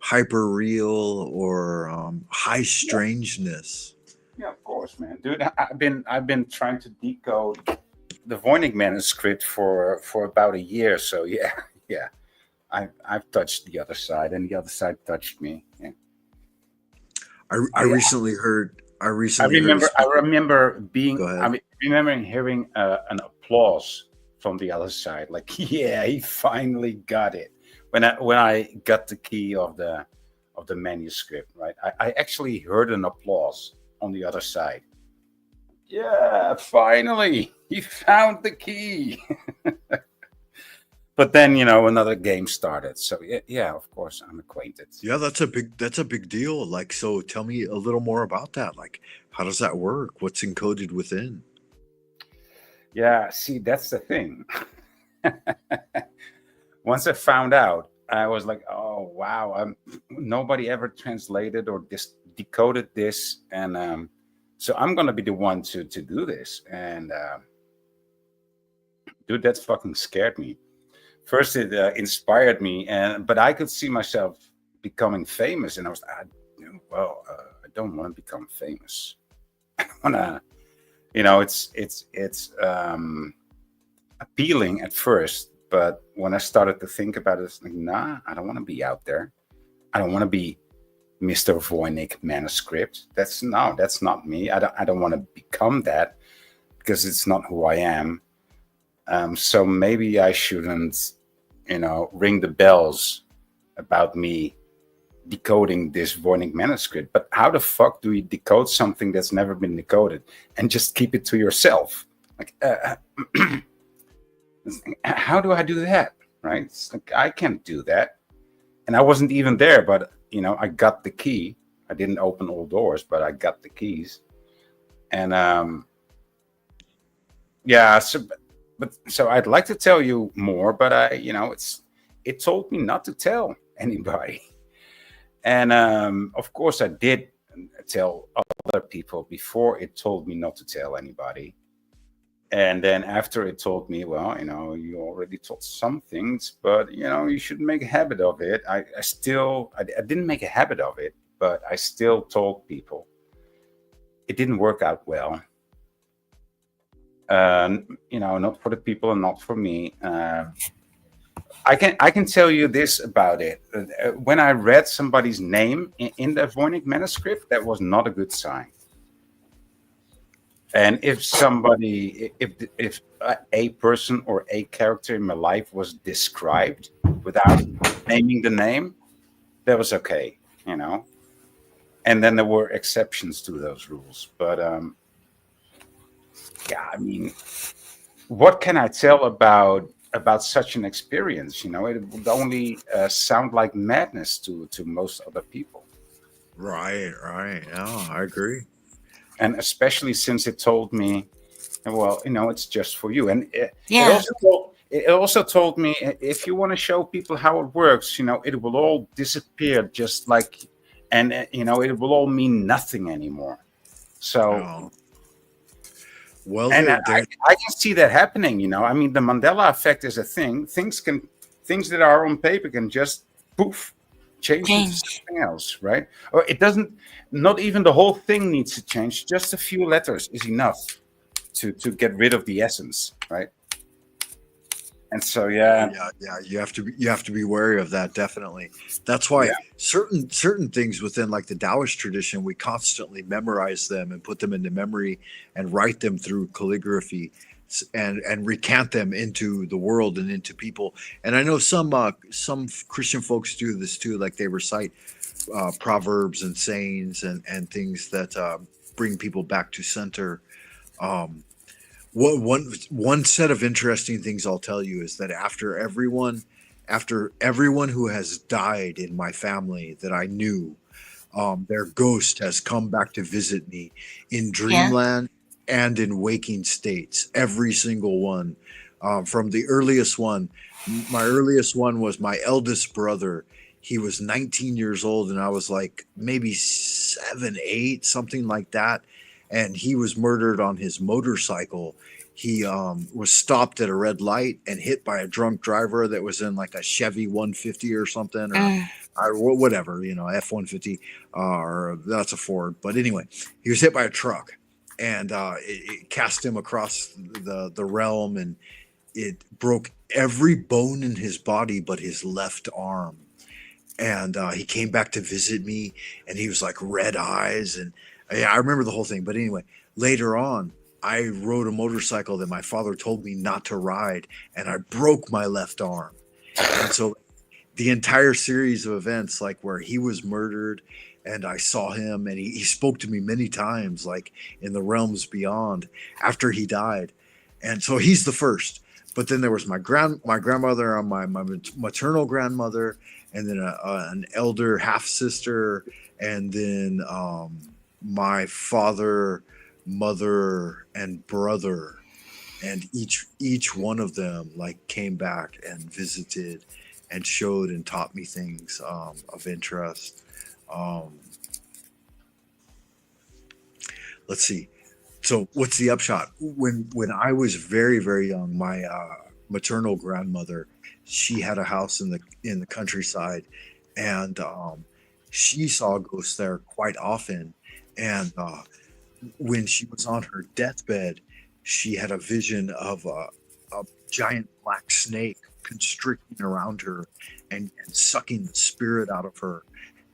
Hyper real or high strangeness? Yeah, of course, man, dude. I've been trying to decode the Voynich manuscript for about a year. So yeah, yeah. I've touched the other side, and the other side touched me. Yeah. I recently heard. I I recently heard. remember. I remember being. Go ahead. Remembering hearing an applause from the other side. Like, yeah, he finally got it. When I got the key of the manuscript, right? I actually heard an applause on the other side. Yeah, finally, he found the key. But then another game started. So yeah, of course I'm acquainted. Yeah, that's a big deal. Like, so tell me a little more about that. Like, how does that work? What's encoded within? Yeah, see, that's the thing. Once I found out, I was like, oh wow, nobody ever translated or decoded this, and so I'm gonna be the one to do this. And dude, that fucking scared me. First, it inspired me, but I could see myself becoming famous, and I was, I don't want to become famous. I want to, it's appealing at first, but when I started to think about it, it's like, nah, I don't want to be out there. I don't want to be Mr. Voynich manuscript. That's not me. I don't want to become that, because it's not who I am. So maybe I shouldn't, ring the bells about me decoding this Voynich manuscript. But how the fuck do you decode something that's never been decoded and just keep it to yourself? Like, how do I do that? Right? It's like, I can't do that. And I wasn't even there, but I got the key. I didn't open all doors, but I got the keys. And yeah, so I'd like to tell you more, but it told me not to tell anybody. And of course I did tell other people before it told me not to tell anybody. And then after it told me, well, you already told some things, but you shouldn't make a habit of it. I didn't make a habit of it, but I still told people. It didn't work out well. Not for the people and not for me. I can tell you this about it. When I read somebody's name in the Voynich manuscript, that was not a good sign. And if somebody, if a person or a character in my life was described without naming the name, that was okay, you know. And then there were exceptions to those rules. But yeah, I mean, what can I tell about such an experience? You know, it would only sound like madness to most other people. Right. Yeah, I agree. And especially since it told me, well, you know, it's just for you. And Yeah. it also told me, if you want to show people how it works, you know, it will all disappear just like, and you know, it will all mean nothing anymore. So, Oh. Well, and there, I can see that happening. You know, I mean, the Mandela effect is a thing. Things that are on paper can just poof change into something else, right? Or it doesn't. Not even the whole thing needs to change. Just a few letters is enough to get rid of the essence, right? And so, yeah. You have to be wary of that. Definitely. That's why Yeah. certain things within like the Taoist tradition, we constantly memorize them and put them into memory and write them through calligraphy and recant them into the world and into people. And I know some Christian folks do this too, like they recite proverbs and sayings and things that bring people back to center. One set of interesting things I'll tell you is that after everyone who has died in my family that I knew, their ghost has come back to visit me in Dreamland and in waking states. Every single one, from the earliest one. My earliest one was my eldest brother. He was 19 years old, and I was like maybe 7, 8, something like that. And he was murdered on his motorcycle. He was stopped at a red light and hit by a drunk driver that was in like a Chevy 150 or something, or whatever, you know, F-150, or that's a Ford. But anyway, he was hit by a truck, and it cast him across the realm, and it broke every bone in his body but his left arm. And he came back to visit me, and he was like red eyes, and yeah, I remember the whole thing. But anyway, later on, I rode a motorcycle that my father told me not to ride, and I broke my left arm. And so the entire series of events, like where he was murdered and I saw him, and he spoke to me many times, like in the realms beyond after he died. And so he's the first. But then there was my grandmother on my maternal grandmother, and then an elder half sister, and then my father, mother, and brother, and each one of them like came back and visited and showed and taught me things of interest. Let's see. So what's the upshot? When I was very, very young, my maternal grandmother, she had a house in the countryside, and she saw ghosts there quite often. And when she was on her deathbed, she had a vision of a giant black snake constricting around her and sucking the spirit out of her.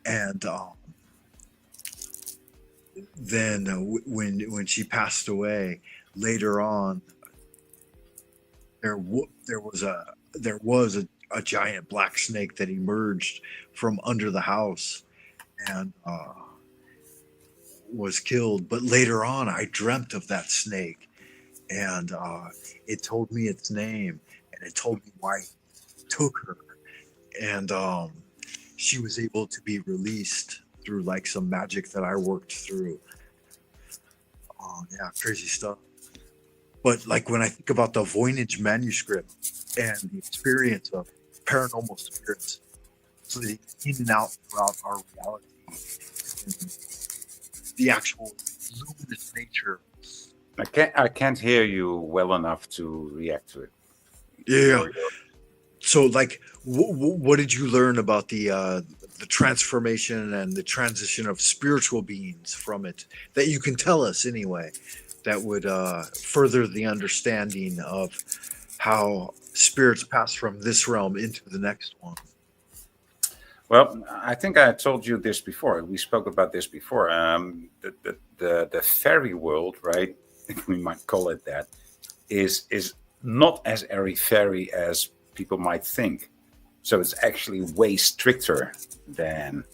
And then when she passed away later on, there was a giant black snake that emerged from under the house and was killed. But later on, I dreamt of that snake, and it told me its name, and it told me why it took her, and she was able to be released through like some magic that I worked through. Yeah, crazy stuff. But like when I think about the Voynich manuscript and the experience of paranormal spirits, so they in and out throughout our reality, and the actual luminous nature. I can't hear you well enough to react to it. Yeah. So, like, what did you learn about the transformation and the transition of spiritual beings from it that you can tell us anyway, that would further the understanding of how spirits pass from this realm into the next one? Well, I think I told you this before. We spoke about this before. The fairy world, right? If we might call it that, is not as airy-fairy as people might think. So it's actually way stricter than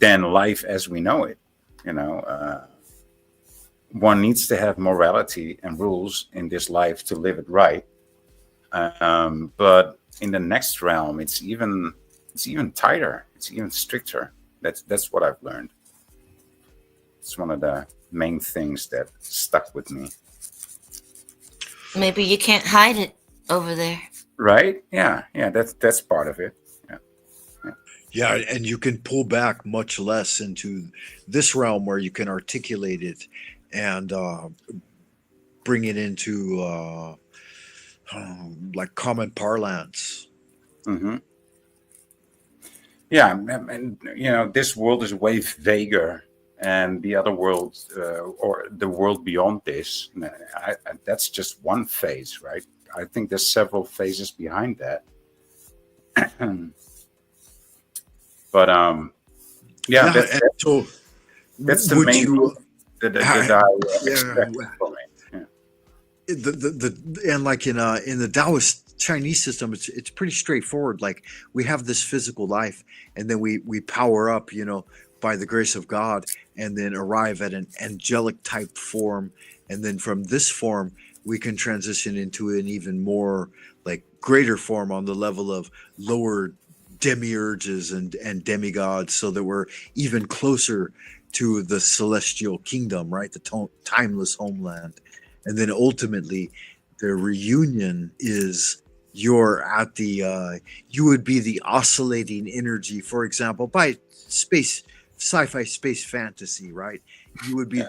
life as we know it. You know, one needs to have morality and rules in this life to live it right. But in the next realm, it's even tighter. It's even stricter. That's what I've learned. It's one of the main things that stuck with me. Maybe you can't hide it over there. Right? Yeah. That's part of it. Yeah, and you can pull back much less into this realm where you can articulate it and bring it into like common parlance. Mm-hmm. Yeah, and you know, this world is way vaguer, and the other world, or the world beyond this, that's just one phase, right? I think there's several phases behind that. But yeah, so that's the would main you, thing that I expect from it. Yeah. And like in the Taoist Chinese system, it's pretty straightforward. Like we have this physical life, and then we power up, you know, by the grace of God, and then arrive at an angelic type form, and then from this form we can transition into an even more like greater form on the level of lower demiurges and demigods, so that we're even closer to the celestial kingdom, right? The timeless homeland. And then ultimately the reunion is you're at the you would be the oscillating energy, for example, by sci-fi space fantasy, right? You would be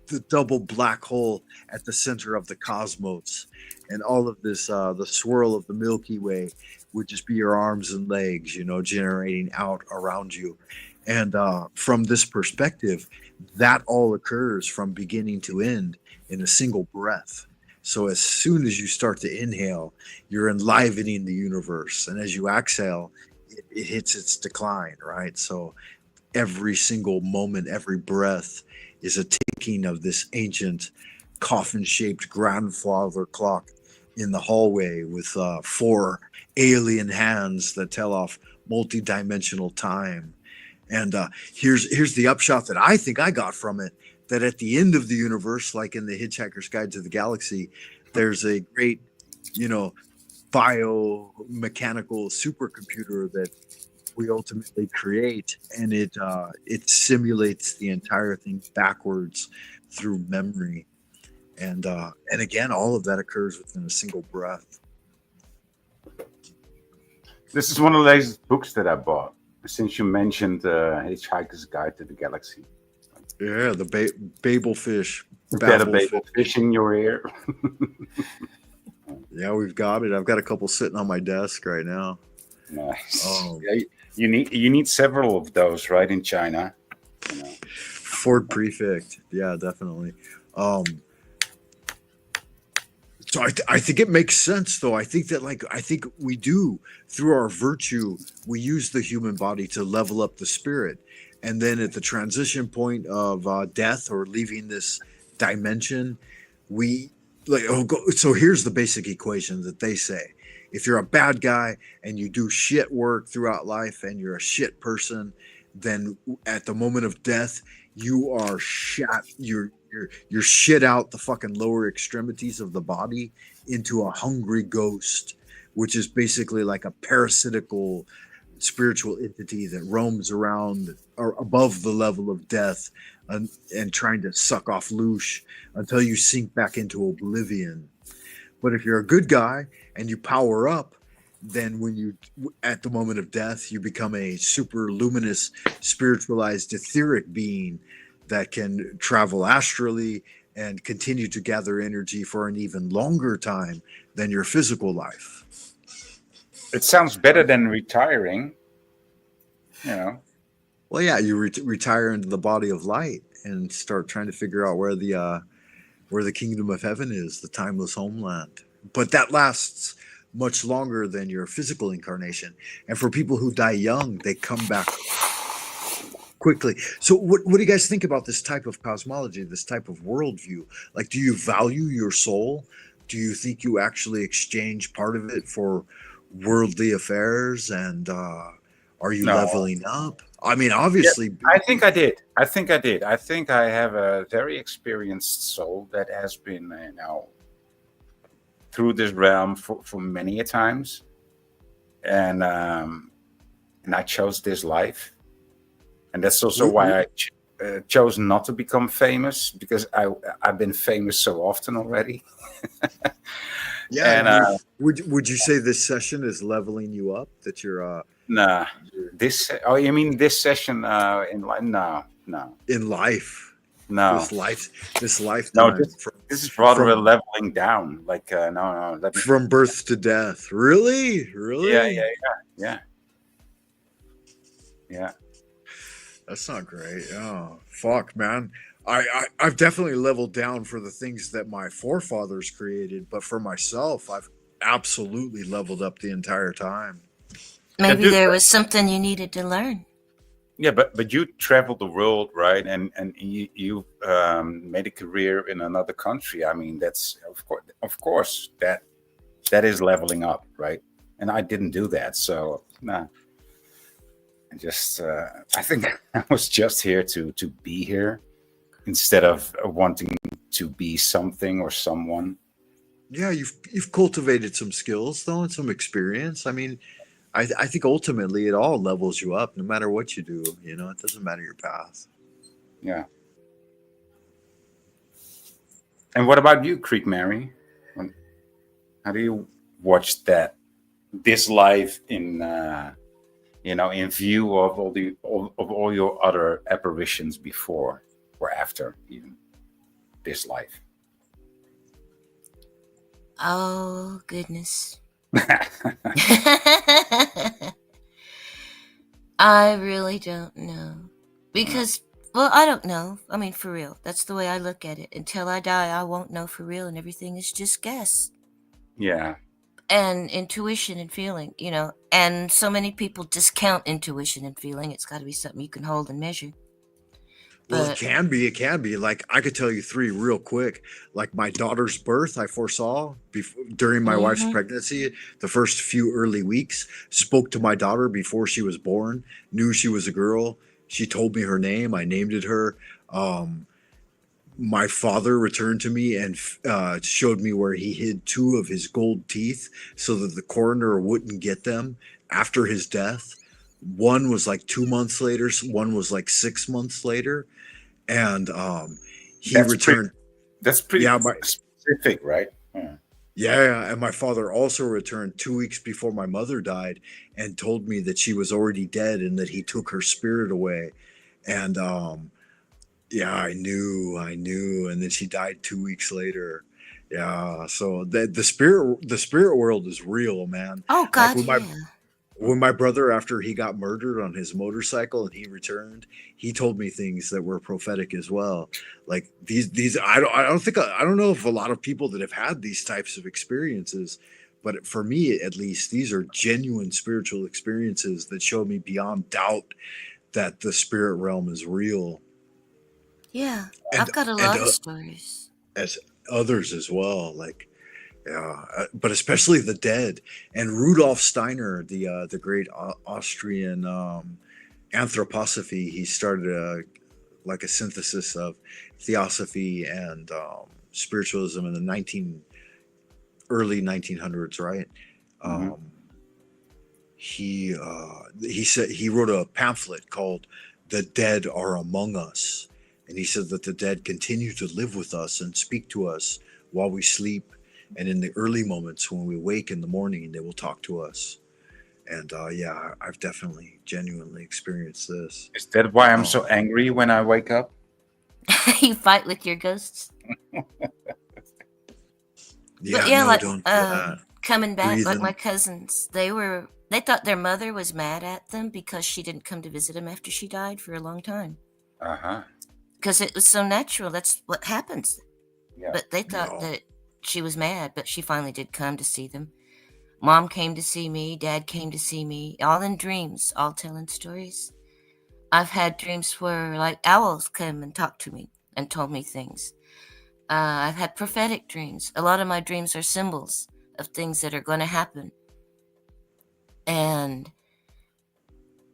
the double black hole at the center of the cosmos, and all of this the swirl of the Milky Way would just be your arms and legs, you know, generating out around you. And from this perspective, that all occurs from beginning to end in a single breath. So as soon as you start to inhale, you're enlivening the universe, and as you exhale, it hits its decline, right? So every single moment, every breath is a ticking of this ancient coffin-shaped grandfather clock in the hallway with 4 alien hands that tell off multi-dimensional time. And here's the upshot that I think I got from it, that at the end of the universe, like in the Hitchhiker's Guide to the Galaxy, there's a great, you know, biomechanical supercomputer that we ultimately create, and it simulates the entire thing backwards through memory. And again, all of that occurs within a single breath. This is one of the latest books that I bought, since you mentioned Hitchhiker's Guide to the Galaxy. Yeah, the Babel fish. Got a Babel fish in your ear. Yeah, we've got it. I've got a couple sitting on my desk right now. Nice. Yeah, you need several of those, right, in China. You know. Ford Prefect. Yeah, definitely. So I think it makes sense, though. I think we do, through our virtue, we use the human body to level up the spirit. And then at the transition point of death or leaving this dimension, so here's the basic equation that they say. If you're a bad guy and you do shit work throughout life and you're a shit person, then at the moment of death, you are shot. You're shit out the fucking lower extremities of the body into a hungry ghost, which is basically like a parasitical spiritual entity that roams around or above the level of death and trying to suck off loosh until you sink back into oblivion. But if you're a good guy and you power up, then when you, at the moment of death, you become a super luminous, spiritualized, etheric being that can travel astrally and continue to gather energy for an even longer time than your physical life. It sounds better than retiring, you know. Well, yeah, you retire into the body of light and start trying to figure out where the kingdom of heaven is, the timeless homeland. but that lasts much longer than your physical incarnation. And for people who die young, they come back quickly. So what do you guys think about this type of cosmology, this type of worldview? Like, do you value your soul? Do you think you actually exchange part of it for worldly affairs? And are you No. leveling up? I mean, Yeah, obviously. I think I did. I think I have a very experienced soul that has been, through this realm for many a times, and I chose this life, and that's also why I chose not to become famous, because I've been famous so often already. Yeah. And would you say this session is leveling you up? That you're nah, this. Oh, you mean this session in life? No, in life, no. this lifetime, No, this is rather a leveling down. Like no. from birth to death. Really? Yeah. That's not great. Oh, fuck, man. I've definitely leveled down for the things that my forefathers created, but for myself, I've absolutely leveled up the entire time. Maybe there was something you needed to learn. Yeah, but you traveled the world, right? And you made a career in another country. I mean, that's of course that is leveling up, right? And I didn't do that, so nah. I think I was just here to be here, instead of wanting to be something or someone. Yeah, you've cultivated some skills though, and some experience. I mean, I think ultimately it all levels you up, no matter what you do. You know, it doesn't matter your path. Yeah. And what about you, Creek Mary? How do you watch this life in in view of all your other apparitions before or after even this life? Oh, goodness. I really don't know. Because, well, I don't know. I mean, for real. That's the way I look at it. Until I die, I won't know for real, and everything is just guess. Yeah. And intuition and feeling, and so many people discount intuition and feeling. It's got to be something you can hold and measure. Well, it can be. Like, I could tell you 3 real quick. Like, my daughter's birth, I foresaw during my wife's pregnancy. The first few early weeks, spoke to my daughter before she was born. Knew she was a girl. She told me her name. I named it her. My father returned to me and showed me where he hid 2 of his gold teeth so that the coroner wouldn't get them after his death. One was like 2 months later. One was like 6 months later. And he returned. That's pretty specific, right? Yeah. And my father also returned 2 weeks before my mother died and told me that she was already dead and that he took her spirit away. And yeah, I knew. And then she died 2 weeks later. Yeah. So the spirit world is real, man. Oh, God, When my brother, after he got murdered on his motorcycle and he returned, he told me things that were prophetic as well. Like these, I don't know if a lot of people that have had these types of experiences, but for me, at least, these are genuine spiritual experiences that show me beyond doubt that the spirit realm is real. Yeah, I've got a lot of stories. As others as well, like. Yeah, but especially the dead. And Rudolf Steiner, the great Austrian anthroposophy, he started a synthesis of theosophy and spiritualism in the early 1900s, right? He said he wrote a pamphlet called "The Dead Are Among Us," and he said that the dead continue to live with us and speak to us while we sleep. And in the early moments when we wake in the morning, they will talk to us. And yeah, I've definitely genuinely experienced this. Is that why I'm so angry when I wake up? You fight with your ghosts? Don't do that. Coming back, like my cousins, they thought their mother was mad at them because she didn't come to visit them after she died for a long time. Uh-huh. Because it was so natural. That's what happens. Yeah. But they thought that she was mad, but she finally did come to see them. Mom came to see me, Dad came to see me, all in dreams, all telling stories. I've had dreams where like owls come and talk to me and told me things. I've had prophetic dreams. A lot of my dreams are symbols of things that are going to happen. And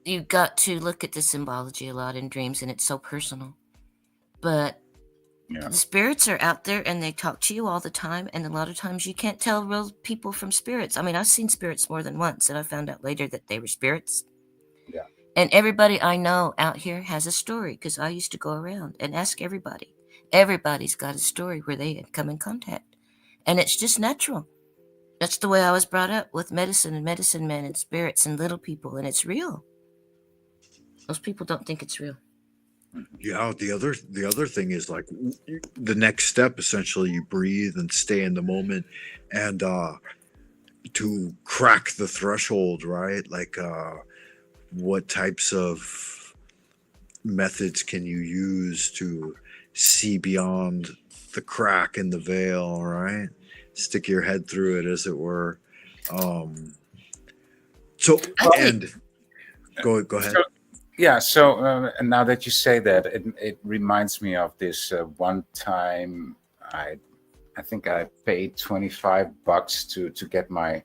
you've got to look at the symbology a lot in dreams, and it's so personal. But Yeah. the spirits are out there and they talk to you all the time, and a lot of times you can't tell real people from spirits. I mean, I've seen spirits more than once, and I found out later that they were spirits. Yeah. And everybody I know out here has a story, because I used to go around and ask everybody. Everybody's got a story where they had come in contact, and it's just natural. That's the way I was brought up, with medicine and medicine men and spirits and little people, and it's real. Most people don't think it's real. Yeah, the other thing is like the next step. Essentially, you breathe and stay in the moment, and to crack the threshold, right? Like, what types of methods can you use to see beyond the crack in the veil, right? Stick your head through it, as it were. So, and go ahead. And now that you say that, it reminds me of this one time I think I paid $25 to get my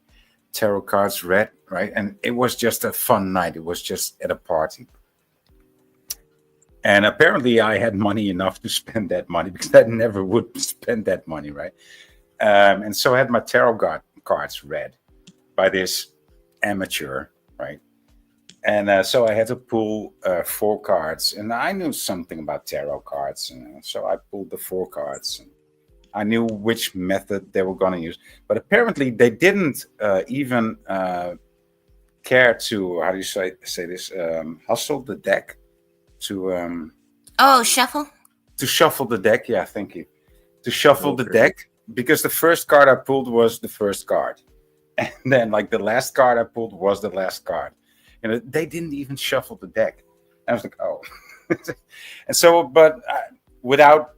tarot cards read, right? And it was just a fun night. It was just at a party. And apparently I had money enough to spend that money, because I never would spend that money, right? And so I had my tarot cards read by this amateur, right? And so I had to pull 4 cards, and I knew something about tarot cards, and so I pulled the 4 cards. And I knew which method they were going to use, but apparently they didn't even care to, how do you say this, hustle the deck, to Shuffle? To shuffle the deck. Yeah, thank you. To shuffle the deck, because the first card I pulled was the first card, and then like the last card I pulled was the last card. And they didn't even shuffle the deck. I was like, oh. And so, but without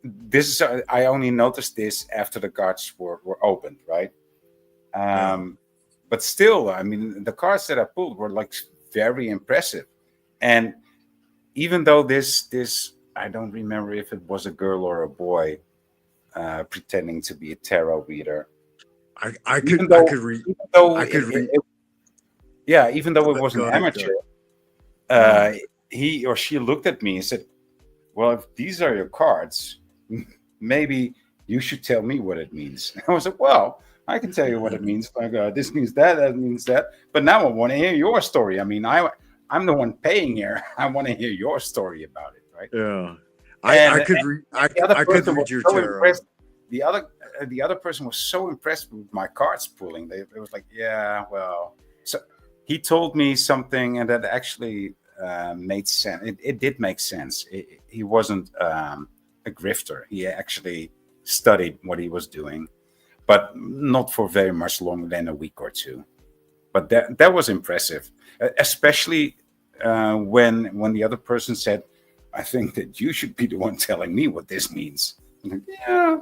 this, I only noticed this after the cards were opened, right? But still, I mean, the cards that I pulled were like very impressive. And even though this, I don't remember if it was a girl or a boy pretending to be a tarot reader. I could read. Yeah, even though it was an amateur, he or she looked at me and said, well, if these are your cards, maybe you should tell me what it means. I was like, well, I can tell you what it means. Like, this means that, that means that. But now I want to hear your story. I mean, I'm the one paying here. I want to hear your story about it, right? Yeah. I could read your tarot. The other person was so impressed with my cards pulling. It was like, yeah, well. So he told me something, and that actually made sense. It did make sense. He wasn't a grifter. He actually studied what he was doing, but not for very much longer than a week or two. But that was impressive, especially when the other person said, I think that you should be the one telling me what this means. Like, yeah.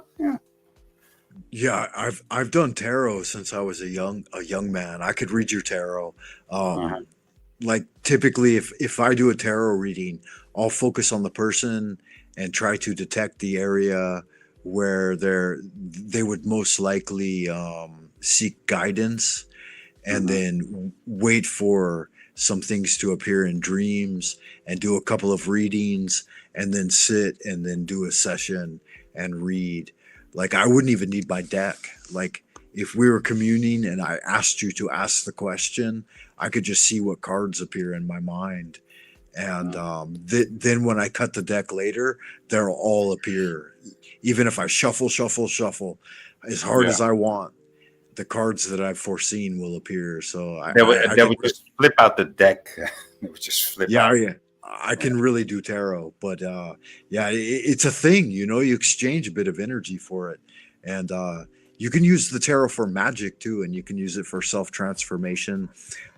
Yeah, I've done tarot since I was a young man. I could read your tarot. Like typically, if I do a tarot reading, I'll focus on the person and try to detect the area where they would most likely seek guidance, and then wait for some things to appear in dreams and do a couple of readings, and then sit and then do a session and read. Like, I wouldn't even need my deck. Like, if we were communing and I asked you to ask the question, I could just see what cards appear in my mind. And then when I cut the deck later, they'll all appear. Even if I shuffle as hard as I want, the cards that I've foreseen will appear. So they would just flip out the deck. They would just flip out. Yeah. I can really do tarot, but it's a thing, you exchange a bit of energy for it. And you can use the tarot for magic too, and you can use it for self-transformation.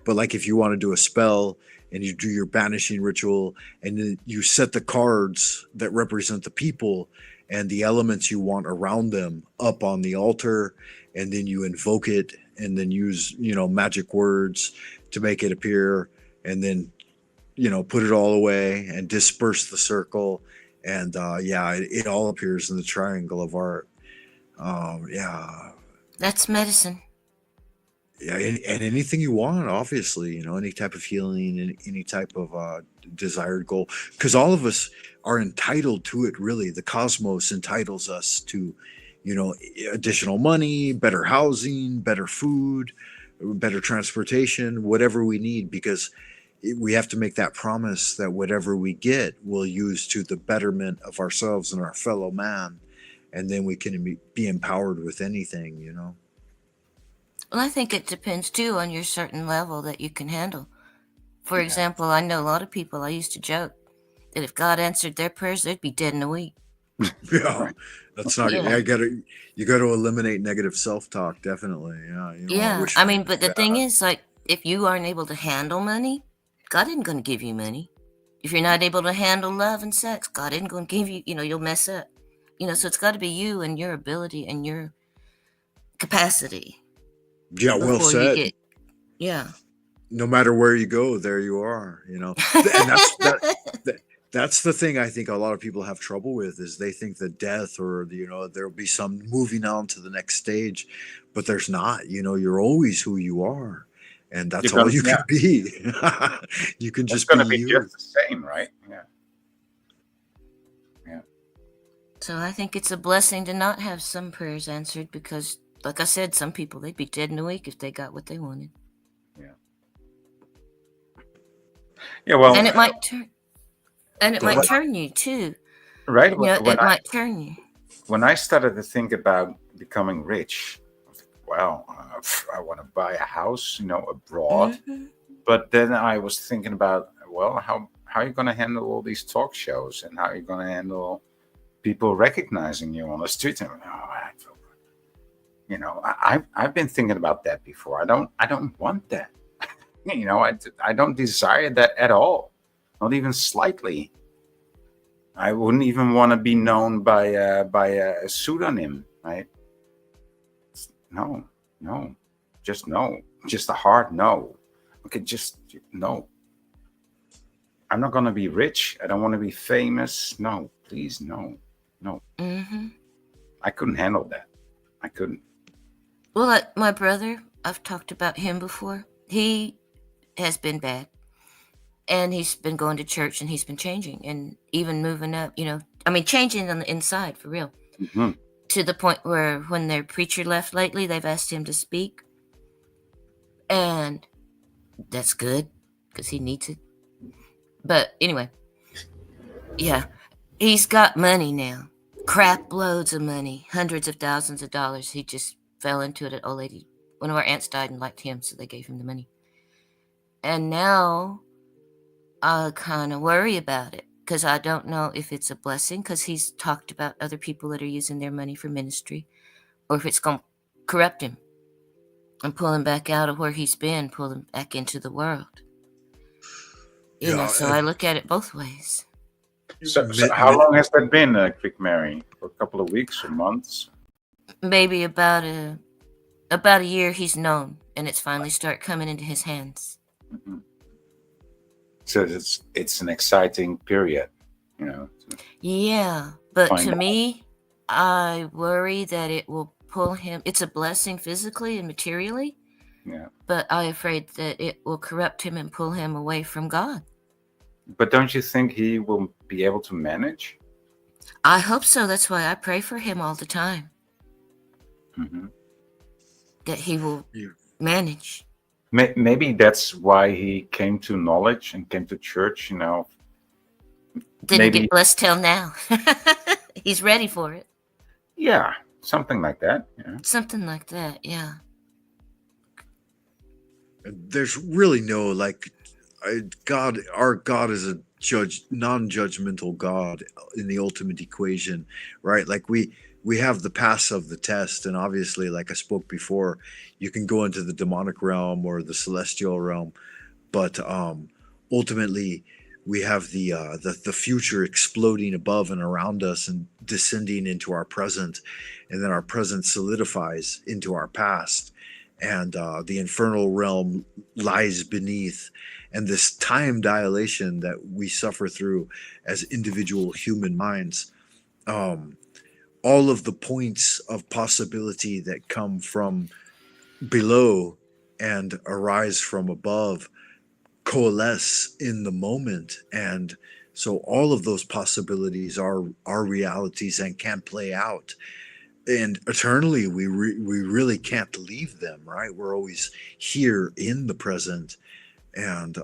But like if you want to do a spell and you do your banishing ritual, and then you set the cards that represent the people, and the elements you want around them up on the altar, and then you invoke it and then use, magic words to make it appear, and then, put it all away and disperse the circle. And it all appears in the triangle of art. Yeah. That's medicine. Yeah, and anything you want, obviously, any type of healing and any type of desired goal, because all of us are entitled to it. Really, the cosmos entitles us to, additional money, better housing, better food, better transportation, whatever we need, because we have to make that promise that whatever we get, we'll use to the betterment of ourselves and our fellow man, and then we can be empowered with anything. Well, I think it depends too on your certain level that you can handle. For example, I know a lot of people, I used to joke that if God answered their prayers, they'd be dead in a week. Yeah, that's not. Yeah. You got to eliminate negative self-talk. Definitely. Yeah. You don't wanna Yeah. wish I for mean, but the bad. thing is, like, if you aren't able to handle money, God isn't going to give you money. If you're not able to handle love and sex, God isn't going to give you, you'll mess up. So it's got to be you and your ability and your capacity. Yeah, well before said. you get, yeah. No matter where you go, there you are. And that's the thing I think a lot of people have trouble with, is they think that death, or there'll be some moving on to the next stage, but there's not. You're always who you are, and that's all you can be. You can just It's going to be be you. just the same, right? Yeah. So I think it's a blessing to not have some prayers answered, because, like I said, some people, they'd be dead in a week if they got what they wanted. Yeah. Well, And it might turn, turn you too. Right. It might turn you. When I started to think about becoming rich, I was like, wow, I want to buy a house, abroad. Mm-hmm. But then I was thinking about, well, how are you going to handle all these talk shows, and how are you going to handle people recognizing you on the street? And, I've been thinking about that before. I don't want that. I don't desire that at all, not even slightly. I wouldn't even want to be known by a pseudonym, right? No, just no, just a hard no. Okay, just no. I'm not going to be rich. I don't want to be famous. No, please, no. Mm-hmm. I couldn't handle that. I couldn't. Well, like my brother, I've talked about him before. He has been bad, and he's been going to church, and he's been changing, and even moving up, changing on the inside for real. Mm-hmm. To the point where when their preacher left lately, they've asked him to speak, and that's good because he needs it. But anyway, yeah, he's got money now, crap loads of money, hundreds of thousands of dollars. He just fell into it. An old lady, one of our aunts died and liked him, so they gave him the money. And now I kind of worry about it, because I don't know if it's a blessing, because he's talked about other people that are using their money for ministry, or if it's going to corrupt him and pull him back out of where he's been, pull him back into the world. So I look at it both ways. So how long has that been, Quick Mary? For a couple of weeks or months? Maybe about a year he's known, and it's finally start coming into his hands. Mm-hmm. So it's an exciting period, Yeah, but to out. me, I worry that it will pull him. It's a blessing physically and materially. Yeah. But I'm afraid that it will corrupt him and pull him away from God. But don't you think he will be able to manage? I hope so. That's why I pray for him all the time. Mm-hmm. That he will manage. Maybe that's why he came to knowledge and came to church, Didn't get blessed till now. He's ready for it. Yeah, something like that. Yeah. Something like that, yeah. There's really no God. Our God is a non-judgmental God in the ultimate equation, right? Like we have the pass of the test, and obviously, like I spoke before, you can go into the demonic realm or the celestial realm, but ultimately, we have the future exploding above and around us and descending into our present, and then our present solidifies into our past, and the infernal realm lies beneath, and this time dilation that we suffer through as individual human minds, all of the points of possibility that come from below and arise from above coalesce in the moment, and so all of those possibilities are realities and can play out, and eternally we really can't leave them, right? We're always here in the present. And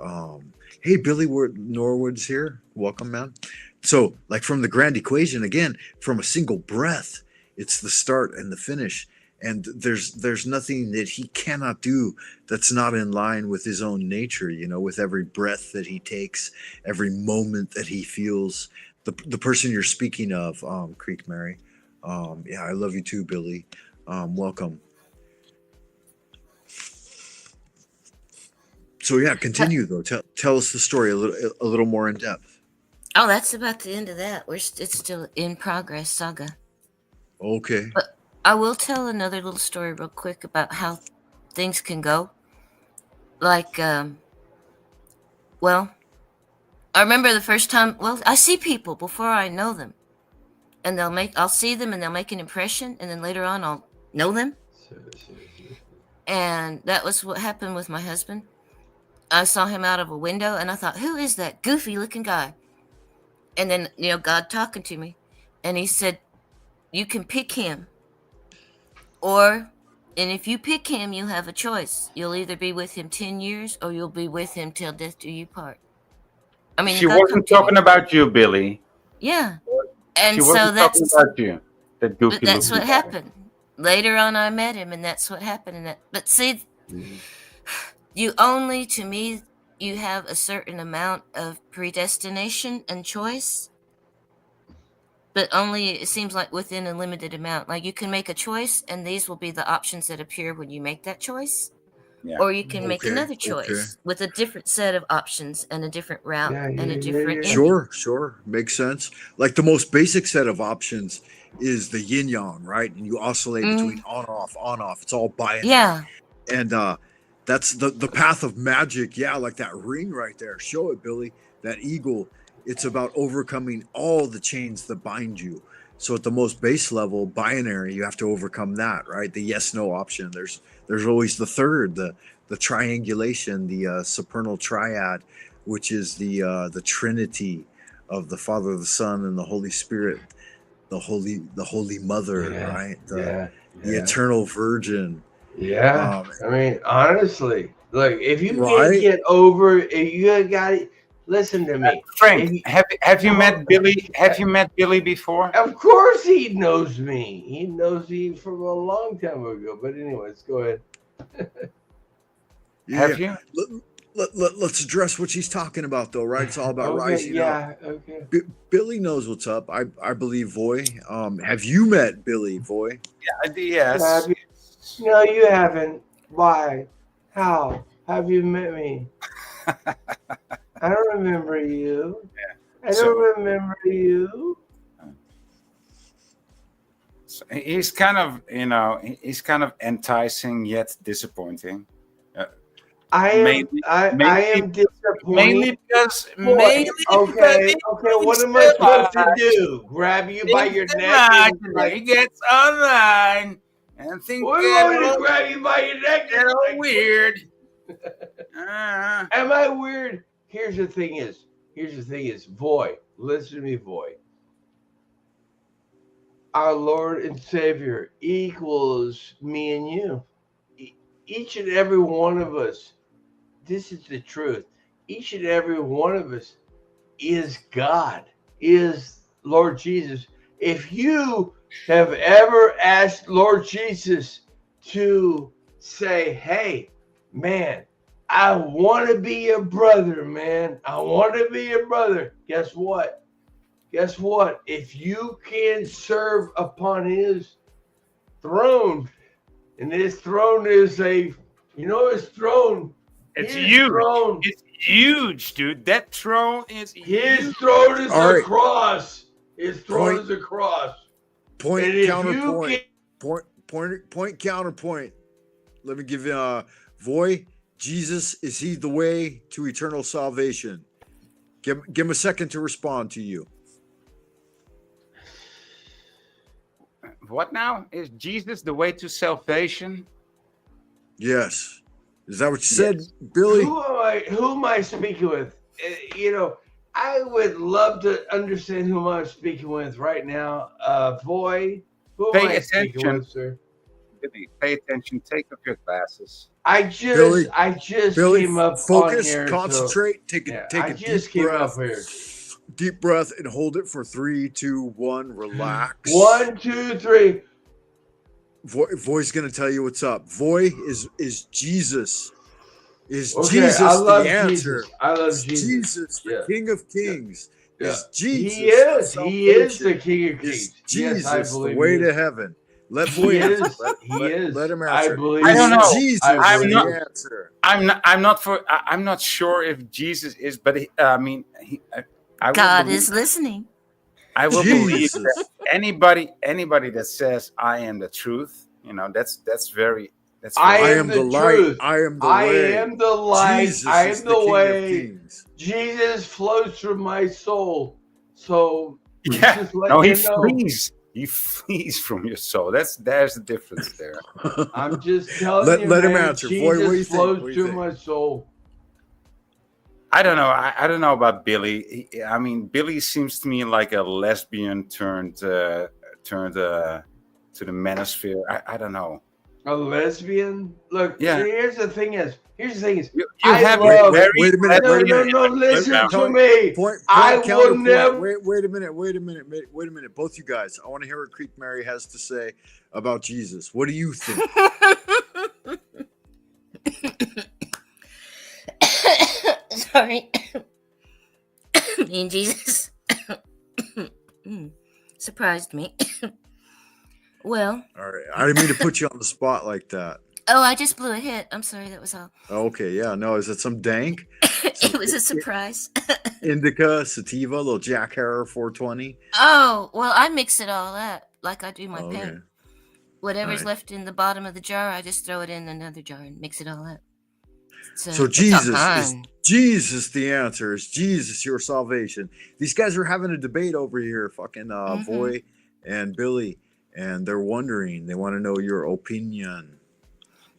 hey, Billy Norwood's here, welcome, man. So like from the grand equation, again, from a single breath, it's the start and the finish, and there's nothing that he cannot do that's not in line with his own nature, you know, with every breath that he takes, every moment that he feels. The person you're speaking of, Creek Mary, yeah, I love you too, Billy. Welcome. So yeah, continue though. Tell us the story a little more in depth. Oh, that's about the end of that. It's still in progress, saga. Okay. But I will tell another little story real quick about how things can go. Like, well, I remember the first time. Well, I see people before I know them, and I'll see them and they'll make an impression, and then later on I'll know them. And that was what happened with my husband. I saw him out of a window, and I thought, who is that goofy-looking guy? And then, God talking to me, and he said, you can pick him. And if you pick him, you have a choice. You'll either be with him 10 years, or you'll be with him till death do you part. I mean, she wasn't talking about you, Billy. Yeah. And she so wasn't talking about you. But that's what happened. Later on, I met him, and that's what happened. But see, you only, to me, you have a certain amount of predestination and choice, but only, it seems like, within a limited amount. Like, you can make a choice, and these will be the options that appear when you make that choice. Yeah. Or you can make another choice with a different set of options and a different route and a different ending. Sure. Makes sense. Like the most basic set of options is the yin yang, right? And you oscillate between on, off. It's all binary. Yeah. And that's the path of magic. Yeah, like that ring right there. Show it, Billy. That eagle. It's about overcoming all the chains that bind you. So at the most base level, binary, you have to overcome that, right? The yes/no option. There's always the third, the triangulation, the supernal triad, which is the Trinity of the Father, the Son, and the Holy Spirit, the Holy Mother, right? The Eternal Virgin. Yeah, I mean, honestly, look, if you can't get over, if you got it. Listen to me, Frank. Have you met Billy? Have you met Billy before? Of course, he knows me. He knows me from a long time ago. But anyways, go ahead. Have you? Let's address what she's talking about, though, right? It's all about rising up. Okay. Billy knows what's up. I believe, Voy. Have you met Billy, Voy? Yeah. Yes. No, you haven't. Why? How? Have you met me? I don't remember you. Yeah. I don't remember you. So he's kind of, enticing yet disappointing. I am disappointed. Mainly because. Okay. What am I supposed to do? Grab you by your neck? He gets online and think. We're going to grab you by your neck. You're weird. Am I weird? Here's the thing is, Voy, listen to me, Voy. Our Lord and Savior equals me and you. Each and every one of us, this is the truth. Each and every one of us is God, is Lord Jesus. If you have ever asked Lord Jesus to say, hey, man, I want to be your brother, man. I want to be your brother. Guess what? If you can serve upon his throne, and his throne is his throne It's His huge. throne. It's huge, dude. That throne is His huge. throne is All a right. cross. His throne Point. is a cross. Point, And if you counterpoint. can, Point, counterpoint. Let me give you Voy. Jesus, is he the way to eternal salvation? Give him a second to respond to you. What now? Is Jesus the way to salvation? Yes. Is that what you said, Yes. Billy? who am I speaking with? I would love to understand whom I'm speaking with right now. Voy, who am Pay I speaking attention. with, sir? Billy, pay attention. Take off your glasses. I just Billy, came up on focus, here. concentrate, take Yeah, a I deep just came breath. up here. Deep breath and hold it for 3, 2, 1. Relax. 1, 2, 3. Voy's gonna tell you what's up. Voy is Jesus. Is Okay, Jesus I love the answer? Jesus. I love Is Jesus. Jesus, the Yeah. King of Kings. Yeah. Is Jesus? He is. the He is salvation? the King of Is Kings. Jesus Yes, I believe the way he to is. heaven? Let He Voy answer. is. He is. Let him I answer. believe I don't he know. is. Jesus I I'm believe not- he is. the answer. I'm not sure if Jesus is, but I will God believe, is listening. I will believe Jesus. that anybody that says I am the truth, that's very. I I am am the the light. truth. I am the I way. am the light. Jesus I is am the the King way. of Kings. Jesus flows through my soul. So Yeah. just let No, he you know. flees. He flees from your soul. There's the difference there. I'm just telling Let you, him man, answer. Voy, what do you Jesus think? flows What do you through think? my soul. I don't know. I don't know about Billy. Billy seems to me like a lesbian turned to the manosphere. I don't know. A lesbian? Look, Yeah. here's the thing is, You I have love- very Wait a minute. no, Wait a no, minute. no, listen to Point- me. Point, I will counterpoint. never. Wait a minute. Both you guys. I want to hear what Creek Mary has to say about Jesus. What do you think? Sorry. Me and Jesus surprised me. Well, All right. I didn't mean to put you on the spot like that. oh, I just blew a hit. I'm sorry, that was all. Okay. Yeah. No. Is it some dank? It was a surprise. Indica, sativa, little Jack Harrow 420? Oh, well, I mix it all up like I do my Okay. paint. Whatever's Alright. left in the bottom of the jar, I just throw it in another jar and mix it all up. So it's all Jesus is fine. Jesus the answer. Is Jesus your salvation? These guys are having a debate over here, fucking Voy and Billy, and they're wondering. They want to know your opinion.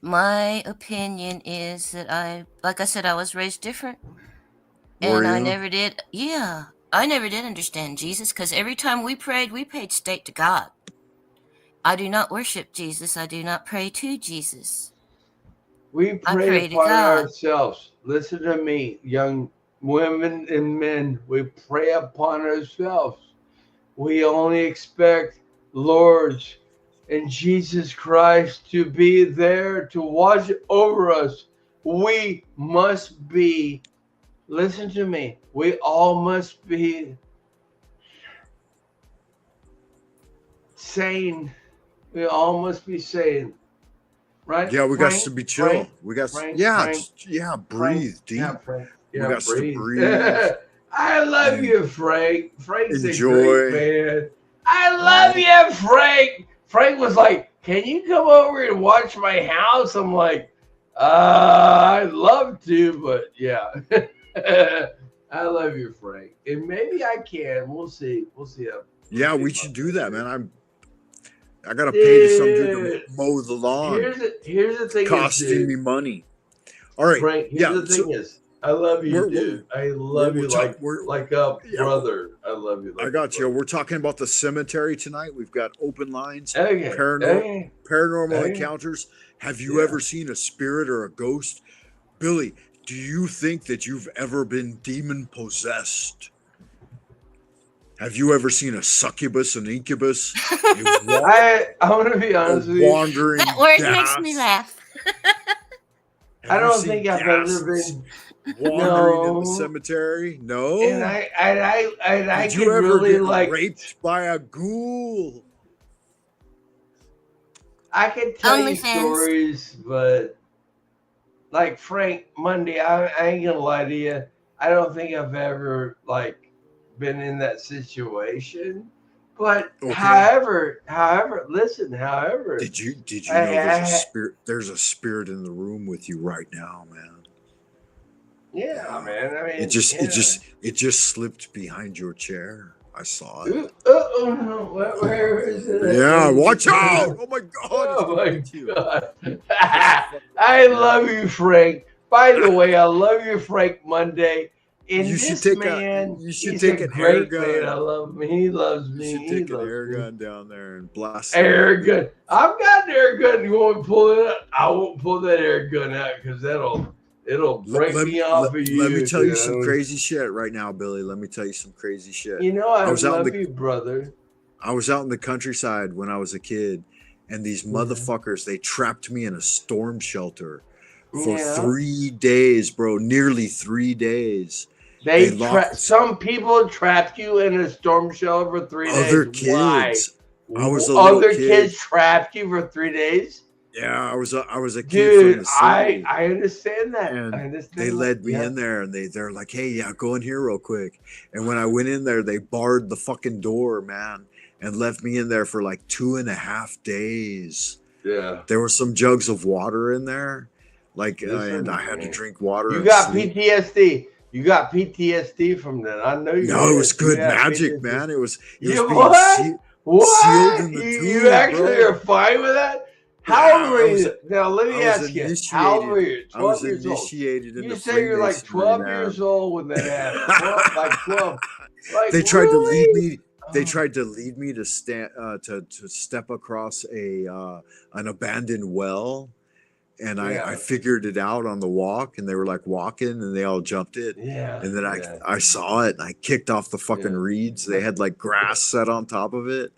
My opinion is that like I said, I was raised different. Were And I you? never did. Yeah, I never did understand Jesus because every time we prayed, we paid state to God. I do not worship Jesus. I do not pray to Jesus. We I pray pray to upon God. ourselves. Listen to me, young women and men. We pray upon ourselves. We only expect Lord's and Jesus Christ to be there to watch over us. We must be, listen to me, we all must be sane. We all must be sane. Right? Yeah, we got Frank? to be chill. Frank? We got Frank? yeah, Frank? just, yeah, Frank? breathe deep. Yeah, Frank. We Yeah, got to breathe. breathe. I love and you, Frank. Frank's enjoy. a great man. I love you, Frank. Frank was like, "Can you come over and watch my house?" I'm like, I'd love to, but yeah. I love you, Frank. And maybe I can. We'll see. We'll see. Yeah, we should do that, man. I gotta pay some dude to Dude, mow the lawn. Here's the thing. Costing me money. All right. Frank, here's the thing is, I love you, dude. I love you like a brother. I love you. Like I got you. We're talking about the cemetery tonight. We've got open lines, Okay. paranormal Okay. encounters. Have you ever seen a spirit or a ghost? Billy, do you think that you've ever been demon possessed? Have you ever seen a succubus, an incubus? I want to be honest with you. Wandering That word gas? makes me laugh. I don't think I've ever been wandering in the cemetery. No. And I Did could you ever really get like raped by a ghoul? I could tell you OnlyFans. stories, but like Frank Monday, I ain't gonna lie to you. I don't think I've ever like been in that situation. But Okay. however, Did you I, know there's a I, spirit? There's a spirit in the room with you right now, man. yeah, man. I mean, It just slipped behind your chair. I saw it. Oh no! Where is it? Yeah, watch out! Oh my God! Oh my it's you. God! I love you, Frank. By the way, I love you, Frank Monday. And You should this take man, take he's a an air great gun. man. I love him. He loves You me. should He take an loves air me. gun down there and blast Air it. gun. I've got an air gun. You want me to pull it out? I won't pull that air gun out because it'll break me off of you. Let me tell you some crazy shit right now, Billy. Let me tell you some crazy shit. You know I was out in love the- you, brother. I was out in the countryside when I was a kid, and these motherfuckers, they trapped me in a storm shelter for 3 days, bro. Nearly 3 days. Some people trapped you in a storm shelter for 3 days. Other kids. Why? I was a little Other kid. kids trapped you for 3 days? Yeah, I was a kid Dude, from the city. I understand that. And I understand they that. led me in there, and they're like, "Hey, yeah, go in here real quick." And when I went in there, they barred the fucking door, man, and left me in there for like 2.5 days. Yeah. There were some jugs of water in there, and I had to drink water. You and got sleep. PTSD. You got PTSD from that. I know you. No, it was good magic, PTSD. man. It was What? sealed in the tomb, you actually bro. are fine with that? How old were you? Now let me I was ask you. How old were you? 12 I was years old. initiated into You say you're like 12 years old when that happened. Like 12. Like, They tried to lead really? me. They tried to lead me to to step across an abandoned well, and I figured it out on the walk, and they were like walking, and they all jumped it. Yeah. And then I saw it, and I kicked off the fucking reeds. They had like grass set on top of it,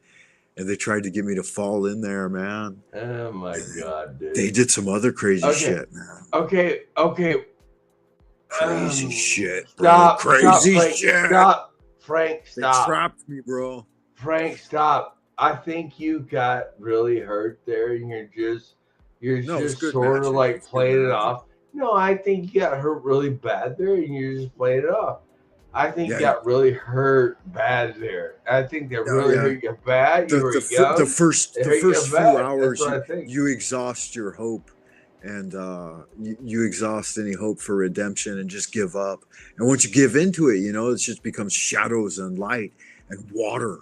and they tried to get me to fall in there, man. Oh my God, dude. They did some other crazy shit, man. Okay. Crazy shit, bro. Crazy shit. Stop. Frank, stop. They trapped me, bro. Frank, stop. I think you got really hurt there, and you're just sort of like playing it off. No, I think you got hurt really bad there, and you're just playing it off. I think you got really hurt bad there. I think they really hurt you bad. You were young. The first few hours, you exhaust your hope, and you exhaust any hope for redemption, and just give up. And once you give into it, it just becomes shadows and light and water.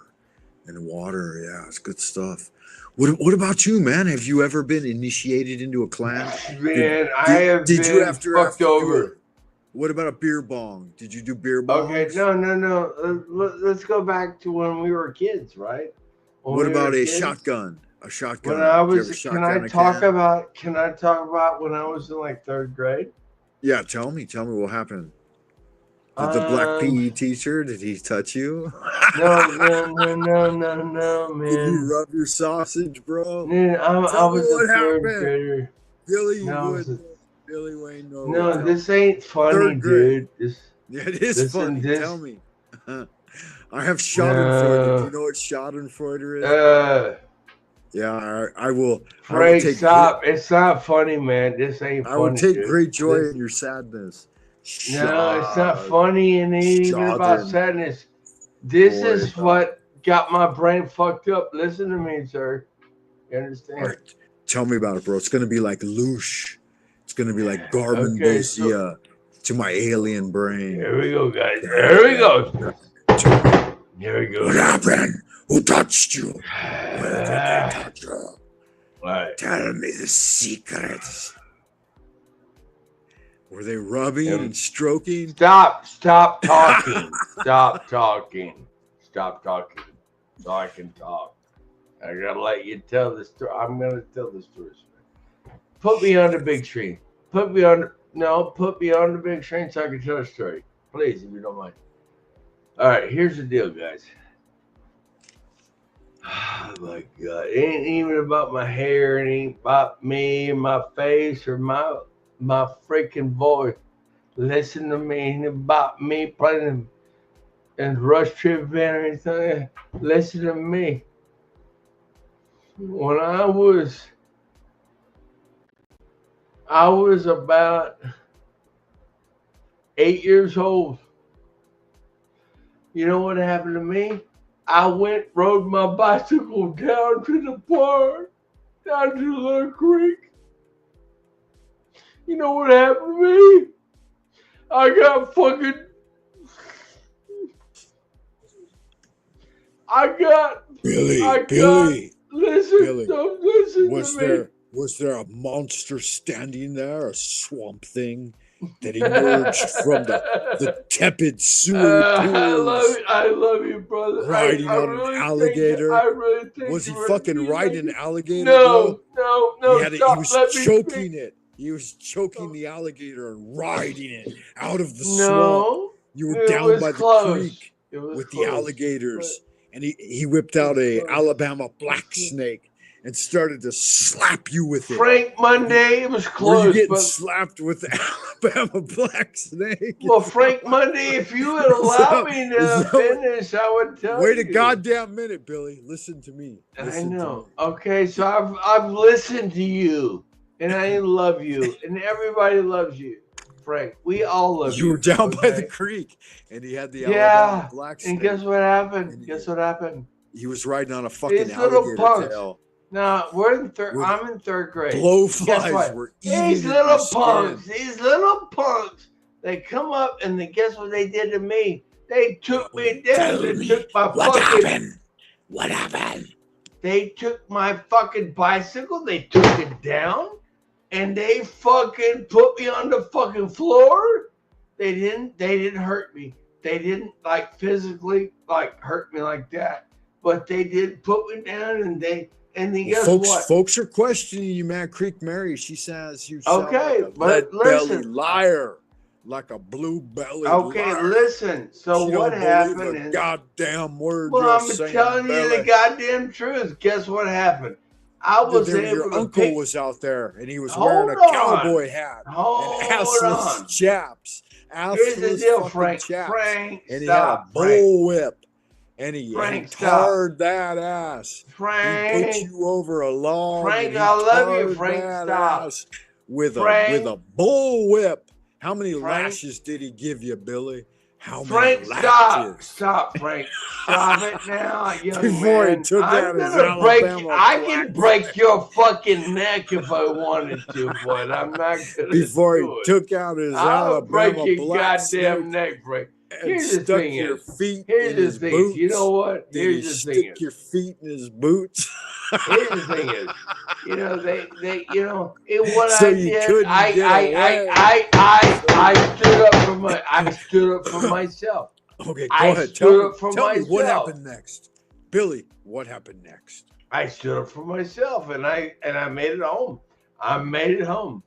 Yeah, it's good stuff. What about you, man? Have you ever been initiated into a clan? Man, I have been fucked over. What about a beer bong? Did you do beer bongs? Okay, no. Let's go back to when we were kids, right? What about a shotgun? A shotgun. When I was, can I talk about when I was in like 3rd grade? Yeah, tell me what happened. Did the black PE teacher, did he touch you? No, man. Did you rub your sausage, bro? Man, I was a 3rd grader. Billy Wayne knows. No, this ain't funny, dude. It is funny. Tell me. I have Schadenfreude. Do you know what Schadenfreude is? Yeah, I will. Frank, stop. It's not funny, man. This ain't funny. I will take great joy in your sadness. No, it's not funny, and it ain't even about sadness. This is what got my brain fucked up. Listen to me, sir. You understand? All right. Tell me about it, bro. It's going to be like Loosh. It's going to be like Garmin Bosia to my alien brain. Here we go, guys. Here we go. Here we go. What happened? Who touched you? Where did they touch you? Right. Tell me the secrets. Were they rubbing and stroking? Stop talking. Stop talking. So I can talk. I gotta let you tell the story. I'm gonna tell the story. Put me on the big screen. Put me on the big screen so I can tell the story. Please, if you don't mind. All right, here's the deal, guys. Oh my God. It ain't even about my hair. It ain't about me and my face or my freaking voice. Listen to me. It ain't about me playing in Rush Trip Band or anything. Listen to me. When I was I was about 8 years old. You know what happened to me? I rode my bicycle down to the park, down to the little creek. You know what happened to me? I got fucking. Billy, Listen, don't listen was to me. there a monster standing there, a swamp thing that emerged from the tepid sewer pools? I love you, brother. Riding I on really an alligator? I really think Was he you were fucking being riding like- an alligator, No, bro? no, He stop. was Let me choking speak. it. He was choking the alligator and riding it out of the swamp. No, You were it down was by the close. creek It was with the close, alligators, and he whipped out a Alabama black snake and started to slap you with it. Frank Monday, it was Were you close, getting but slapped with the Alabama black snake? well, Frank Monday, if you would allow me to finish, I would tell you. Wait a goddamn minute, Billy. Listen to me. I know. Okay, so I've listened to you, and I love you, and everybody loves you, Frank. We all love you. You were down by the okay? creek, and he had the Alabama black snake. And guess what happened? Guess what happened? He was riding on a fucking These little alligator punks. tail. No, I'm in third grade. Blowflies were eating These at your little skin. punks, they come up and guess what they did to me? They took me down. They took my What happened? They took my fucking bicycle. They took it down, and they fucking put me on the fucking floor. They didn't hurt me. They didn't like physically like hurt me like that, but they did put me down, and then guess what? Folks are questioning you, man. Creek Mary, she says you sound Okay, like a but lead-belly listen. liar, like a blue-bellied Okay, liar. listen. So She what don't happened believe a is, goddamn word well, you're I'm saying, telling you the Billy. goddamn truth. Guess what happened? I was able Your to uncle pick. was out there, and he was Hold wearing a on. cowboy hat Hold and assless on. chaps. Here's the Assless deal, fucking Frank. chaps. Frank, And he stop. had a bull whip, and he Frank, stop. tarred that ass. Frank, He put you over a log. Frank, and he I love you, tarred Frank, that stop. ass with Frank. a bull whip. How many Frank. lashes did he give you, Billy? How Frank, many stop. lashes? Stop, Frank. Stop it now, young Before man. he took out I'm his gonna break. Alabama I black can break your fucking neck if I wanted to, but I'm not gonna Before do he it. took out his I'll break Alabama your black goddamn snake neck, Frank. and Here's the stuck thing your is, feet here's in the his thing. boots. You know what? Did Here's he the thing stick is. your feet in his boots? Here's the thing is, you know, what So I you did, couldn't I stood up for myself. Okay, go I ahead. stood Tell up for me what myself. happened next. Billy, what happened next? I stood up for myself, and I made it home. I made it home.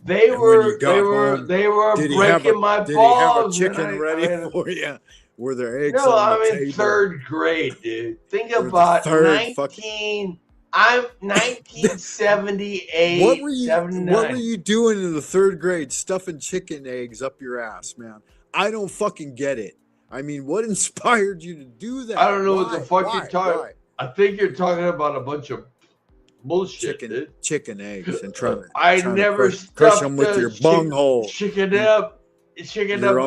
They And when were you got home, did he have breaking my Did he have a balls. chicken ready for you? Were there eggs No, on the I'm in table? third grade, dude. Think Or the about third 1978. What were 79. you doing in the third grade, stuffing chicken eggs up your ass, man? I don't fucking get it. I mean, what inspired you to do that? I don't know what the fuck Why? you're talking. I think you're talking about a bunch of bullshit, dude. Chicken eggs and trying to never crush them with your bunghole. Chicken Your up.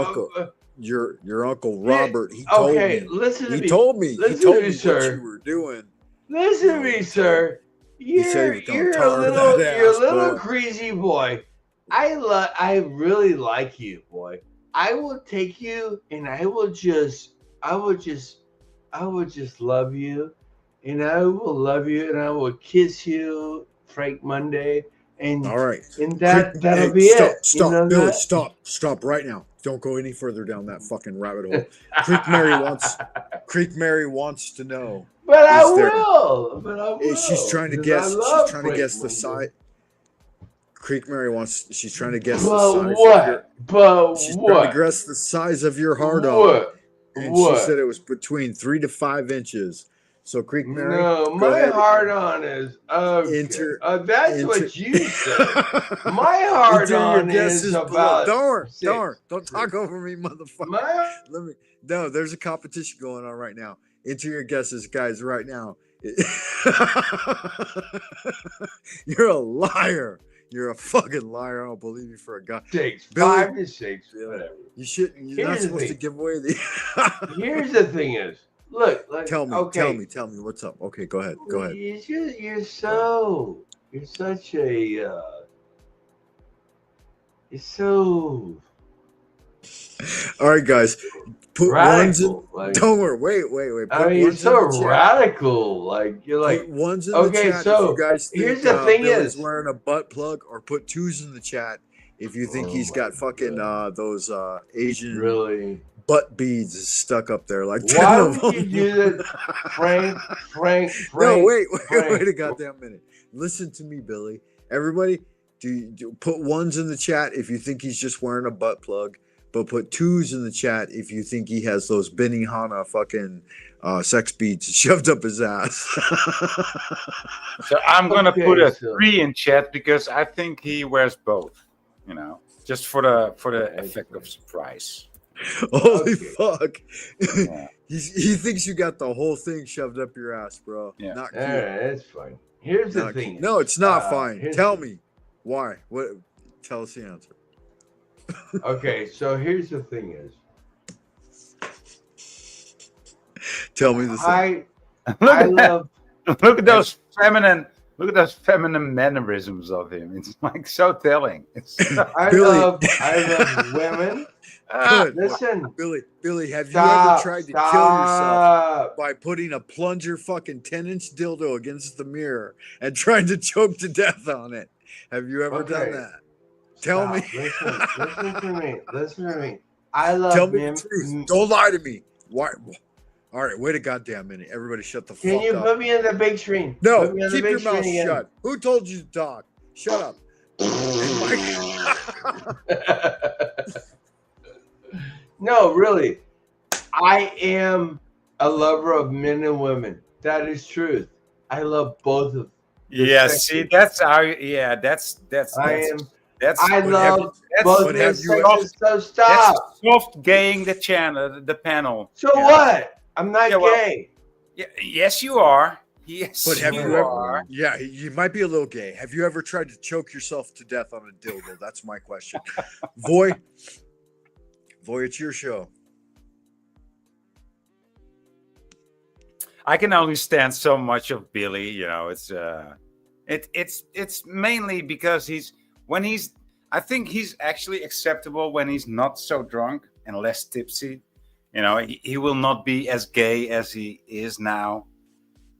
uncle, your uncle Robert. He told me. Listen to me. He told me Listen to what me, sir. you were doing. Listen to me, sir. You're a little crazy boy. I really like you, boy. I will take you, and I will just love you, and I will love you, and I will kiss you, Frank Monday, and all right, and that'll be it. Stop, you know Billy, that? stop right now. Don't go any further down that fucking rabbit hole. Creek Mary wants to know. But I will. She's trying to guess. She's trying to guess the size. Creek Mary she's trying to guess the size. She's trying to guess the size of your hard on. And she said it was between 3 to 5 inches. So Creek Mary. No, my hard on is that's what you said. My hard on is about. Don't talk over me, motherfucker. No, there's a competition going on right now. Enter your guesses, guys, right now. You're a liar. You're a fucking liar. I don't believe you for a god. 6, Billy, 5 to 6, whatever. You shouldn't. You're Here's not the supposed to thing. give away the. Here's the thing is, look, like, Tell me, okay, tell me what's up. Okay, go ahead. Go ahead. You're such a, you're so All right, guys. Put ones in. radical. Like, Don't worry. Wait. I Put mean, you're ones in so the chat. radical. Like, you're like, Put ones in okay, the chat so if you guys think here's the thing Billy's is- wearing a butt plug, or put twos in the chat if you think Oh he's my got fucking those Asian really? butt beads stuck up there like 10 Why of would you them. do that, Frank? No, wait Frank. a goddamn minute. Listen to me, Billy. Everybody, do put ones in the chat if you think he's just wearing a butt plug, but put twos in the chat if you think he has those Benihana fucking sex beads shoved up his ass. So I'm gonna Okay, put a so- 3 in chat because I think he wears both. You know, just for the Okay. effect of surprise. Holy Okay. fuck. Yeah. He thinks you got the whole thing shoved up your ass, bro. Yeah. Not All cute. right, that's fine. Here's the Not thing. cute. No, it's not fine. here's Tell the- me why. What? Tell us the answer. Okay, so here's the thing is, Tell me the thing. I love. Look at those feminine mannerisms of him. It's like so telling. It's I Billy. love women. Good. Listen, Billy, have you stop, ever tried to kill yourself stop. by putting a plunger fucking 10-inch dildo against the mirror and trying to choke to death on it? Have you ever done Okay. that? Tell me. Listen to me. Listen to me. I love Tell me him. the truth. Don't lie to me. Why? All right, wait a goddamn minute. Everybody shut the Can fuck you up. put me in the big screen? No, Put me on the keep big your mouth screen again. shut. Who told you to talk? Shut up. No, really. I am a lover of men and women. That is truth. I love both of them. yeah. See, that's how. Yeah, that's I But love that's both but men have you sexes, so stop. soft gaying the channel, the panel. So Yeah. what? I'm not Yeah, well- gay. Yeah, yes, you are. Yes, But have you you ever? are. Yeah, you might be a little gay. Have you ever tried to choke yourself to death on a dildo? That's my question. Voy, it's your show. I can only stand so much of Billy. You know, it's mainly because I think he's actually acceptable when he's not so drunk and less tipsy. You know, he will not be as gay as he is now.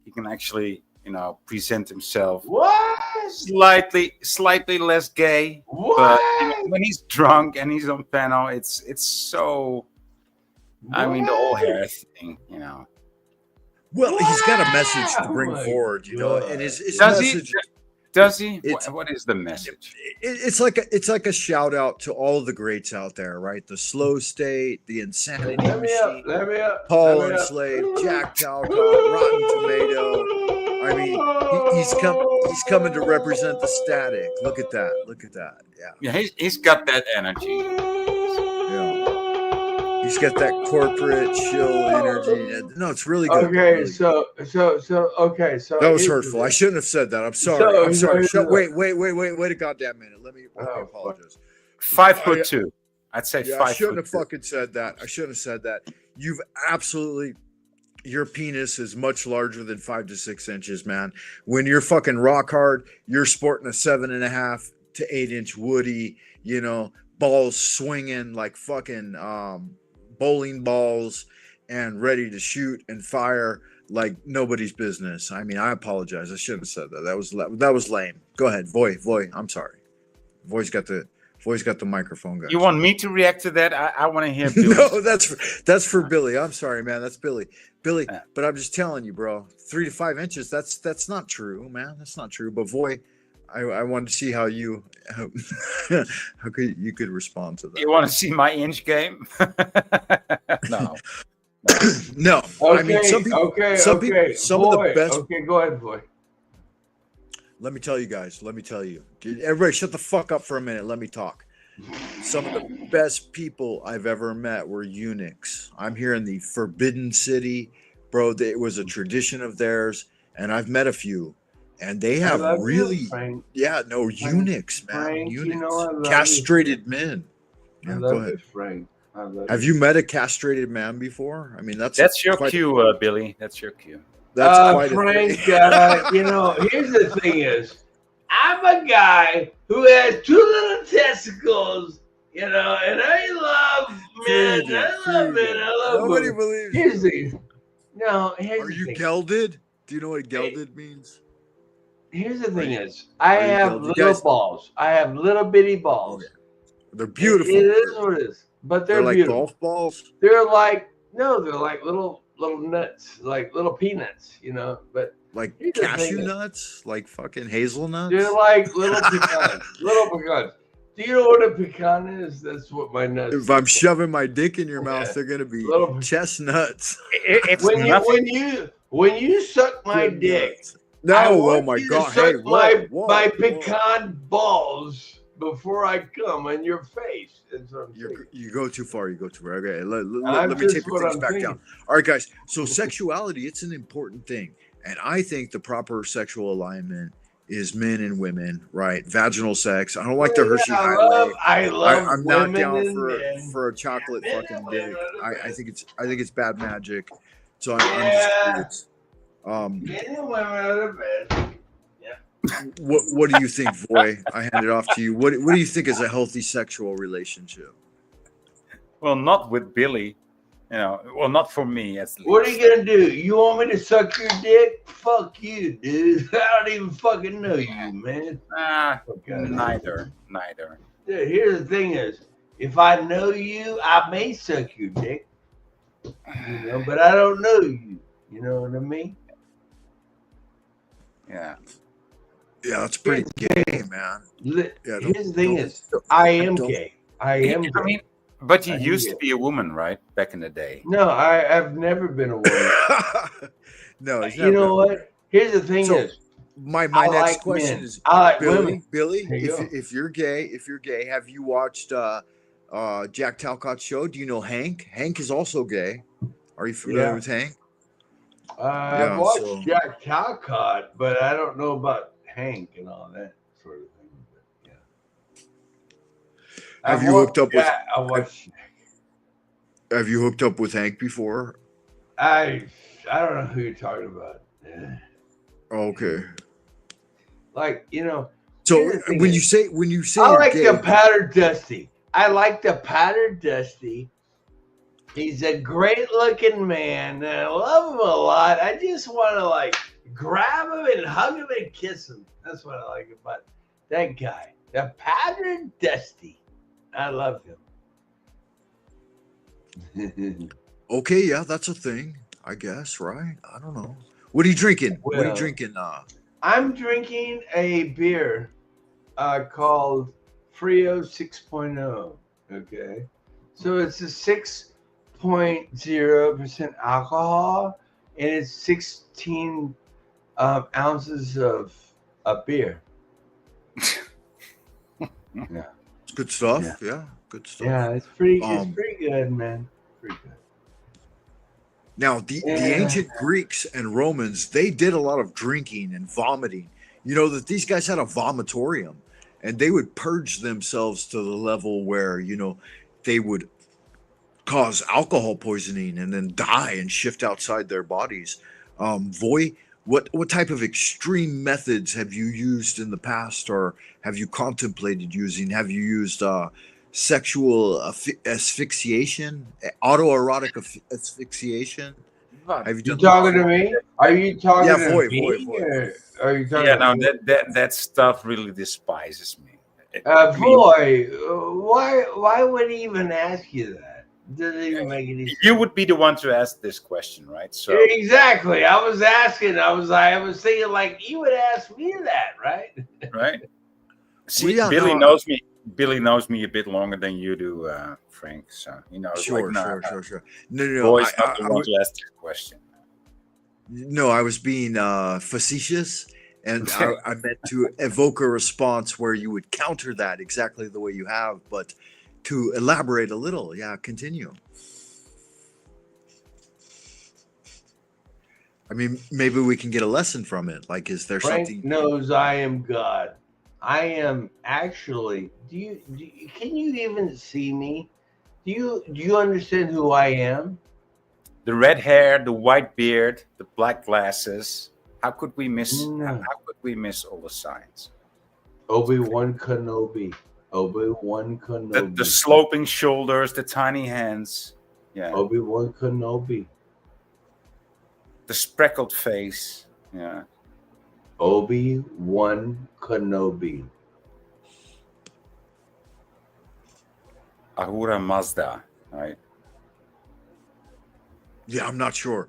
He can actually, you know, present himself What? slightly less gay. What? But you know, when he's drunk and he's on panel, it's so. I mean, the whole hair thing, you know. Well, he's got a message to Oh bring my forward, you know, God. and his Does he? message. Does he? It's- What is the message? It's like a shout out to all the greats out there, right? The Slow State, the Insanity Let me up. Machine, Let me up. Paul let me up. Enslaved, Jack Talcott, Rotten Tomato. I mean, he's coming to represent the static. Look at that. Look at that. Yeah. Yeah, he's got that energy. Yeah. He's got that corporate chill energy. No, it's really good. Okay, really so okay, so that was here's the hurtful. I thing. shouldn't have said that. I'm sorry. So- I'm sorry. so- Shut, wait a goddamn minute. Let me Oh, apologize. 5'2". I'd say Yeah, I 5 shouldn't have foot. fucking said that. I shouldn't have said that. You've absolutely. Your penis is much larger than 5 to 6 inches, man. When you're fucking rock hard, you're sporting a 7.5 to 8 inch woody. You know, balls swinging like fucking bowling balls, and ready to shoot and fire like nobody's business. I mean, I apologize. I shouldn't have said that. That was lame. Go ahead, Voy. I'm sorry. Voy's got the microphone, guys. You want me to react to that? I want to hear Billy. No, that's for Billy. I'm sorry, man. That's Billy. Billy, Yeah. but I'm just telling you, bro. 3 to 5 inches. That's not true, man. That's not true. But Voy, I wanted to see how you could respond to that. You want to see my inch game? No. No, Okay, I mean some people. okay, some okay. people- some of the Boy, best- Okay, go ahead, boy. Let me tell you guys. Let me tell you. Everybody, shut the fuck up for a minute. Let me talk. Some of the best people I've ever met were eunuchs. I'm here in the Forbidden City, bro. It was a tradition of theirs. and I've met a few, and they I have love really, you, Frank. eunuchs, man, Frank, you eunuchs, know I love castrated you. men. I Yeah, love go ahead. you, Frank. I love Have you met a castrated man before? I mean, that's Your quite cue, Billy. That's your cue. that's quite Frank, a thing. you know, here's the thing is, I'm a guy who has 2 little testicles, you know, and I love Sure you men. do, I sure love you men. do. I love Nobody women. believes Here's you. here's Are the you thing. gelded? Do you know what gelded means? Here's the thing you- is, I are you have gelded? You little guys- balls. I have little bitty Oh, balls. yeah. They're beautiful. It is what it is, but They're they're like beautiful. golf balls. They're like they're like little nuts, like little peanuts, you know. But Like here's the cashew thing. nuts, like fucking hazelnuts. They're like little pecans. Little pecans. Do you know what a pecan is? That's what my nuts. If I'm shoving my dick in your mouth, Yeah. they're gonna be Little- chestnuts. It's when nothing. you suck my dick, Nuts. I No, oh want my you god! to suck Hey, whoa, my whoa. pecan balls before I come on your face. That's what I'm saying. You go too far. You go too far. Okay, let me Just take what things I'm back thinking. down. All right, guys. So sexuality, it's an important thing, and I think the proper sexual alignment is men and women, right? Vaginal sex. I don't like the Well, Hershey yeah, highway. I love I'm not women down and men. for a chocolate Men and fucking women dick. are the I best. think it's bad magic. So I'm just curious. Men and women are the best. What do you think, Voy? I hand it off to you. What do you think is a healthy sexual relationship? Well, not with Billy. You know, well, not for me at least. What are you gonna do? You want me to suck your dick? Fuck you, dude. I don't even fucking know you, man. Neither. Dude, here's the thing is, if I know you, I may suck your dick. You know, but I don't know you. You know what I mean? Yeah. Yeah, that's pretty gay, man. Here's the thing is, I am gay. I am gay. I mean, but you used to be a woman, right? Back in the day. No, I've never been a woman. No, he's You know what? Here's the thing So, is, my I next like question men. is, I like Billy, women. Billy, There you go. if you're gay, have you watched Jack Talcott's show? Do you know Hank? Hank is also gay. Are you familiar with Hank? I've watched Jack Talcott, but I don't know about Hank and all that sort of thing. But, yeah. Have you hooked up with? I watched. Have you hooked up with Hank before? I don't know who you're talking about. Yeah. Okay. Like, you know. So here's the thing when is, you say I you're like gay, the Powder Dusty. I like the Powder Dusty. He's a great looking man, and I love him a lot. I just want to like grab him and hug him and kiss him. That's what I like about that guy. The Powder Dusty. I love him. okay, yeah, that's a thing, I guess, right? I don't know. What are you drinking? What are you Well, drinking? I'm drinking a beer called Frio 6.0. Okay. So it's a 6.0% alcohol, and it's 16 ounces of beer. Yeah. It's good stuff. Yeah. Yeah, good stuff. Yeah, it's pretty good, man. Pretty good. Now, the ancient Greeks and Romans, they did a lot of drinking and vomiting. You know that these guys had a vomitorium, and they would purge themselves to the level where, you know, they would cause alcohol poisoning and then die and shift outside their bodies. Voy, what type of extreme methods have you used in the past, or have you contemplated using? Have you used sexual asphyxiation, autoerotic asphyxiation? Have you done talking to me? Are you talking to Voy, me? Voy. Or are you talking Yeah, to no, me? that stuff really despises me. Boy, why would he even ask you that? Doesn't even make any sense. You would be the one to ask this question, right? So Exactly. I was asking. I was thinking like you would ask me that, right? right. See, Well, yeah, Billy no, knows me. Billy knows me a bit longer than you do, Frank. So you know, Sure. No. Boy's not the one to ask this question. No, I was being facetious, and I meant to evoke a response where you would counter that exactly the way you have, but to elaborate a little. Yeah, continue. I mean, maybe we can get a lesson from it. Like, is there Frank something? knows I am God. I am actually. Can you even see me? Do you understand who I am? The red hair, the white beard, the black glasses. How could we miss? No. How could we miss all the signs? Obi-Wan Kenobi. Obi-Wan Kenobi. The sloping shoulders, the tiny hands. Yeah. Obi-Wan Kenobi. The speckled face. Yeah. Obi-Wan Kenobi. Ahura Mazda, right? Yeah, I'm not sure.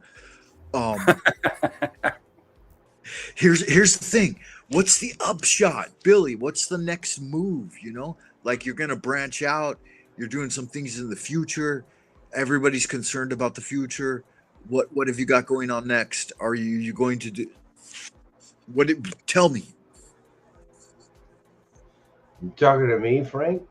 Here's the thing. What's the upshot, Billy? What's the next move? You know, like you're gonna branch out. You're doing some things in the future. Everybody's concerned about the future. What have you got going on next? Are you going to do? Tell me. You talking to me, Frank?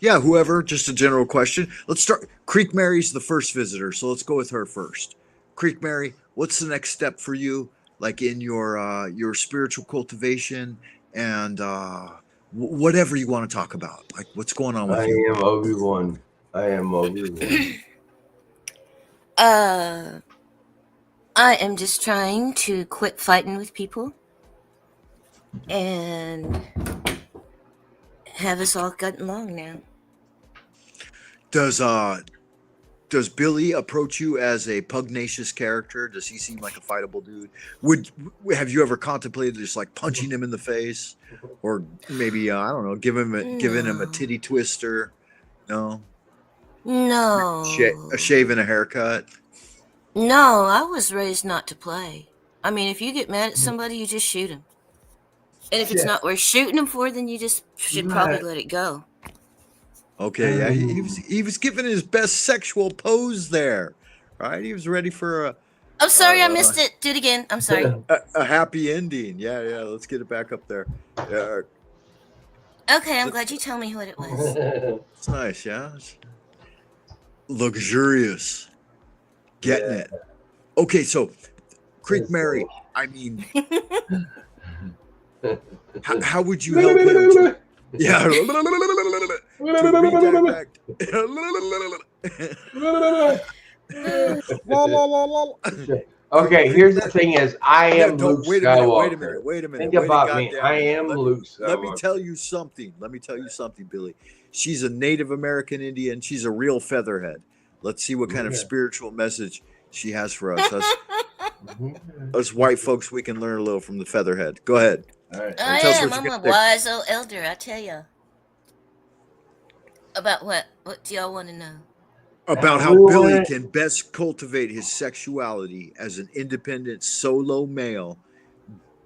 Yeah, whoever. Just a general question. Let's start. Creek Mary's the first visitor, so let's go with her first. Creek Mary, what's the next step for you, like in your spiritual cultivation and whatever you want to talk about? Like, what's going on with you? I am Obi-Wan. I am Obi-Wan. I am just trying to quit fighting with people and have us all gotten along now. Does Billy approach you as a pugnacious character? Does he seem like a fightable dude? Have you ever contemplated just like punching him in the face, or maybe I don't know, giving him a titty twister? No. A shave and a haircut. No, I was raised not to play. I mean, if you get mad at somebody, you just shoot him. And if it's not worth shooting him for, then you just should probably let it go. Okay, yeah, he was giving his best sexual pose there, right? He was ready for a. I'm sorry, I missed it. Do it again. I'm sorry. A happy ending. Yeah. Let's get it back up there. Yeah. Okay, I'm glad you told me what it was. It's nice, yeah. It's luxurious. Getting it. Okay, so Creek Mary, I mean, how would you help him? Okay, here's the thing: is I am Luke Skywalker. Wait a minute. Think about me. I am Luke Skywalker. Let me tell you something, Billy. She's a Native American Indian. She's a real featherhead. Let's see what kind of spiritual message she has for us. Us white folks, we can learn a little from the featherhead. Go ahead. All right. I'm a wise old elder, I tell you. About what? What do y'all want to know? About how Billy can best cultivate his sexuality as an independent solo male,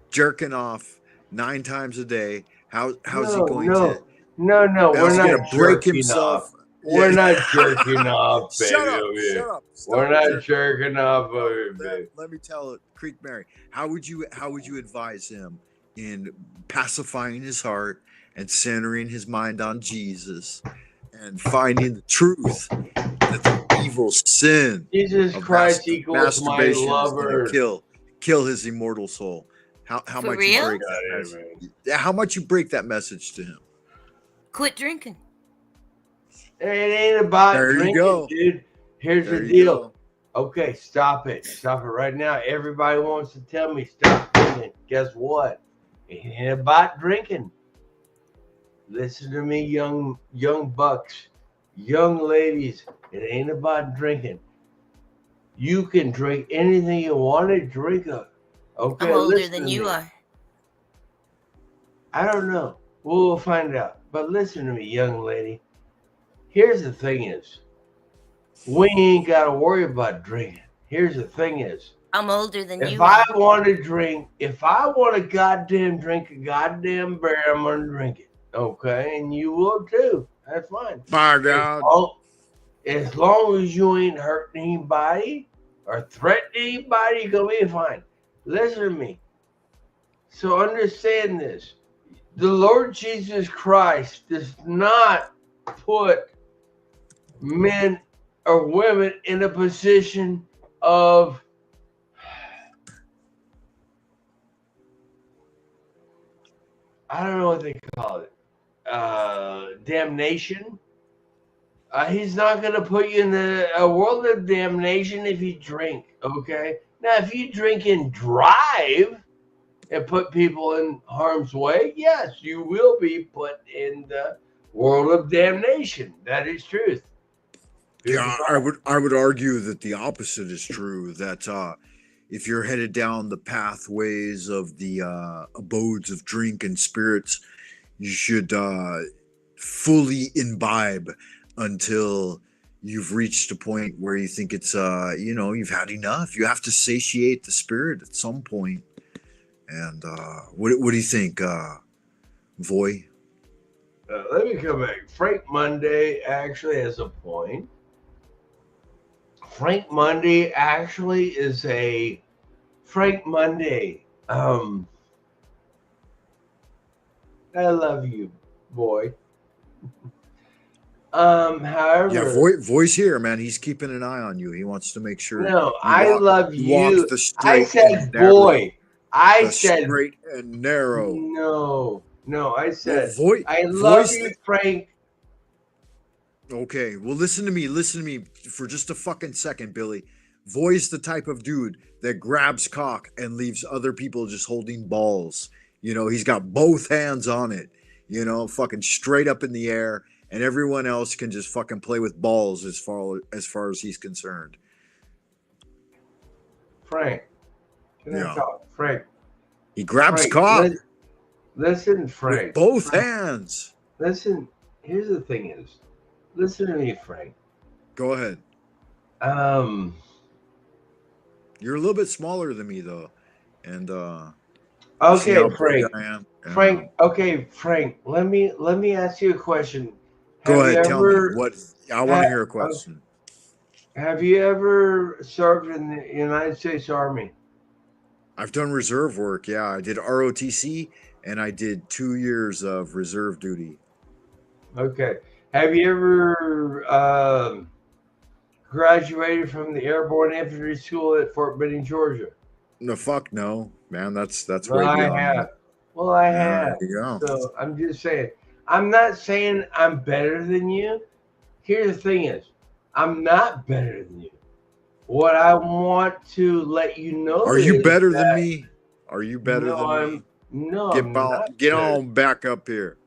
jerking off 9 times a day. How's he going to? No, we're not break himself. We're not jerking off, baby. Shut up. We're not jerking off, baby. Let me tell it, Creek Mary. How would you advise him in pacifying his heart and centering his mind on Jesus and finding the truth that the evil sin Jesus Christ equals my lover. Kill his immortal soul. How For much real? you break that message? How much you break that message to him? Quit drinking. It ain't about drinking, dude. Here's the deal. Okay, stop it. Stop it right now. Everybody wants to tell me stop drinking. Guess what? It ain't about drinking. Listen to me, young bucks, young ladies. It ain't about drinking. You can drink anything you want to drink of. Okay, I'm older than you are. I don't know. We'll find out. But listen to me, young lady. Here's the thing is, we ain't got to worry about drinking. Here's the thing is, I'm older than you. If I want to drink, if I want to goddamn drink a goddamn beer, I'm going to drink it. Okay? And you will too. That's fine. My God. As long as you ain't hurting anybody or threatening anybody, you're going to be fine. Listen to me. So understand this. The Lord Jesus Christ does not put men or women in a position of I don't know what they call it, damnation. He's not going to put you in a world of damnation if you drink, okay? Now, if you drink and drive and put people in harm's way, yes, you will be put in the world of damnation. That is truth. Yeah, I would argue that the opposite is true. That if you're headed down the pathways of the abodes of drink and spirits, you should fully imbibe until you've reached a point where you think it's you've had enough. You have to satiate the spirit at some point. And what do you think, Voy? Let me come back. Frank Monday actually has a point. Frank Monday actually is a Frank Monday. I love you, boy. However, Yeah, Voy's here, man. He's keeping an eye on you. He wants to make sure. No, I love you. Walk the straight I said, boy. I said straight and narrow. No, I said Well, I love you, Frank. Okay, well, listen to me for just a fucking second, Billy. Voy's the type of dude that grabs cock and leaves other people just holding balls. You know, he's got both hands on it, fucking straight up in the air, and everyone else can just fucking play with balls as far as he's concerned. Frank, can I talk? Frank. He grabs cock. Listen, Frank. With both hands. Listen, here's the thing is, listen to me, Frank. Go ahead. You're a little bit smaller than me though. And okay, Frank. Frank, okay, Frank, let me ask you a question. Go ahead, tell me what I want to hear a question. Have you ever served in the United States Army? I've done reserve work, yeah. I did ROTC and I did 2 years of reserve duty. Okay. Have you ever graduated from the Airborne Infantry School at Fort Benning, Georgia? No, fuck no, man. That's well, way beyond. I have. Well, I have. There you go. So I'm just saying. I'm not saying I'm better than you. Here's the thing is, I'm not better than you. What I want to let you know Are you better than me? Are you better than me? No, get on back up here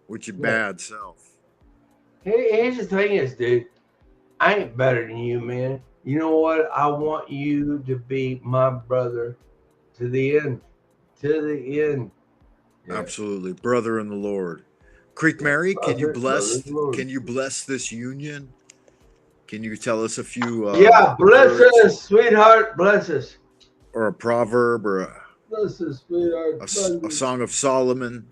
with your bad self. Here's the thing is, dude, I ain't better than you, man. You know what? I want you to be my brother to the end. To the end. Yeah. Absolutely. Brother in the Lord. Creek Mary, can you bless this union? Can you tell us a few bless us, sweetheart, bless us. Or a proverb or a bless us, sweetheart. A song of Solomon.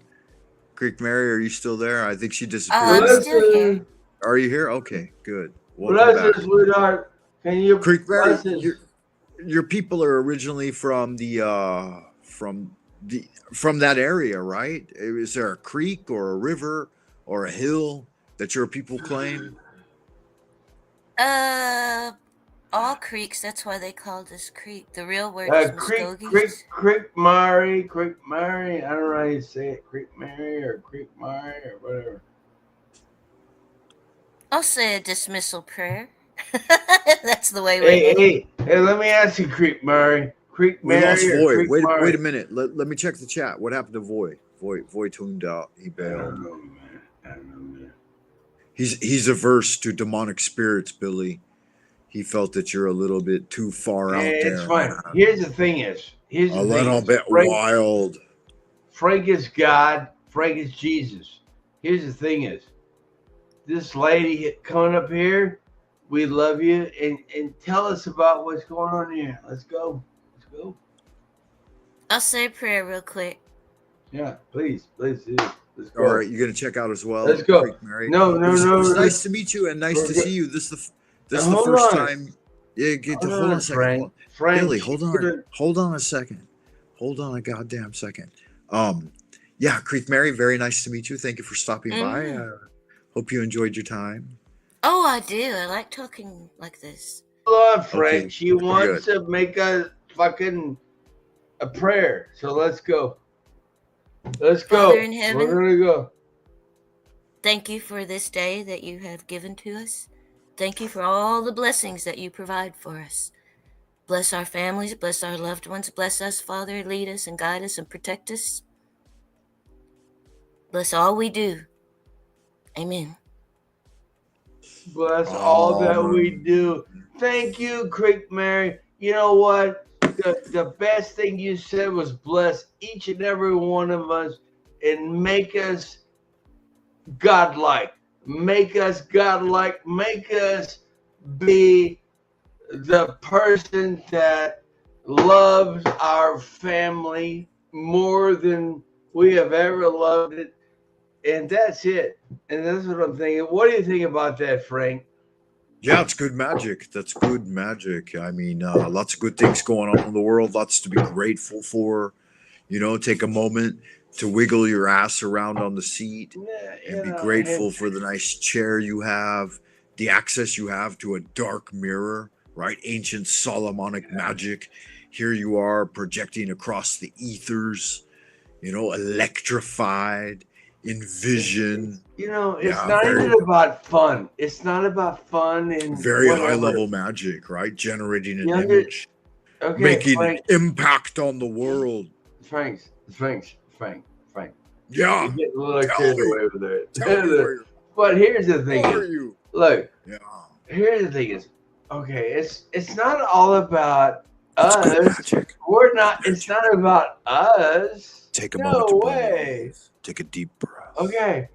Creek Mary, are you still there? I think she disappeared. I'm still here. Are you here? Okay, good. Bless us, sweetheart. Can you Creek Mary, your people are originally from from that area, right? Is there a creek or a river or a hill that your people claim? All creeks. That's why they call this creek. The real word is Muskogees. Creek Mary. I don't know how you say it. Creek Mary or Creek Mary or whatever. I'll say a dismissal prayer. That's the way we Hey, let me ask you, Creek Mary. Creek Mary. We lost Voy. Wait a minute. Let me check the chat. What happened to Voy? Voy tuned out. He bailed. I don't know, man. He's averse to demonic spirits, Billy. He felt that you're a little bit too far out there. It's fine. Here's the thing is. A little bit wild. Frank is God. Frank is Jesus. Here's the thing is. This lady coming up here, we love you. And tell us about what's going on here. Let's go. I'll say a prayer real quick. Yeah, please do. Let's go. All right, you're gonna check out as well. Let's go. Mary. No. It's nice to meet you and nice to see you. This is the first time. Yeah, hold on a second. Frank, Billy, hold on a second. Hold on a goddamn second. Yeah, Creek Mary, very nice to meet you. Thank you for stopping by. Hope you enjoyed your time. Oh, I do. I like talking like this. Hold on, Frank. Okay. She wants to make a prayer. So let's go. Let's go. Father in heaven. We're gonna go. Thank you for this day that you have given to us. Thank you for all the blessings that you provide for us. Bless our families, bless our loved ones, bless us, Father, lead us and guide us and protect us. Bless all we do. Amen. Bless all that we do. Thank you, Creek Mary. You know what? The best thing you said was bless each and every one of us and make us godlike. Make us godlike. Make us be the person that loves our family more than we have ever loved it. And that's it. And that's what I'm thinking. What do you think about that, Frank? Yeah, it's good magic. That's good magic. I mean, lots of good things going on in the world, lots to be grateful for. You know, take a moment to wiggle your ass around on the seat and be grateful for the nice chair you have, the access you have to a dark mirror, right? Ancient Solomonic magic. Here you are projecting across the ethers, you know, electrified, envision. You know, it's not even about fun. It's not about fun and very whatever. high level magic, right? Generating an Younger- image, Okay, making Frank, an impact on the world. Frank. Yeah. You're getting a little Tell carried me. away with it. Tell me where But here's the thing. are you? Look, Yeah. here's the thing is, okay, it's not all about It's good us. magic. We're not. It's not about us. Take a No moment to way. breathe. Take a deep breath. Okay.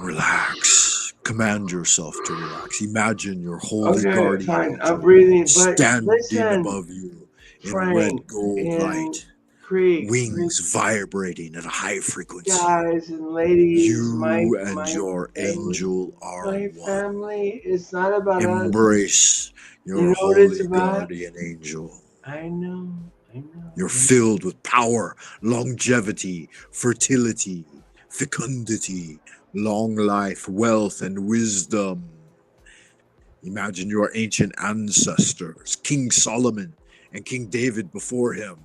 Relax. Command yourself to relax. Imagine your holy Okay, guardian fine. angel I'm breathing, but standing listen, above you in Frank, red gold and light, Creek, wings vibrating at a high frequency. guys and ladies, You and my your family, angel are my one. family. It's not about us. Embrace your You know what it's holy about? guardian angel. I know. You're filled with power, longevity, fertility, fecundity, long life, wealth, and wisdom. Imagine your ancient ancestors, King Solomon and King David before him,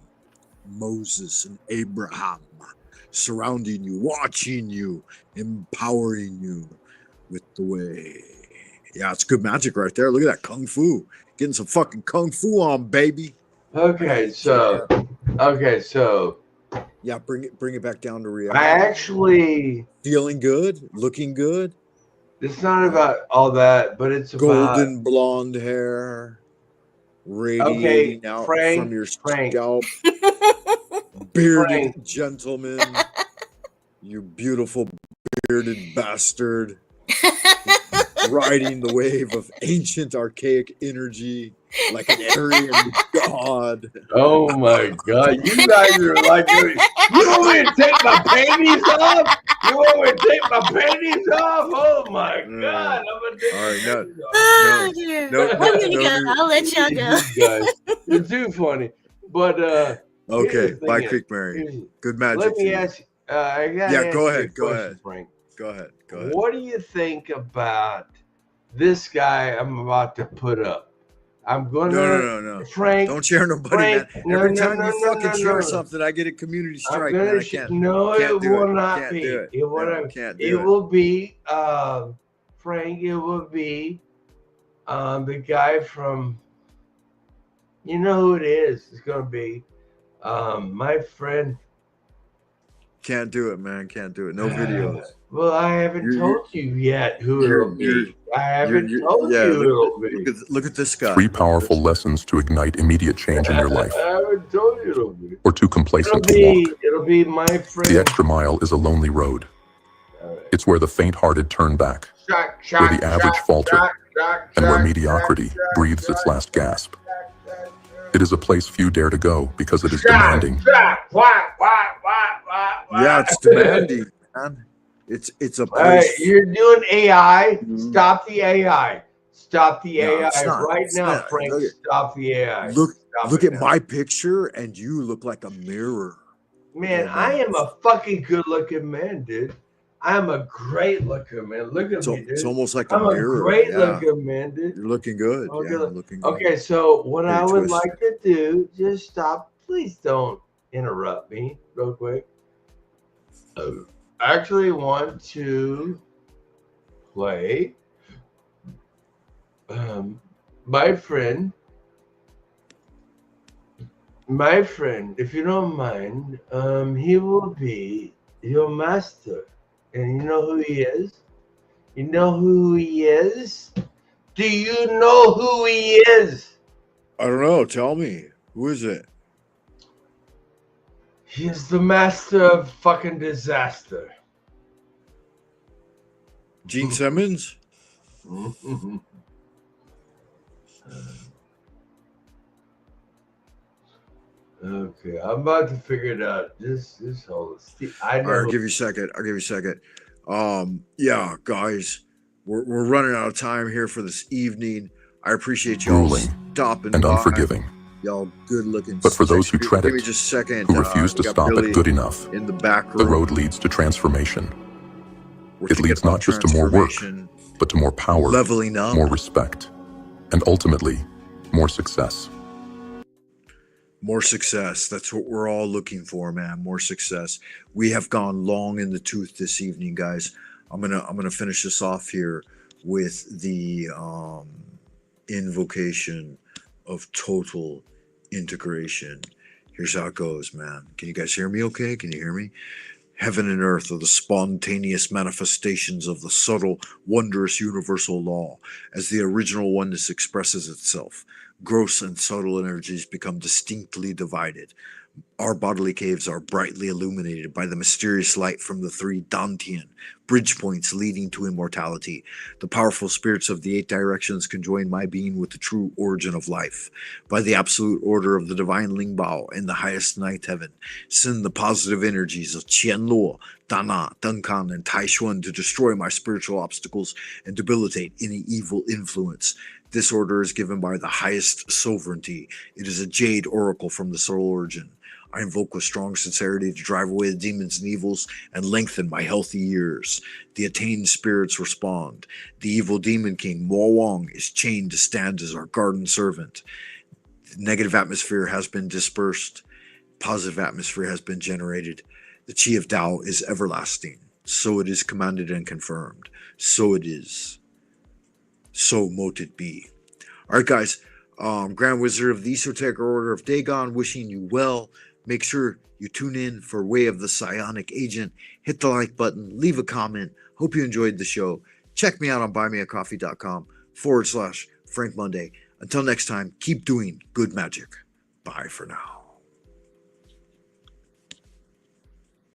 Moses and Abraham, surrounding you, watching you, empowering you with the way. Yeah, it's good magic right there. Look at that kung fu. Getting some fucking kung fu on, baby. Okay, so Yeah, bring it back down to I reality. actually. Feeling good, looking good. It's not about all that, but it's about Golden blonde hair radiating out Frank, from your Frank. scalp. Bearded Frank. gentleman, you beautiful bearded bastard, riding the wave of ancient archaic energy like an Aryan god. Oh my God! You guys are like, you want me to take my panties off? You want me to take my panties off? Oh my God! I'm gonna take All right, my no, panties off. Oh, dear. no, I'm gonna no, go. no. I'll let y'all go. You guys, you're too funny. But Okay, here's the bye, thing Creek is- Mary. here's- Good magic. Let to me you. ask. I gotta Yeah, ask go you a ahead, go question, ahead. Frank. Go ahead. What do you think about this guy I'm about to put up? I'm gonna. No. Frank. Don't share nobody, Frank, man. no, Every no, time no, you no, fucking no, share no. something, I get a community I'm strike, gonna man. I sh- can't. No, can't it do will it. not Can't be. do it. It will No, not. can't It do it. will be, Frank. It will be, the guy from. You know who it is? It's gonna be, my friend. Can't do it, man. Can't do it. No videos. Well, I haven't You- told you yet who you're- it'll be. I haven't You're- told yeah, you who it'll look, be. look at this guy. 3 powerful lessons to ignite immediate change in your life, I haven't told you it'll be. or too It'll complacent to walk. be my friend. The extra mile is a lonely road. It's where the faint-hearted turn back, where the average falter, and where mediocrity breathes its last gasp. It is a place few dare to go because it is demanding. Yeah, it's demanding, man. It's a All right, place. you're doing AI. Mhm. Stop the AI. Stop the No, AI it's not. right It's now, not. Frank. Look at- Stop the AI. Look Stop it at now. my picture, and you look like a mirror. Man, I am a fucking good-looking man, dude. I'm a great-looking man. Look at me, dude. It's almost like a I'm a mirror. great-looking man, dude. You're looking good. Okay, Yeah, looking good. Okay, so what Very I would twisted. like to do, just stop. Please don't interrupt me. real quick. I actually want to play my friend, if you don't mind, he will be your master. And you know who he is? You know who he is? Do you know who he is? I don't know. Tell me. Who is it? He is the master of fucking disaster. Gene Simmons? Okay, I'm about to figure it out. Just hold it. I know. I'll give you a second. Yeah, guys, we're running out of time here for this evening. I appreciate y'all Grueling stopping and by. unforgiving. Y'all good looking. But for those who tread give it, me just a second. who refuse to we got stop Billy at good enough, in the back room. the road leads to transformation. We're It leads thinking not about just to more work, transformation, but to more power, leveling up, more respect, and ultimately, more success. more success. That's what we're all looking for, man. More success. We have gone long in the tooth this evening, guys. I'm gonna finish this off here with the invocation of total integration. Here's how it goes, man. Can you guys hear me okay? Can you hear me? Heaven and earth are the spontaneous manifestations of the subtle, wondrous universal law. As the original oneness expresses itself, gross and subtle energies become distinctly divided. Our bodily caves are brightly illuminated by the mysterious light from the three Dantian bridge points leading to immortality. The powerful spirits of the eight directions conjoin my being with the true origin of life. By the absolute order of the divine Lingbao in the highest ninth heaven, send the positive energies of Qianluo, Dana, Dunkan, and Taishuan to destroy my spiritual obstacles and debilitate any evil influence. This order is given by the highest sovereignty. It is a jade oracle from the soul origin. I invoke with strong sincerity to drive away the demons and evils and lengthen my healthy years. The attained spirits respond. The evil demon king, Mo Wang, is chained to stand as our garden servant. The negative atmosphere has been dispersed. Positive atmosphere has been generated. The Qi of Tao is everlasting. So it is commanded and confirmed. So it is. So mote it be. All right, guys. Grand Wizard of the Esoteric Order of Dagon, wishing you well. Make sure you tune in for Way of the Psionic Agent. Hit the like button. Leave a comment. Hope you enjoyed the show. Check me out on buymeacoffee.com/Frank Monday. Until next time, keep doing good magic. Bye for now.